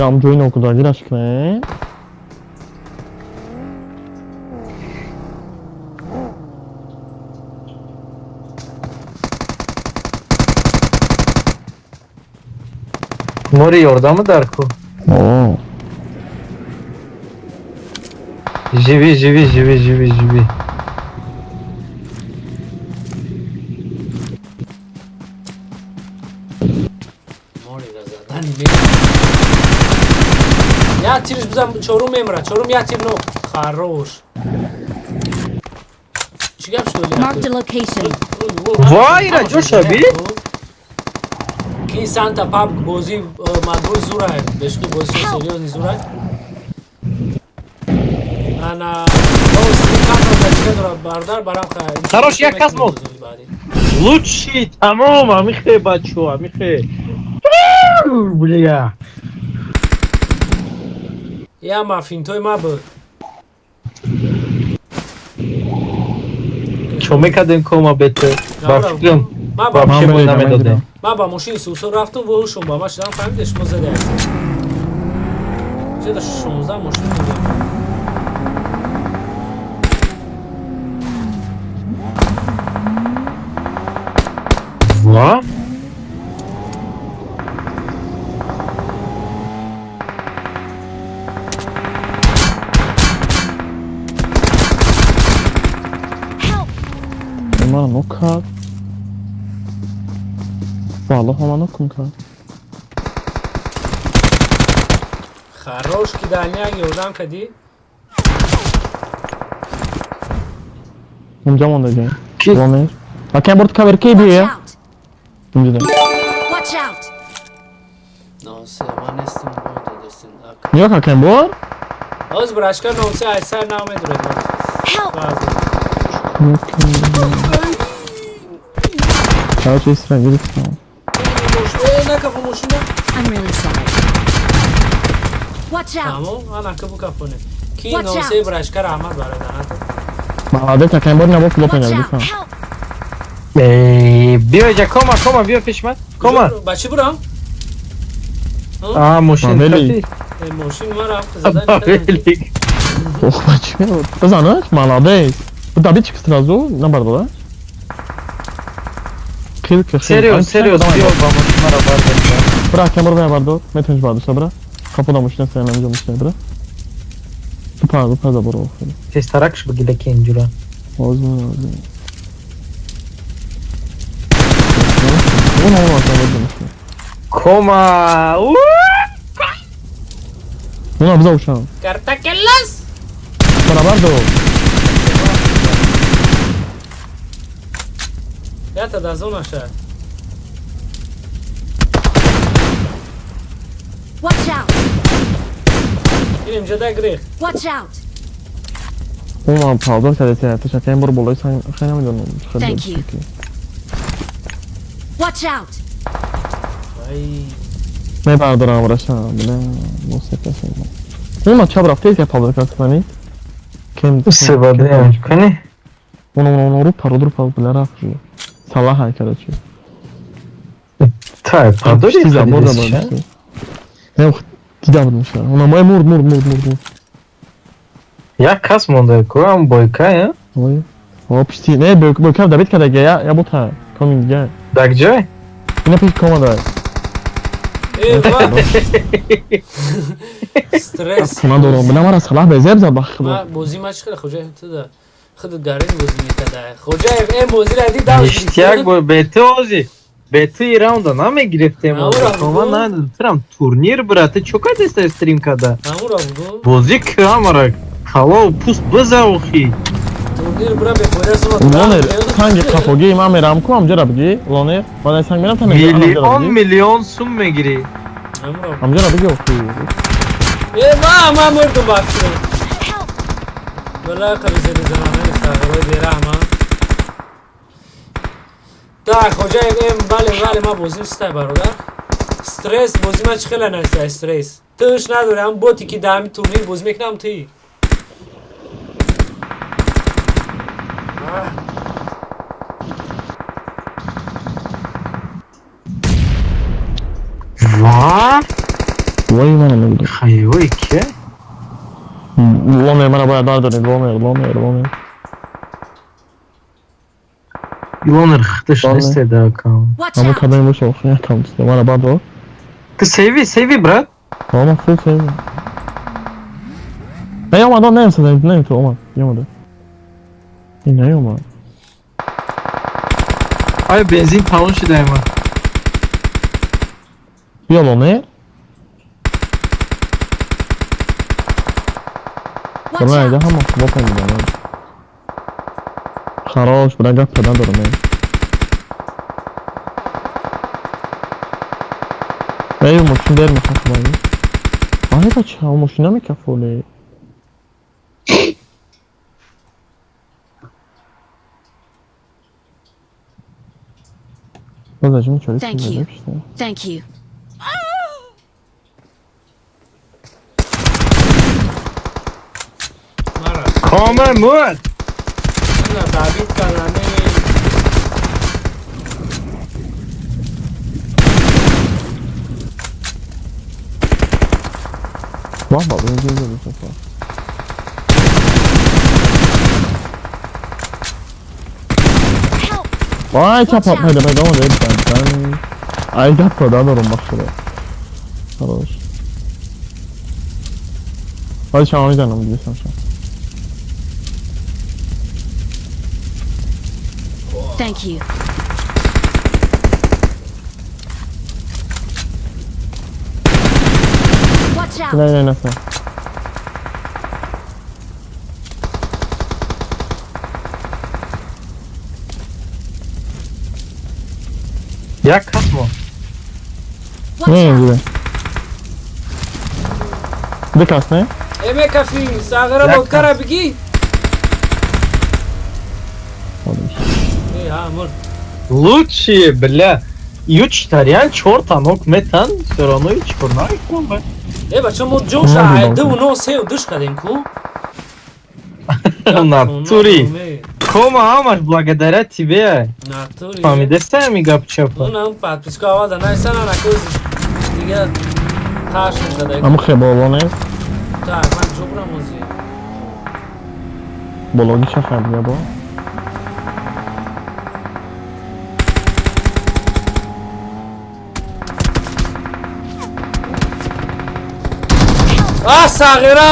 [SPEAKER 9] Aa amca oyunu okudu gir aşkına.
[SPEAKER 8] Mori orada mı Darko?
[SPEAKER 9] Oo.
[SPEAKER 8] Живи.
[SPEAKER 2] موری را زدن یا تیرش بزن چورم میمره چورم یا تیر نو خروش چی گپ شد
[SPEAKER 3] Marked a location.
[SPEAKER 8] Vay Racoş abi.
[SPEAKER 2] کی سانتا پاپ بازی مدبوز زوره بشکی بازی سریوزی زوره انا باز سیکاتو داشته داره باردار برام خواهد
[SPEAKER 8] Хорош, я Казмов. Лучший, тамам, амихе бачу, амихе. Бля.
[SPEAKER 2] یا مافینتوی ما بود
[SPEAKER 8] چون میکردیم کوما بهتر با فکرم
[SPEAKER 2] ما
[SPEAKER 8] با
[SPEAKER 2] با
[SPEAKER 8] پشیمون نمیدادیم
[SPEAKER 2] ما با ماشین سوسو رفتم و هوشم با ما شدم فهمیدش ما زده هستیم چه داشت 16 ماشین دیگه
[SPEAKER 8] وا
[SPEAKER 1] ما نکرد والله هم نکن
[SPEAKER 2] خراش که دنیا گردم کدی
[SPEAKER 1] اونجا مونده جایی
[SPEAKER 8] کی؟
[SPEAKER 1] لونر Bakın burada cover ki
[SPEAKER 3] Watch
[SPEAKER 1] diyor.
[SPEAKER 3] out!
[SPEAKER 1] Şimdi de.
[SPEAKER 3] Watch out!
[SPEAKER 2] ناسه من استم بود دستن
[SPEAKER 1] Yok hakem bu.
[SPEAKER 2] از براشکار ناسه اثر نامه داره
[SPEAKER 3] Help!
[SPEAKER 1] Çağ şey sıra gidip tamam.
[SPEAKER 2] نه کفو ماشینه
[SPEAKER 3] I'm really sorry. Watch out!
[SPEAKER 2] تمام انا کفو کفونه کی
[SPEAKER 3] Watch
[SPEAKER 2] ناسه
[SPEAKER 3] out.
[SPEAKER 2] براشکار احمد برای دهنت
[SPEAKER 1] Mağadet hakem bu ne bok lopen
[SPEAKER 3] Watch
[SPEAKER 1] geldi
[SPEAKER 3] out!
[SPEAKER 1] tamam.
[SPEAKER 3] Help!
[SPEAKER 8] بیا جا کوما بیا پیش من کوما
[SPEAKER 2] بچه برام
[SPEAKER 8] ماشین
[SPEAKER 1] Maveli.
[SPEAKER 8] خطی
[SPEAKER 2] ماشین ما رفت زدن
[SPEAKER 8] Maveli.
[SPEAKER 1] Oh başlıyor. Kazanır. Mağadet. Bu da bir çıkı sırası ne var da? Kırık yok.
[SPEAKER 8] Serios بیا با ماشین مرا بردار
[SPEAKER 1] Bırak hakem buraya vardı. Metin vardı sabra. Kapıda muşine sayılamayacağım muşine bırak. Süper da buru.
[SPEAKER 8] تیز ترکش بگیده که اینجورا
[SPEAKER 1] Ağzına ağzına. Onu olmaz abi.
[SPEAKER 8] کوما
[SPEAKER 1] Buna bize uçağım.
[SPEAKER 2] کرتکلس
[SPEAKER 1] Beraber de o.
[SPEAKER 2] یا تا دازون aşağı
[SPEAKER 3] Watch out!
[SPEAKER 2] Benim ceda gri
[SPEAKER 3] Watch out!
[SPEAKER 1] Ona pardon kadesi ya. Teşekkür ederim. Buru bolayı sen xeyna milyon olmuş.
[SPEAKER 3] Thank you. Watch out!
[SPEAKER 2] Ay
[SPEAKER 1] Ne vardır ama burası? Bile muhabbet yapalım. Ona çabuk tez yapalım kasmani. Kim?
[SPEAKER 8] استفاده کنی
[SPEAKER 1] Onu rup bile rafıyor. Salah hareket açıyor.
[SPEAKER 8] تا پادوری
[SPEAKER 1] Siz de burada
[SPEAKER 8] خریدش
[SPEAKER 1] böyle. Ne yok. Gidememişler. Ona mur.
[SPEAKER 8] یک کس مونده کو هم بایکا یا
[SPEAKER 1] Oy. Hop işte ne böyle David kadar ya bu ta. Coming gel.
[SPEAKER 8] دک جای
[SPEAKER 1] Yine pek komada.
[SPEAKER 2] eyvah Stres
[SPEAKER 1] Buna doğru. Buna var salah bezeb bak.
[SPEAKER 2] ما بوزی ما چخیره خوجه تو خود دارین بوزی میکده خوجه این بوزی را دی داوش
[SPEAKER 8] اشتیاق با بیتی آزی بیتی ایران دا نمی گرفتیم
[SPEAKER 2] Aura
[SPEAKER 8] کما
[SPEAKER 2] bu.
[SPEAKER 8] نه ترم تورنیر براته چوکا دسته استریم کده
[SPEAKER 2] همون را بگو
[SPEAKER 8] بازی که همارا کلا و پوست بزه و خی
[SPEAKER 2] تورنیر برا به پوره سما
[SPEAKER 1] Loner hangi kafogi imam meram ku amca rabgi. Loner bana sen benim tanı.
[SPEAKER 8] میلیون میلیون سوم میگیری
[SPEAKER 2] همون را
[SPEAKER 1] Amca rabgi yok.
[SPEAKER 2] eyvah ما مردم باکسه ولا قبیزه زمانه استغربه بیره اما تا خوجه این بله ما بوزیم سته برادر استرس بوزی ما چه خیلی نسته استرس توش نداره هم بوتی که دامی تورنیر بوزی میکنم توی
[SPEAKER 8] واه
[SPEAKER 1] Vay bana ne bileyim.
[SPEAKER 8] خیوی که
[SPEAKER 1] Loner bana bayağı dar dönüyor. Loner.
[SPEAKER 8] یوانر خطش
[SPEAKER 1] Vallahi.
[SPEAKER 8] نسته کام
[SPEAKER 3] Watch
[SPEAKER 1] Ama
[SPEAKER 3] out!
[SPEAKER 1] kadın boş olsun ya tam işte. Bana bana o.
[SPEAKER 8] تو سیوی برات
[SPEAKER 1] Ama full şey. Ne yapmadan ne yapsın? Ne yaptı Oman? Yapmadı. Ne yapma?
[SPEAKER 8] آیا بنزین تمام شده ما
[SPEAKER 1] Ya Loner.
[SPEAKER 3] Watch
[SPEAKER 1] Sonra
[SPEAKER 3] out!
[SPEAKER 1] ya ama bok oynuyor yani. Xaroş bırak gap pedal durun yani. Ey moşun der mi kafayı? Ay kaç ya moşuna mı kafayı? Bazacım çocuk.
[SPEAKER 3] Thank you.
[SPEAKER 1] işte.
[SPEAKER 3] Thank you.
[SPEAKER 8] Mahmud.
[SPEAKER 2] نه تعبید کردنه
[SPEAKER 1] Vah bak ben gözle bir sefer.
[SPEAKER 3] Help!
[SPEAKER 1] Vay çapat haydi ben devam edeyim sen. Ay yapma daha doğru bak şuraya. Хорош. Hadi şu an oynayalım gidiyorsan şu an.
[SPEAKER 3] Thank you. Watch out!
[SPEAKER 1] Silahı oynasın.
[SPEAKER 8] Jak hasło?
[SPEAKER 3] Watch
[SPEAKER 1] Ne
[SPEAKER 3] out!
[SPEAKER 1] gibi? Dikkat ne?
[SPEAKER 2] امه کفی ساغره مدکره بگی ای همون
[SPEAKER 8] Лучшие, бля. Ючтарян, чорта, нок метан, все равно и чорна и комбе.
[SPEAKER 2] ای بچه ما جوش عیده و نو سه و دش کردیم کو
[SPEAKER 8] Натури. Кома, амаш, благодаря тебе.
[SPEAKER 2] ناتوری
[SPEAKER 8] Памидеса ми гапчапа.
[SPEAKER 2] اونم подписка آواده نه سنا نکوز دیگه تاش نشده
[SPEAKER 1] Ama şey bolone.
[SPEAKER 2] tak من جبرم موزی
[SPEAKER 1] Boloni şaka ya bu.
[SPEAKER 2] آه ساغره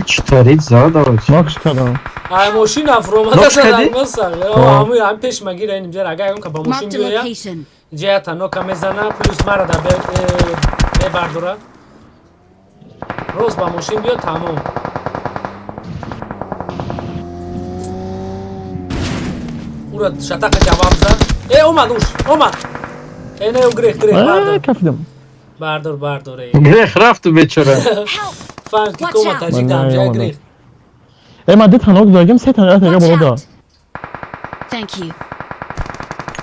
[SPEAKER 8] Чтарит задавать.
[SPEAKER 1] Bak şu kadar.
[SPEAKER 2] ای موشین افرومده
[SPEAKER 8] نوش
[SPEAKER 2] شدن
[SPEAKER 8] کردی؟
[SPEAKER 2] ما ساغره همون هم پیش مگیره اینجا اگه اون که با موشین
[SPEAKER 3] Marked a
[SPEAKER 2] بیایم
[SPEAKER 3] location.
[SPEAKER 2] جهت نوکا میزنه پلوس مرا در ببردوره روز با ماشین بیا تمام او را شتق جواب زد اومد اومد اینه او گریخ بردار
[SPEAKER 1] Kafdım.
[SPEAKER 2] بردار ای
[SPEAKER 8] Грех рафту вечера.
[SPEAKER 2] فهم که
[SPEAKER 3] Watch
[SPEAKER 2] کما
[SPEAKER 3] out.
[SPEAKER 2] تجیک دارم جای گریخ
[SPEAKER 1] Ey madde tanok dagim se tanok
[SPEAKER 3] Watch
[SPEAKER 1] bolo da.
[SPEAKER 3] out! Thank you.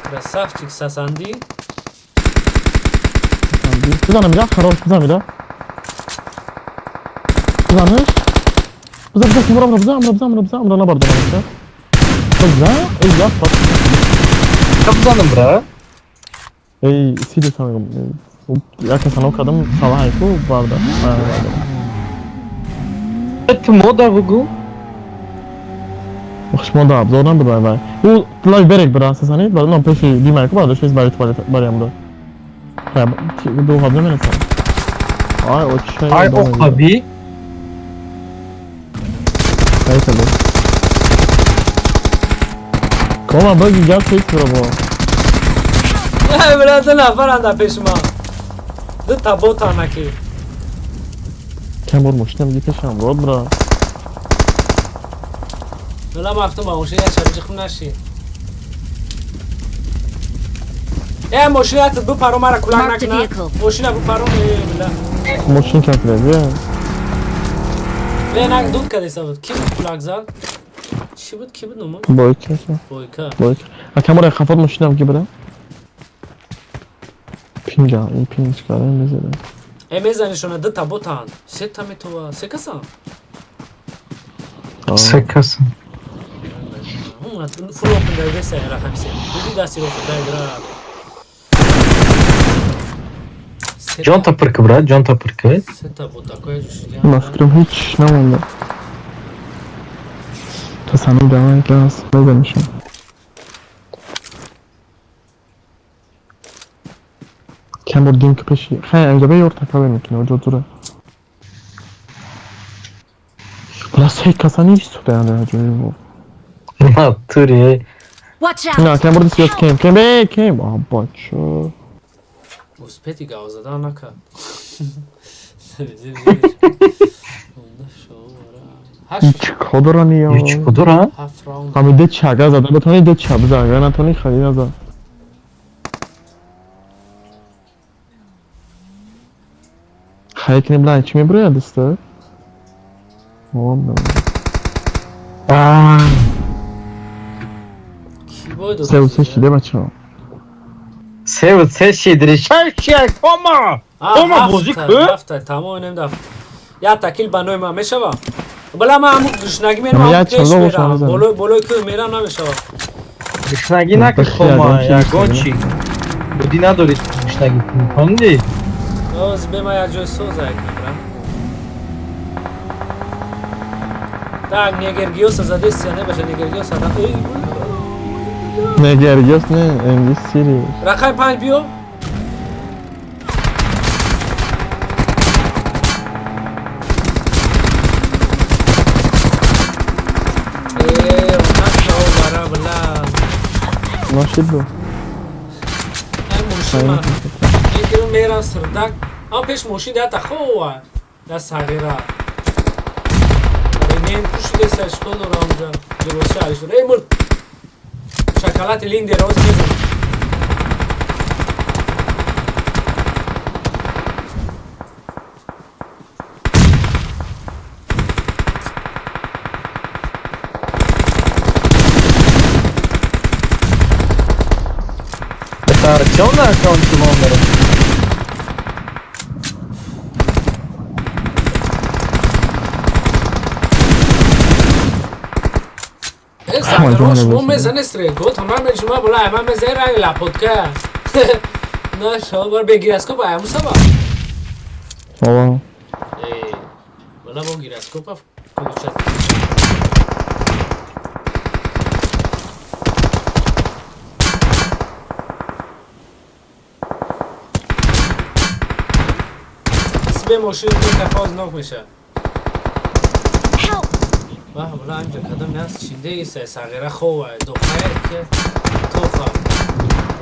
[SPEAKER 2] красавчик сасанди
[SPEAKER 1] Kızanım bir daha karar kızanım bir daha. Kızanış. Kızan ne bardı bana. Kızan ey ya bak.
[SPEAKER 8] Kaptanım bra.
[SPEAKER 1] Ey sili sanırım. Ya ki sana o kadın sabah ayıkı vardı.
[SPEAKER 8] Это мода в угу.
[SPEAKER 1] Hoşuma da abla oradan bir var. Bu live berek biraz sesani. Ben non peşi dimek var da şey bari barayım da. Ha bu habla mı sen? Ay o şey.
[SPEAKER 8] Ay o kabi.
[SPEAKER 1] Neyse bu. Koma bagi gel şey bu.
[SPEAKER 2] برات نفر انده پیش ما دو تا بوتا نکی
[SPEAKER 1] Kem vurmuştum gitmişim rod bra.
[SPEAKER 2] ولی مفتون با ماشین یه شبیه خون نشی ماشین هست بو پارو مرا کلنگ
[SPEAKER 3] Mark the
[SPEAKER 2] نکنه
[SPEAKER 3] vehicle.
[SPEAKER 2] ماشین بو پارو بله
[SPEAKER 1] Moşin kafiredi ya.
[SPEAKER 2] به نگ دود کده سبود کی بود کلنگ زد؟ چی بود کی بود نمون؟
[SPEAKER 1] Boyut kesa.
[SPEAKER 2] بویکا
[SPEAKER 1] Boyut. Ha kem oraya kapatmıştım gibi bra. Pinga, iyi ping çıkarayım mesela.
[SPEAKER 2] میزنیشونه دو تا بوتان سه تا میتوه سه کسا
[SPEAKER 8] Sekasın.
[SPEAKER 2] هم فروق من در دسته رقم سه دیدی دستی رو سه درا
[SPEAKER 8] Conta pırkı bra, conta pırkı.
[SPEAKER 2] سه تا بوتا کوی جوشی
[SPEAKER 1] Ama fikrim hiç ne oldu? Tasarım devam etmez. Ne demişim? Kem vurduğum köpeşi. He engabe yortaka benimkine o dura. Ulan şey kasanı hiç tutu yani acıyor bu.
[SPEAKER 8] Натури.
[SPEAKER 3] Watch out!
[SPEAKER 1] Ne kem burada siyos kem. Ah bacho.
[SPEAKER 2] Uspeti gavzadan naka.
[SPEAKER 1] Hiç kodorani ya.
[SPEAKER 8] Hiç kudur ha.
[SPEAKER 2] هفت راوند
[SPEAKER 1] Hamide çaga zada betoni de çab zaga na toni khalina za. Hayekini blan içimi buraya distı. Oğlum.
[SPEAKER 8] Aa,
[SPEAKER 2] کی بود
[SPEAKER 1] Sev seçti bacho.
[SPEAKER 8] Sevut ses şeydir. Şey, koma. Koma bozuk bu.
[SPEAKER 2] رفته تمام نمیدونم یا تکیل بنوی ما میشه با بلا من همون گشنگی میرم
[SPEAKER 1] میاد
[SPEAKER 2] همون پیش
[SPEAKER 1] چلا
[SPEAKER 2] میرم
[SPEAKER 1] باشم بزنم.
[SPEAKER 2] بالای که میرم نمیشه
[SPEAKER 8] گشنگی نکن خما یگان چی بودی نداری گشنگی کندی
[SPEAKER 2] از به ما یک جای سوز یک نمرم tak Negergios زده سیانه باشه Negergios adam ey
[SPEAKER 1] Negergios ne? Emlis Sirius.
[SPEAKER 2] رقم 5 بیو
[SPEAKER 1] Nasıl bu?
[SPEAKER 2] موشیما این که میرم سردک اما پیش موشی ده تا خواه ده صغیره این پوشی ده سشکل رو آمده درسته علیش رو ای مرد شکلات لین دراز بزن
[SPEAKER 8] چه اون اکانت شما داره
[SPEAKER 2] Essa grosso não me zane strego, tu não me chama bola, mas me zera la podcast. Não, só agora begiras desculpa, é muito bom.
[SPEAKER 1] Baba.
[SPEAKER 2] Bola vou girar desculpa, como chat. به ماشین که نفاز ناک میشه واه بلا اینجا کدام نست شینده ایسه صغیره خواه دختره که تو خواه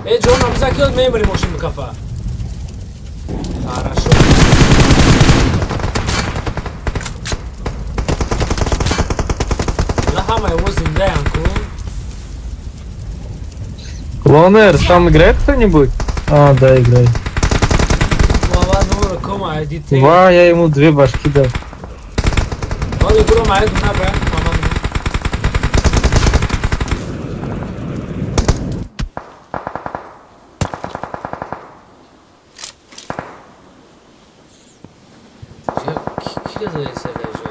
[SPEAKER 2] ای جون هم زکیاد میمری ماشین بکفه تارشو بلا همه او زنده هم کن
[SPEAKER 8] Лонер, там играет кто-нибудь? А, да, играет. Ва, я ему 2 башки дал.
[SPEAKER 2] Hadi bro mai duna be. Tamam. Ki de sevejo.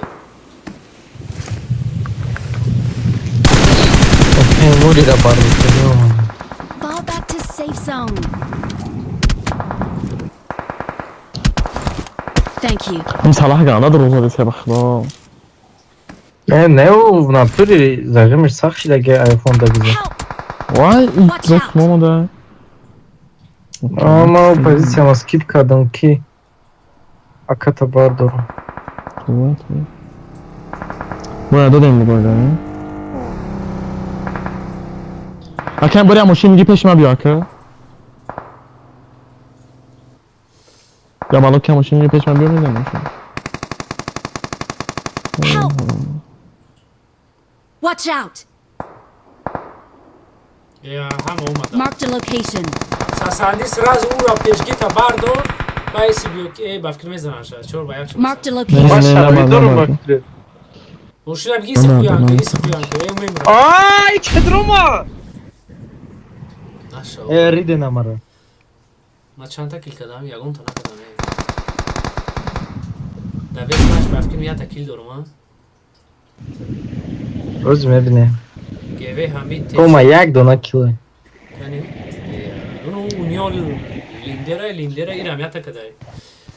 [SPEAKER 8] Vou ligar para ele, entendeu?
[SPEAKER 3] Fall back to safe zone. Thank you.
[SPEAKER 1] این صلاح قاعدة روزه دست بخدا.
[SPEAKER 8] Ne o w natury zażymiesz sachsi takie iPhone da bize.
[SPEAKER 1] Vay ilk mama da.
[SPEAKER 8] Ama opozycja ma skipka donki. Akata bardo.
[SPEAKER 1] Evet. Burada denli böyle. Hakem buraya muşin میگی peşime بیا که. یا مالو که ماشین میگی peşime بیا میزنم.
[SPEAKER 3] Watch out.
[SPEAKER 2] Ya ham اومد.
[SPEAKER 3] Marked a location.
[SPEAKER 2] Sasandi сразу ура пешки та бардо. Байси био ки ба фикр мезанам шаид. Чор ба як шо.
[SPEAKER 3] Marked a location.
[SPEAKER 8] Maşallah doğru baktı.
[SPEAKER 2] Мошина биги си хуян ки си хуян ки ем мемра.
[SPEAKER 8] Ay çedroma.
[SPEAKER 2] Нашо.
[SPEAKER 8] Ride namara.
[SPEAKER 2] Ма чанта кил кардам, ягон та накардам. Да весмаш ба фикр я та кил дорам а.
[SPEAKER 8] Özüm evine.
[SPEAKER 2] Geve hamid.
[SPEAKER 8] Koma yak dona kilo.
[SPEAKER 2] Yani onu union lindera iram ya ta kadar.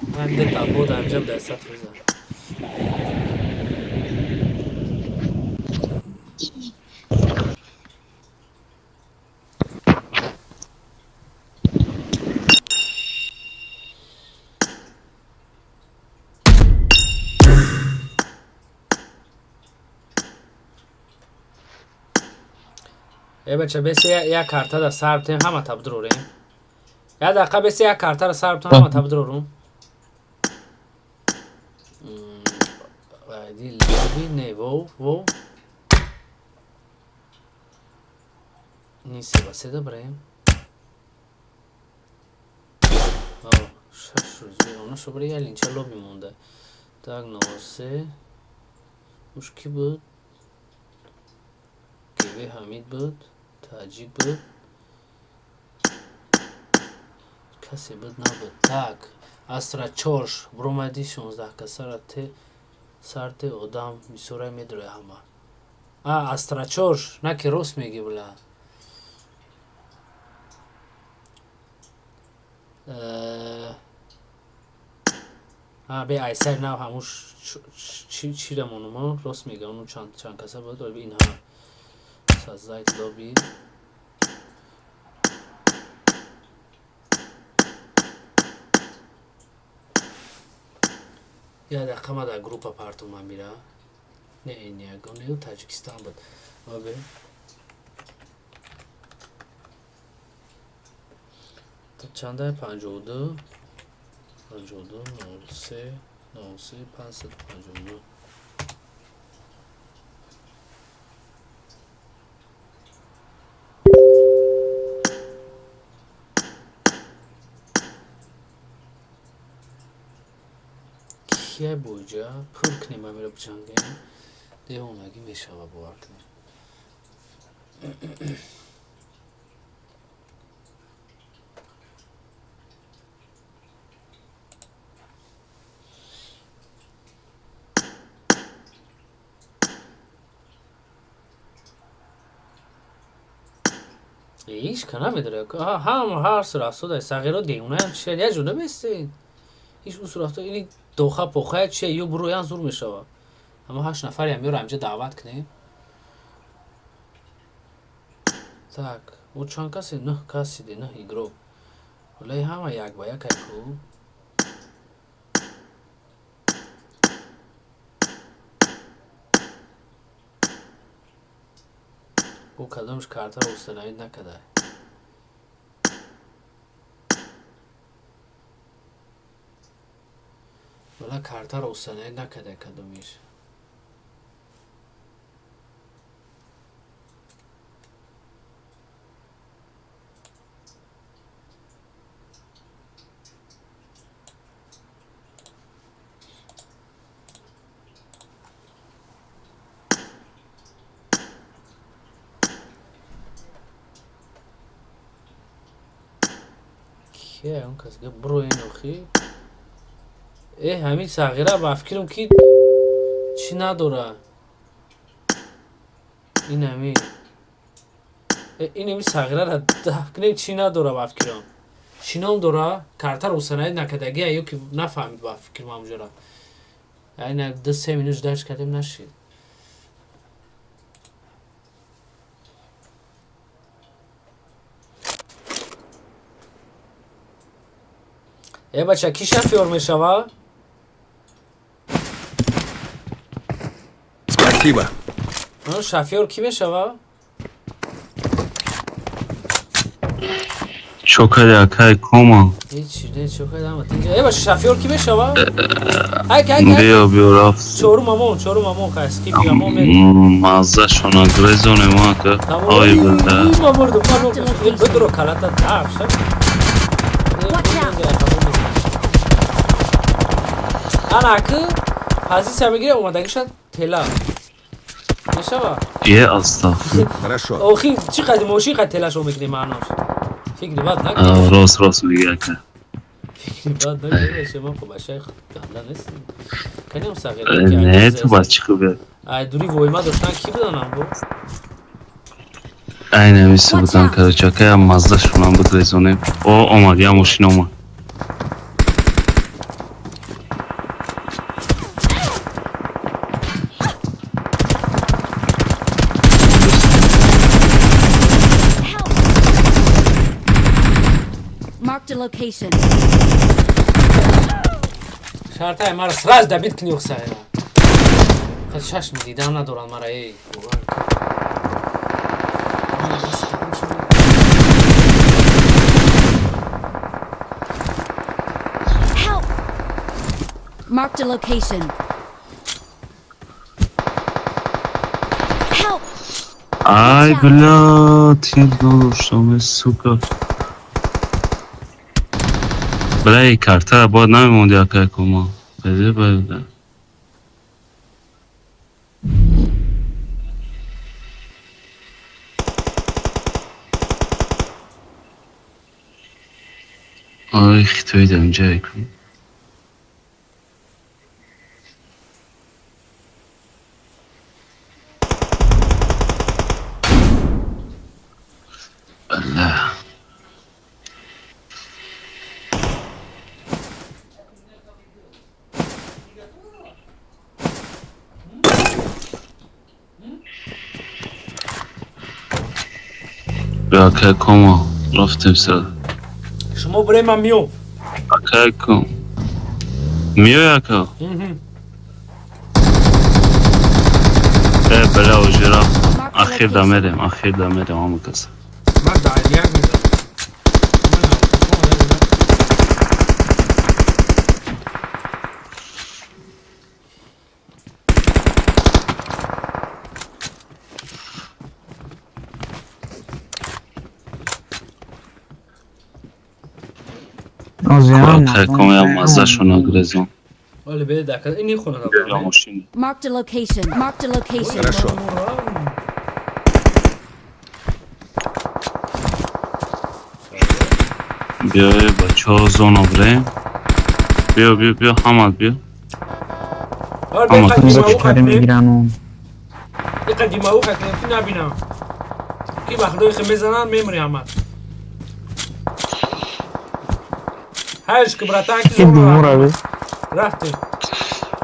[SPEAKER 2] Ben de tabu da amcam da sat rıza. بچه بسی یک کارتا دا سر بتیم همه تب دروریم یا دقیقه بسی یک کارتا دا سر بتیم همه تب دروریم بعدی لابی نه وو نیستی بسه دا بریم شش روز بیرونه شو برای یه لینچه لابی مونده تاک نواسه اوش کی بود؟ گیوه حمید بود تاجیک بود کسی بود نبود tak Astra Chorsh برومدی 16 کسر تی سرت آدم میسوره میدره همه استرچور نه که راست میگی بلا به ایسر نه هموش چی رمونم راست میگه اونو چند کسا بود ولی این همه سازایت لابی یا دقیقه ما در گروپ پارتون من میره نه این یکونه تاجیکستان بود آبه چنده 52 03 552 کیه بوجا پول کنیم من میره بچنگه دیگه اونگی میشه و باور کنیم هیچ کنه میداره هم هر سرافت داره سغیرها دیونه هم چیه یه جونه بستین هیچ اون سرافت اینی دوخه پوخه چیه یو برویان زور میشه اما 8 نفری هم میره همجا دعوت کنیم tak o چند کسی نه کسی دی نه ایگرو ولی همه یک با یک کو او کدامش کارتر استناید نکده ولی کارتر استناید نکده کدامیش کیه اون کسی که برو این اخی همین صغیره بفکرم که چی نداره این همین این همین صغیره را دفکنیم چی نداره بفکرم چی نام داره کارتر حسناید نکدگی ایو که نفهمید بفکرم همونجا را این 2-3 مینوش درش کردیم نشید بچه کی شفیور میشوه؟
[SPEAKER 11] Спасибо.
[SPEAKER 2] شفیور کی میشوه؟
[SPEAKER 5] چوکر یکای کما
[SPEAKER 2] هیچی نه چوکر دامت اینجا بچه شفیور کی میشوه؟
[SPEAKER 5] بیا رفت
[SPEAKER 2] چورو مامون خواست کی بیامون میری
[SPEAKER 5] مازه شونا گریزونه ما که آی بلده
[SPEAKER 2] ما بردم بدرو کلاتا داف شد انا که حزیز میگیره اومدگی شد تلا میشوه
[SPEAKER 5] یه استغفر
[SPEAKER 11] Хорошо.
[SPEAKER 2] اوخی چقدر موشی قد تلاش رو میکنی معناش فکری بد نکنی
[SPEAKER 5] راست میگه که
[SPEAKER 2] فکری بد نکنی شما خب بشه گمله نیستیم کنی اون صغیره
[SPEAKER 5] نه تو بچه خوبه
[SPEAKER 2] دوری ویما داشتن کی بدانم بود
[SPEAKER 5] این همیسته بودن که چاکه هم مزده شونم بود ریزونه او آمد یا ماشین آمد
[SPEAKER 3] Marked a location.
[SPEAKER 2] شرطه مرا سراز دبید کنی اخ صغیره خیلی شش میدیدم ندارن مرا ای
[SPEAKER 3] Help! Marked a location. Help!
[SPEAKER 5] ای بلا تیر داشتم سوکا برای کارتر باید نمیموند یا که کما بده بده آی خیلی اینجا کن
[SPEAKER 6] بیا که کما رفتیم سر
[SPEAKER 2] شما برای من میو
[SPEAKER 6] که کم میو یکا بلا و جرا اخیر دمیریم همه کس
[SPEAKER 2] من دایلیک میزنم
[SPEAKER 6] که کم یا مزه شونا گرزون
[SPEAKER 2] ولی بده دکر اینی خونه
[SPEAKER 6] یا ماشین
[SPEAKER 3] Marked a location. Marked a location.
[SPEAKER 6] بیا بچه ها زون بریم بیا حمد بیا
[SPEAKER 2] آره قدیمه خدمه قدیمه او خدمه تو نبینم کی بخلوی خمه زنن میمری همه هرش که براتن که زون رفته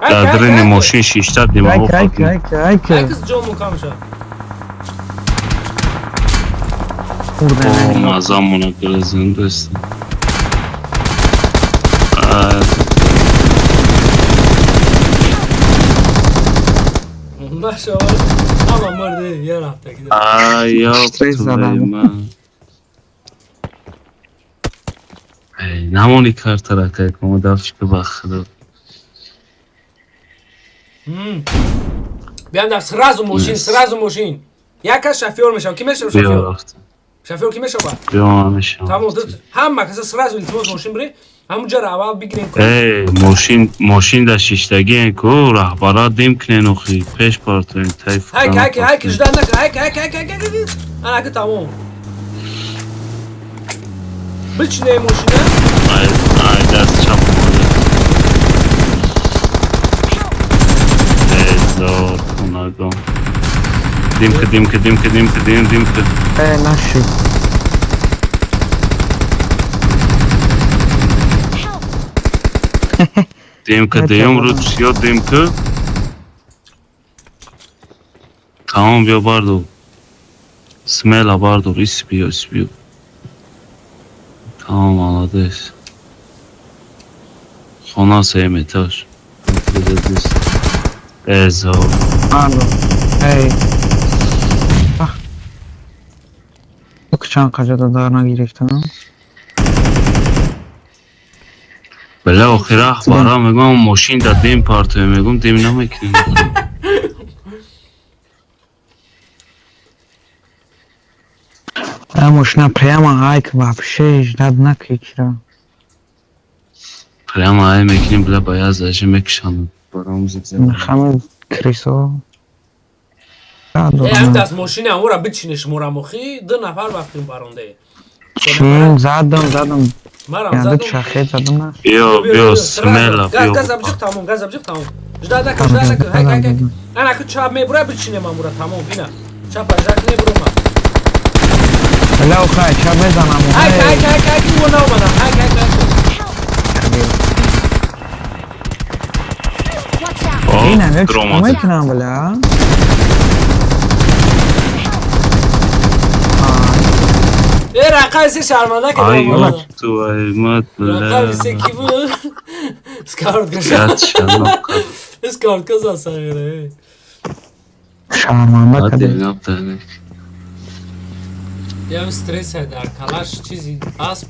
[SPEAKER 6] درین ماشین شیشتر دیمه او خدمه
[SPEAKER 2] هکس جو مکام شد
[SPEAKER 6] مزه مونه گرزون دوست
[SPEAKER 2] ماشاءالله اما مرده یه رفته
[SPEAKER 6] یا من نمونی کار ترکه کنم دفش که بخدا
[SPEAKER 2] بیام در سرازو ماشین یکش شفیور میشم کی میشه شفیور شفیور کی میشه با
[SPEAKER 6] بیا میشم
[SPEAKER 2] تمام همه کسی سرازو التماس ماشین بری همونجا رو اول بگیریم
[SPEAKER 6] ماشین در شیشتگی کو رهبرا دیم کنن اخی پیش پارتوین تایف
[SPEAKER 2] هک جدا نکن هک انا که تمام بچنه ماشینه
[SPEAKER 6] ای دست چپ ماده ایزار کنگم دیم که
[SPEAKER 9] نشد
[SPEAKER 6] دیم که دیم رو چیا دیم که تمام بیا باردو سمیلا باردو ایس بیو تمام آلاده ایست خونه سیمه تاش ازا
[SPEAKER 9] چند قجاده دارنا گرفتن
[SPEAKER 6] بله آخر اخبارا میگم ماشین در دیم پارتوی میگم دیم نمیکنیم
[SPEAKER 9] ماشنا прямо айк вообще ждать накичра
[SPEAKER 6] прямо ай میکنیم بله باید ازش میکشم برام زیزه
[SPEAKER 9] همه کریسو
[SPEAKER 2] هم دست ماشین همون را بچینه شما را مخی 2 نفر وقتیم پرونده
[SPEAKER 9] چین زدم
[SPEAKER 2] مرم
[SPEAKER 9] یعنی
[SPEAKER 2] زدم
[SPEAKER 9] چخیت زدم نه
[SPEAKER 6] بیا سمیلا بیا
[SPEAKER 2] گاز ابجیق تمام جدا نکن هک انا که چاب میبره بچینه مامورا تمام بینا چاب اجاک نبرو ما
[SPEAKER 9] بلا خواهی چه بزنم
[SPEAKER 2] هک و نو منا هک
[SPEAKER 9] این همه چه میتونم بلا
[SPEAKER 2] ای رقایسی شرمانده که
[SPEAKER 6] دارم تو ایمت
[SPEAKER 2] رقایسی کی بود؟ اسکارت کشم اسکارت کشم سایره
[SPEAKER 9] شرمانده کده
[SPEAKER 2] یه هم استرس هست در کلاش چیزی اسب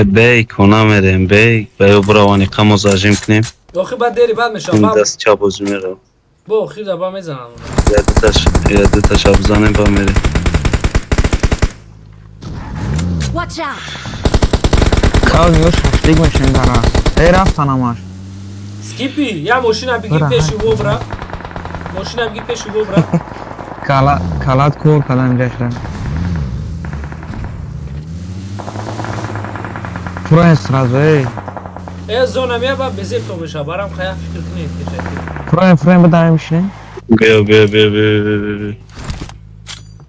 [SPEAKER 6] بیک اونا میریم بیک بیو براوانی قم زاجیم کنیم
[SPEAKER 2] آخی بعد دیری بعد میشم
[SPEAKER 6] این دست چا بازی میره
[SPEAKER 2] با آخی دبا میزنم
[SPEAKER 6] یه دو شب زنیم با میره
[SPEAKER 3] Watch out!
[SPEAKER 9] کاو نیو شفتیگ میشین دارا ای رفتن هماش
[SPEAKER 2] سکیپی یا ماشین بگی پیشی و برا ماشین بگی پیشی و برا
[SPEAKER 9] کالات کور کدام جشن پرو استرازوی
[SPEAKER 2] ای زونم یا با بزیر تو بشه برام خیلی فکر کنید که
[SPEAKER 1] Fırın بدایمشین.
[SPEAKER 6] بیا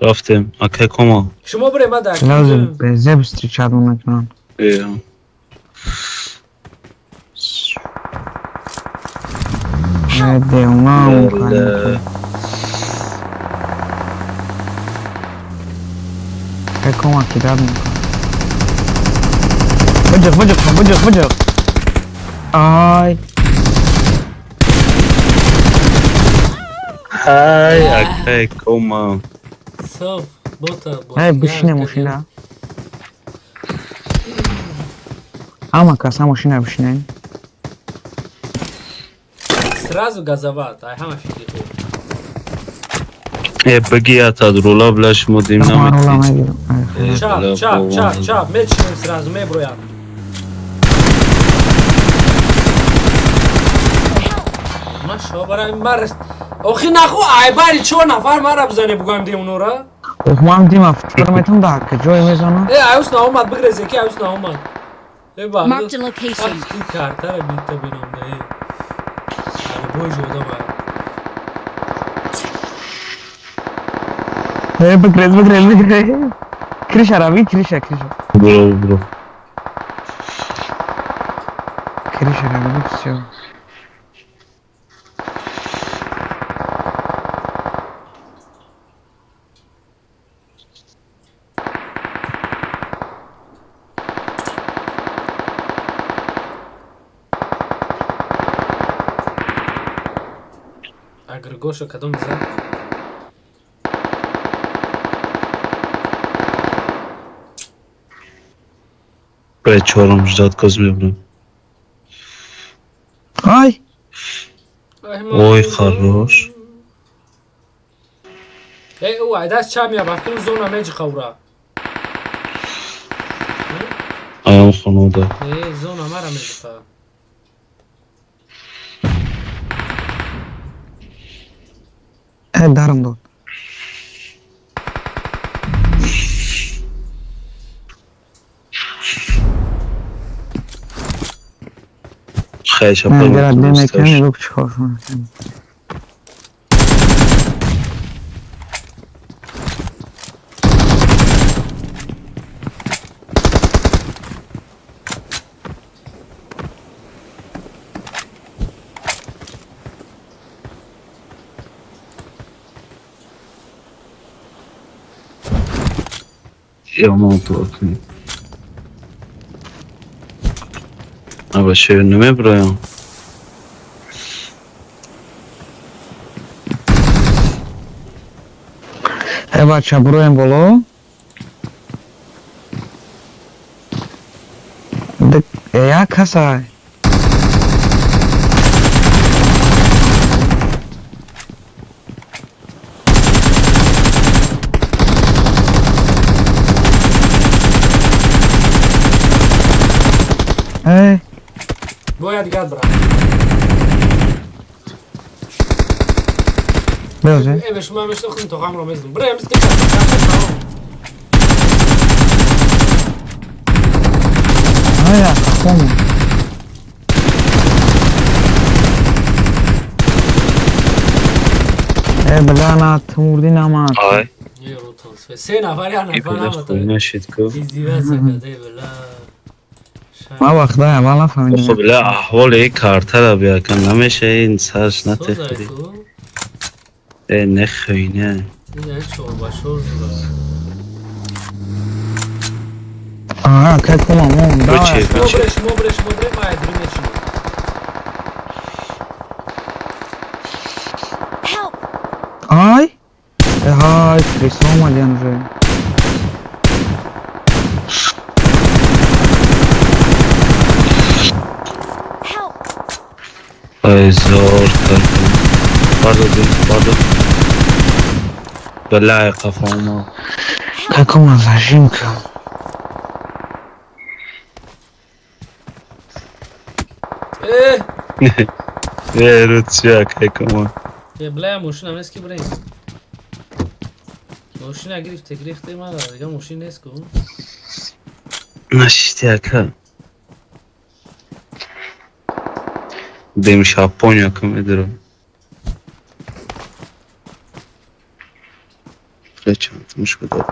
[SPEAKER 6] رفتیم اکه کما
[SPEAKER 2] شما بریم مدک
[SPEAKER 1] لازم به زبستری چادر نکنم.
[SPEAKER 6] بیا
[SPEAKER 1] هده اونام کنم. کما کدام میکنم. بجک. آی.
[SPEAKER 6] های اکه کما
[SPEAKER 2] صاف бота
[SPEAKER 1] ای بشینه ماشینا. اما کاسا ماشینا بشینه.
[SPEAKER 2] сразу газовать ай ҳама фикри хуб
[SPEAKER 6] بگی تا رولا بلش مدیم
[SPEAKER 1] رولا
[SPEAKER 6] نمیتی
[SPEAKER 1] میگیرم.
[SPEAKER 2] чап мечинем сразу меброям машо барам мар охи наху ай бари 4 нафар мара бизане бугам демунора
[SPEAKER 1] اومم دیما فکر میتونم دار که جای میزنم.
[SPEAKER 2] айус наомад бигрезе ки айус наомад ба
[SPEAKER 3] Marked a location.
[SPEAKER 2] ти картара бита бинам да бой жода ба
[SPEAKER 1] بگریز. کریش روی کریش.
[SPEAKER 6] برو
[SPEAKER 1] کریش روی بسیار.
[SPEAKER 2] Гошо кадом зад?
[SPEAKER 6] به چهارم جداد کاز میبرم
[SPEAKER 1] آی
[SPEAKER 6] وای خراش
[SPEAKER 2] او دست چم یا وقتی اون زون میج خورا
[SPEAKER 6] ایام خانواده
[SPEAKER 2] زون مرا میج خورا
[SPEAKER 1] دارم داد
[SPEAKER 6] خیلی شب
[SPEAKER 1] من اگر ادنه میکنی رو چکار کنم
[SPEAKER 6] یا ما تو کنیم اما چه نمی برایم
[SPEAKER 1] بچه برویم بالا یک کسای
[SPEAKER 2] باید دیگر برم
[SPEAKER 1] بیازه
[SPEAKER 2] ای به شما میشته خودم تو هم رو میزنم برای همیز دیگر
[SPEAKER 1] آیا خون بلانا تموردی نامد
[SPEAKER 6] آی
[SPEAKER 2] یه رو تانسفه 3 نفر یا
[SPEAKER 6] ای
[SPEAKER 2] نفر
[SPEAKER 6] بله
[SPEAKER 2] نمتا
[SPEAKER 6] خوی نشید که
[SPEAKER 2] ایزیوه سکده بلا
[SPEAKER 1] ما وقت دایم والا
[SPEAKER 6] خب
[SPEAKER 1] فهمیدیم
[SPEAKER 6] بله احوال یک کارتر رو بیا کن نمیشه این سرش نتخیری ای نخوینه
[SPEAKER 2] این چور باشور زورا
[SPEAKER 1] آها که کمامون
[SPEAKER 6] بچه
[SPEAKER 2] شما برش ما ادری میچینیم
[SPEAKER 3] Help!
[SPEAKER 1] آی های کریس آمدی انجای
[SPEAKER 3] Help!
[SPEAKER 6] ای زار کردیم بردو بله قفاما
[SPEAKER 1] که کمان رژیم کن
[SPEAKER 6] یه رو چیه که کمان
[SPEAKER 2] یه بلای موشین هم نیست که بریم موشین اگه ریخته من دیگه موشین نیست که
[SPEAKER 6] نشیدی اکا دیم شاپونیا که میدارم çantmış kadar.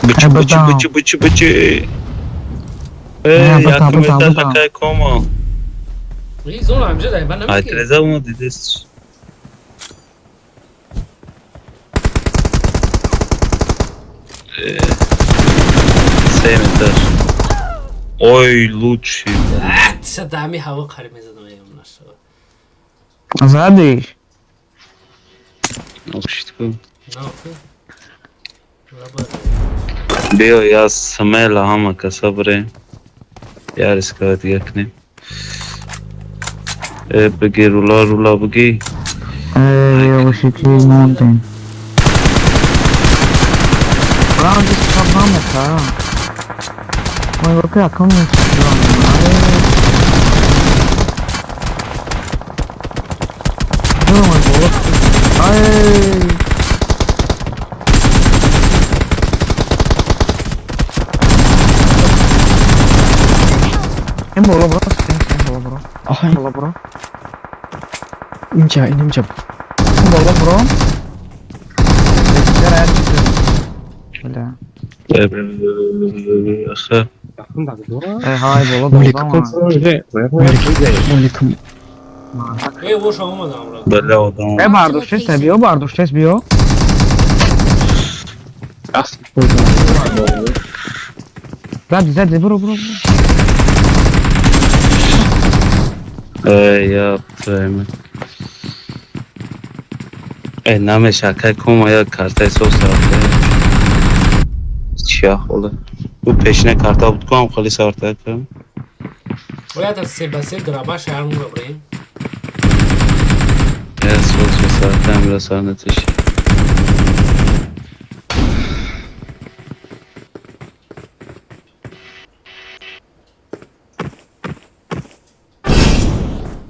[SPEAKER 6] Bıçı bıçı bıçı bıçı bıçı. Yakın metal takay como.
[SPEAKER 2] İyi zor amca da ben
[SPEAKER 6] Ai,
[SPEAKER 2] ne ki?
[SPEAKER 6] 3-1 de desses. Sevmeter. Oy Lucci.
[SPEAKER 2] صدقني هوا قرمز دنیا مناسب.
[SPEAKER 9] Azadi.
[SPEAKER 6] Alıştık.
[SPEAKER 2] نه آخه.
[SPEAKER 6] Bio ja smela hamaka sabre. Yaris kad yakne. Begi rula begi.
[SPEAKER 9] O şekil mountain. Bravo, this is problema, cara. Măi, ok, acum nu știu, nu mai pot. Ai. Em bola bro, em bola bro. Em bola bro.
[SPEAKER 8] اینجا اینجا
[SPEAKER 9] Em bola bro. Bekler Öyle.
[SPEAKER 6] Akha.
[SPEAKER 9] Hay bola doldu ama.
[SPEAKER 8] مولكم
[SPEAKER 2] ای وش اومدم را.
[SPEAKER 6] Bela odam.
[SPEAKER 9] Bardosz jest bio, Bardosz jest bio. Zadi, bro.
[SPEAKER 6] Yaptım. Name şaka kuma ya kartay sos yaptı. Siyah oldu. Bu peşine karta tutkum خالی سارتا کنم.
[SPEAKER 2] باید از سه بسه درابه شهرون رو بریم.
[SPEAKER 6] Ya sos ve saatte biraz anlatış.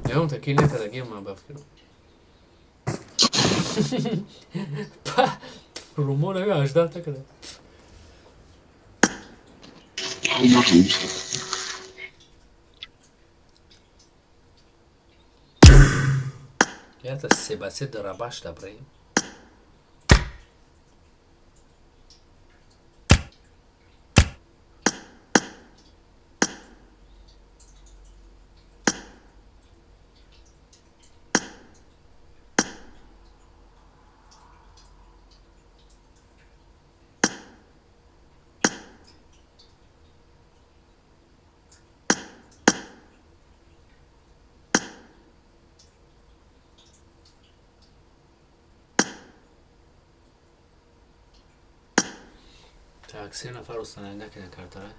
[SPEAKER 2] Ya اون تکیل نکردگی من بفکرم. رومو نگه 18 تا کرده. یا تا سه بسه درابش بریم. Tak, 3 نفر ustane neke kartare.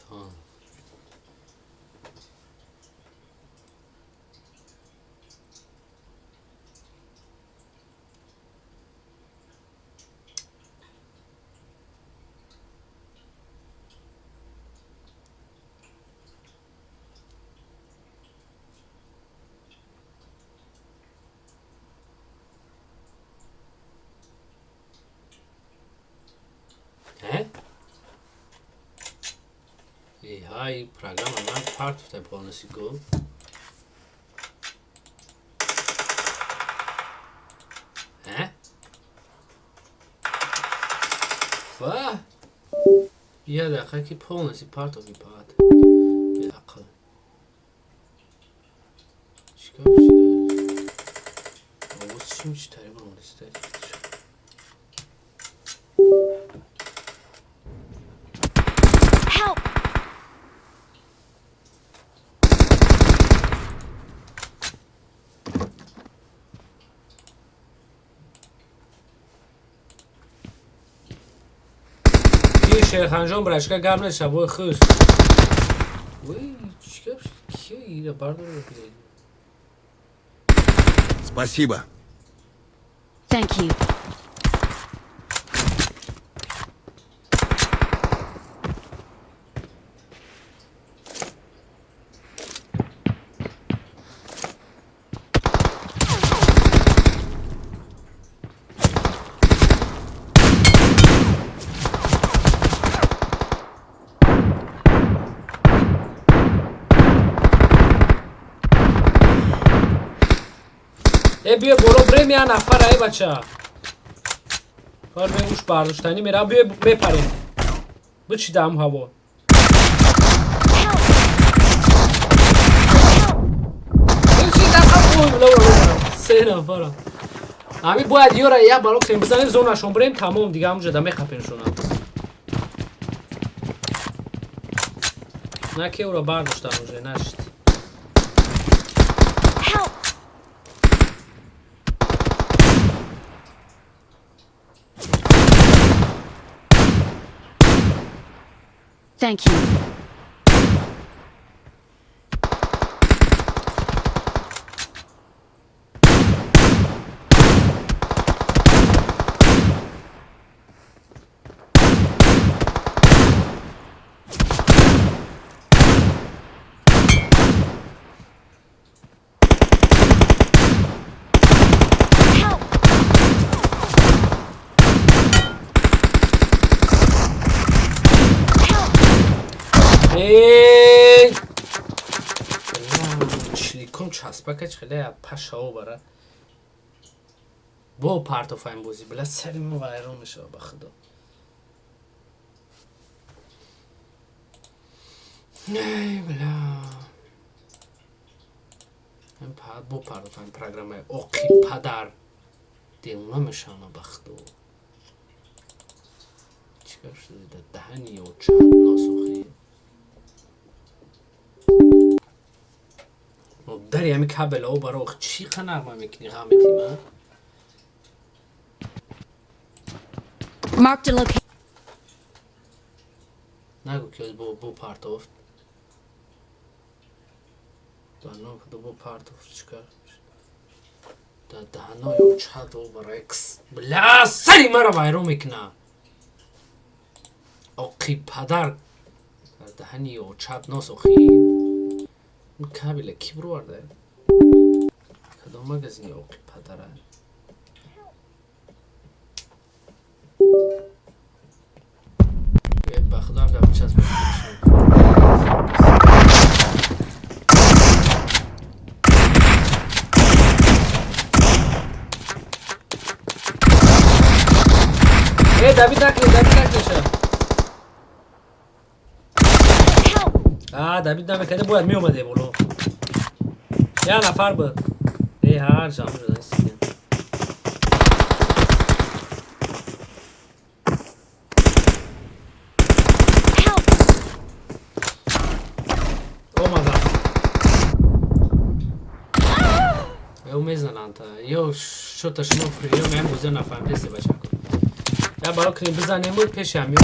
[SPEAKER 2] Tamam. Hai programa man part of the policy go. Va? Yeah, the haki policy part of the part. Bir akıl. Çıkar bir şey daha. Oğuz şimdi çıkarı bunu ister. شیخ انجام برشکه گرم شبای خوش وای چیکار کیه اینه بردار بگیره
[SPEAKER 11] Спасибо.
[SPEAKER 3] Thank you.
[SPEAKER 2] بیا برو بریم یه نفر ای بچه کار به اوش برداشتنی میرم بیا بپریم بچیدم هوا سه نفرم همین باید یه را یه بالا کنیم بزنیم زونشون بریم تمام دیگه همونجا دمه خپینشونم نه که او را برداشتم اونجا نشد
[SPEAKER 3] Thank you. چلیکم چسبکش خیلی پشاو بره با پرت و فایم بازی بلا سری ما ویران میشه به خدا نه بلا این پرت با پرت و فایم پروگرام اوکی پدر دیونا میشم به خدا چیکار شده دهنی و چند ناسخی داری همین کابل او برای چی خنق میکنی غمتی من Marked a location.
[SPEAKER 2] نگو که بو پارتوفت دانو که بو پارتوفت چیکار دهنو یا چهد او برای اکس بلا سری مرا وایرو میکنه اوکی پدر دهنی و چهد ناسخی کابل کی برورده کدام مگزینی اوکی پدره به خدا هم دارم چسب دوید نکشه دوید نمیکنه باید می اومده بولو یه نفر بود هر جامعه رو دانستی او میزنن تا یو شو شما پریو من بوزه نفهمیسته بچه کن یا بالا کنیم بزنیم بود پیش هم یو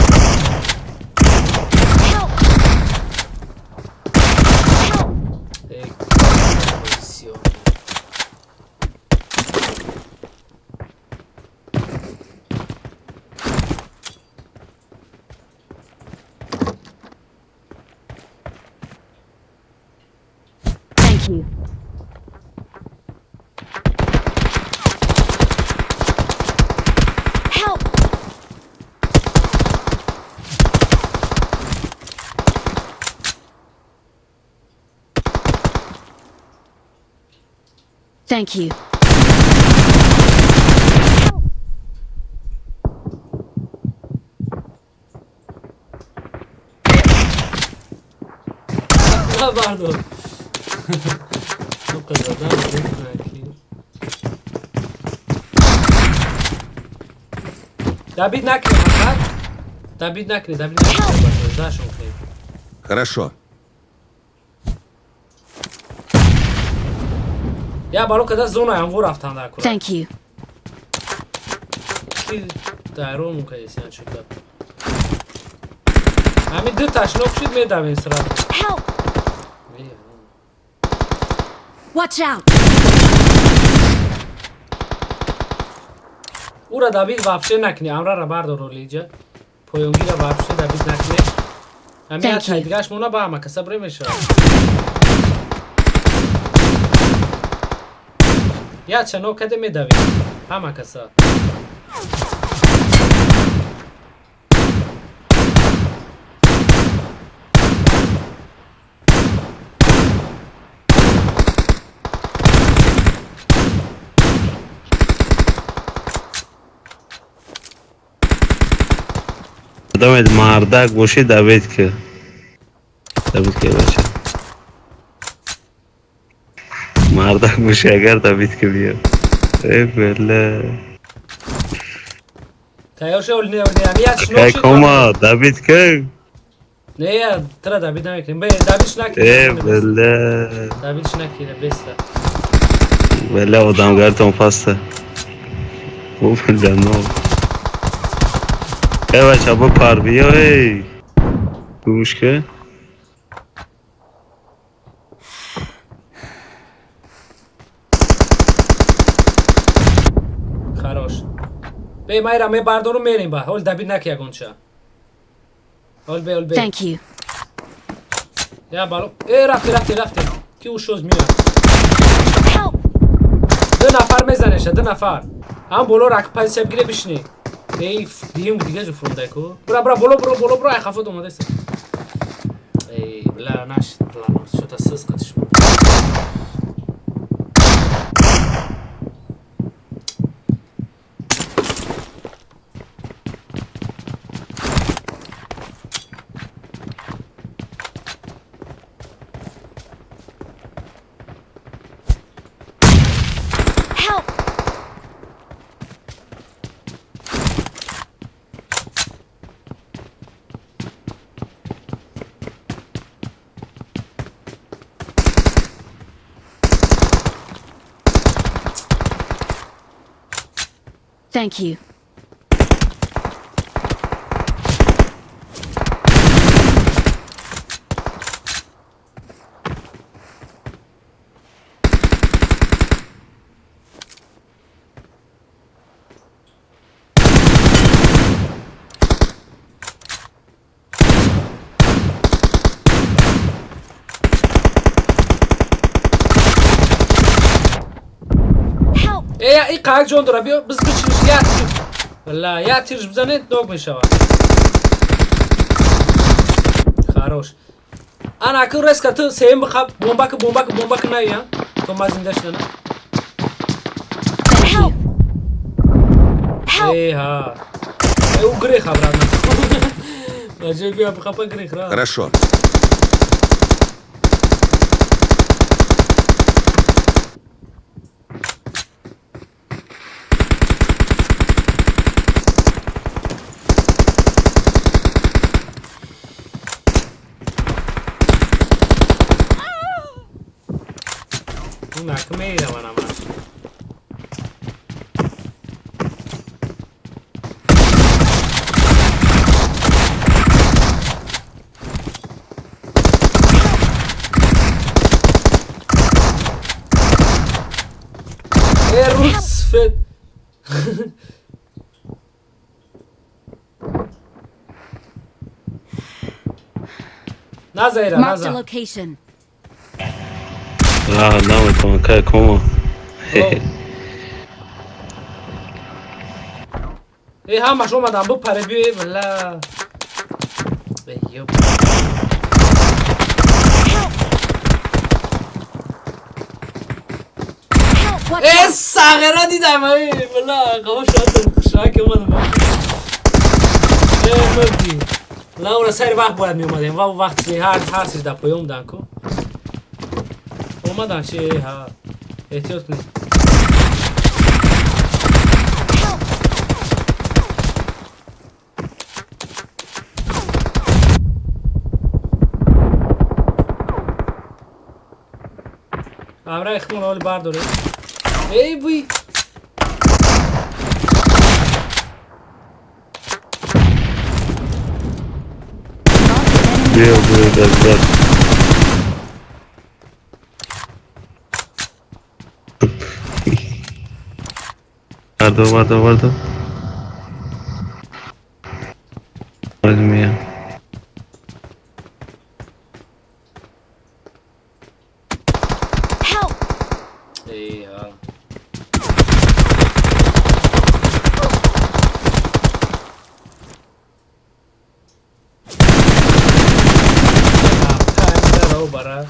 [SPEAKER 3] Thank you. Help! Thank you.
[SPEAKER 2] Pardon. Bu kadar da belki. Давид накри, а? Давид накри. Знаешь, он крив.
[SPEAKER 11] Хорошо.
[SPEAKER 2] Я бару когда зона ям вор рафтан да кура.
[SPEAKER 3] Thank you.
[SPEAKER 2] Ти дайрон конечно чука. همین دو تاش نوک شد میدوین سرا.
[SPEAKER 12] Help! Watch out!
[SPEAKER 2] او را دبید واپشه نکنی. امرا را بردار رو لیجا. پویونگی را واپشه دبید نکنی. همین
[SPEAKER 12] Thank
[SPEAKER 2] از
[SPEAKER 12] you.
[SPEAKER 2] دیگهش مونا با همه که صبری میشه. یا چه نوک کده میدوین. همه کسا.
[SPEAKER 6] آدم مردک باشی دوید که بچه مردک باشی اگر دوید که بیا ای بله
[SPEAKER 2] تایار شو نه همین از
[SPEAKER 6] که
[SPEAKER 2] نوک شد.
[SPEAKER 6] کما دوید که
[SPEAKER 2] نه یا ترا دبید نمیکنیم. به دبیش نکنیم.
[SPEAKER 6] ای بله
[SPEAKER 2] دبیش نکنیم بسته.
[SPEAKER 6] بله آدمگرتون پسته او بله نو ای بچه با پر بیا ای گوش که
[SPEAKER 2] خراش. به مایرا می بردارو میریم با. هول دبید نکیا گونچا. هول به.
[SPEAKER 12] Thank you.
[SPEAKER 2] یا بالو. ای رفتی. کی او شوز میاد.
[SPEAKER 12] Help!
[SPEAKER 2] دو نفر میزنشه. دو نفر. هم بولو رک پاس شب گیره بشنی. ای دیگه دیگه جو فرونده کو. برا بولو ای خفت اومده است. ای بلا ناش بلا شو تاسس قدش.
[SPEAKER 12] Help! Thank you. Help!
[SPEAKER 2] ای قاق جون درا بیو بز بچینش یا تیر. والله یا تیرش بزنه دوگ میشه. خروش. انا که رسک تو سیم بخواب بمب که نه یا تو مازندش نه.
[SPEAKER 12] Help! Help!
[SPEAKER 2] ای ها. ای او گری خبران. ماجی بیا بخواب گری خبران.
[SPEAKER 11] Хорошо.
[SPEAKER 2] محکمه ای روانم هست. ای روز فد. نزایره
[SPEAKER 12] Marked a
[SPEAKER 2] نزا.
[SPEAKER 12] location.
[SPEAKER 6] نمیتونم که کما
[SPEAKER 2] ای همش اومدم بپره بیای والله. ایوب.
[SPEAKER 12] Help! Watch
[SPEAKER 2] ای
[SPEAKER 12] out!
[SPEAKER 2] ساغره دیدم ای والله قوا شاک اومدم. ای مردی. لا سری وقت باید می اومدیم. وقت هر چیز در پایوم دانکو. اومدن چه ها. احتیاط کنید. امرا اخمون حال برداره. ای بوی.
[SPEAKER 12] Marked
[SPEAKER 6] بیا دزدر vardı. Ölmüyor.
[SPEAKER 12] Help!
[SPEAKER 2] İyi ya. Bara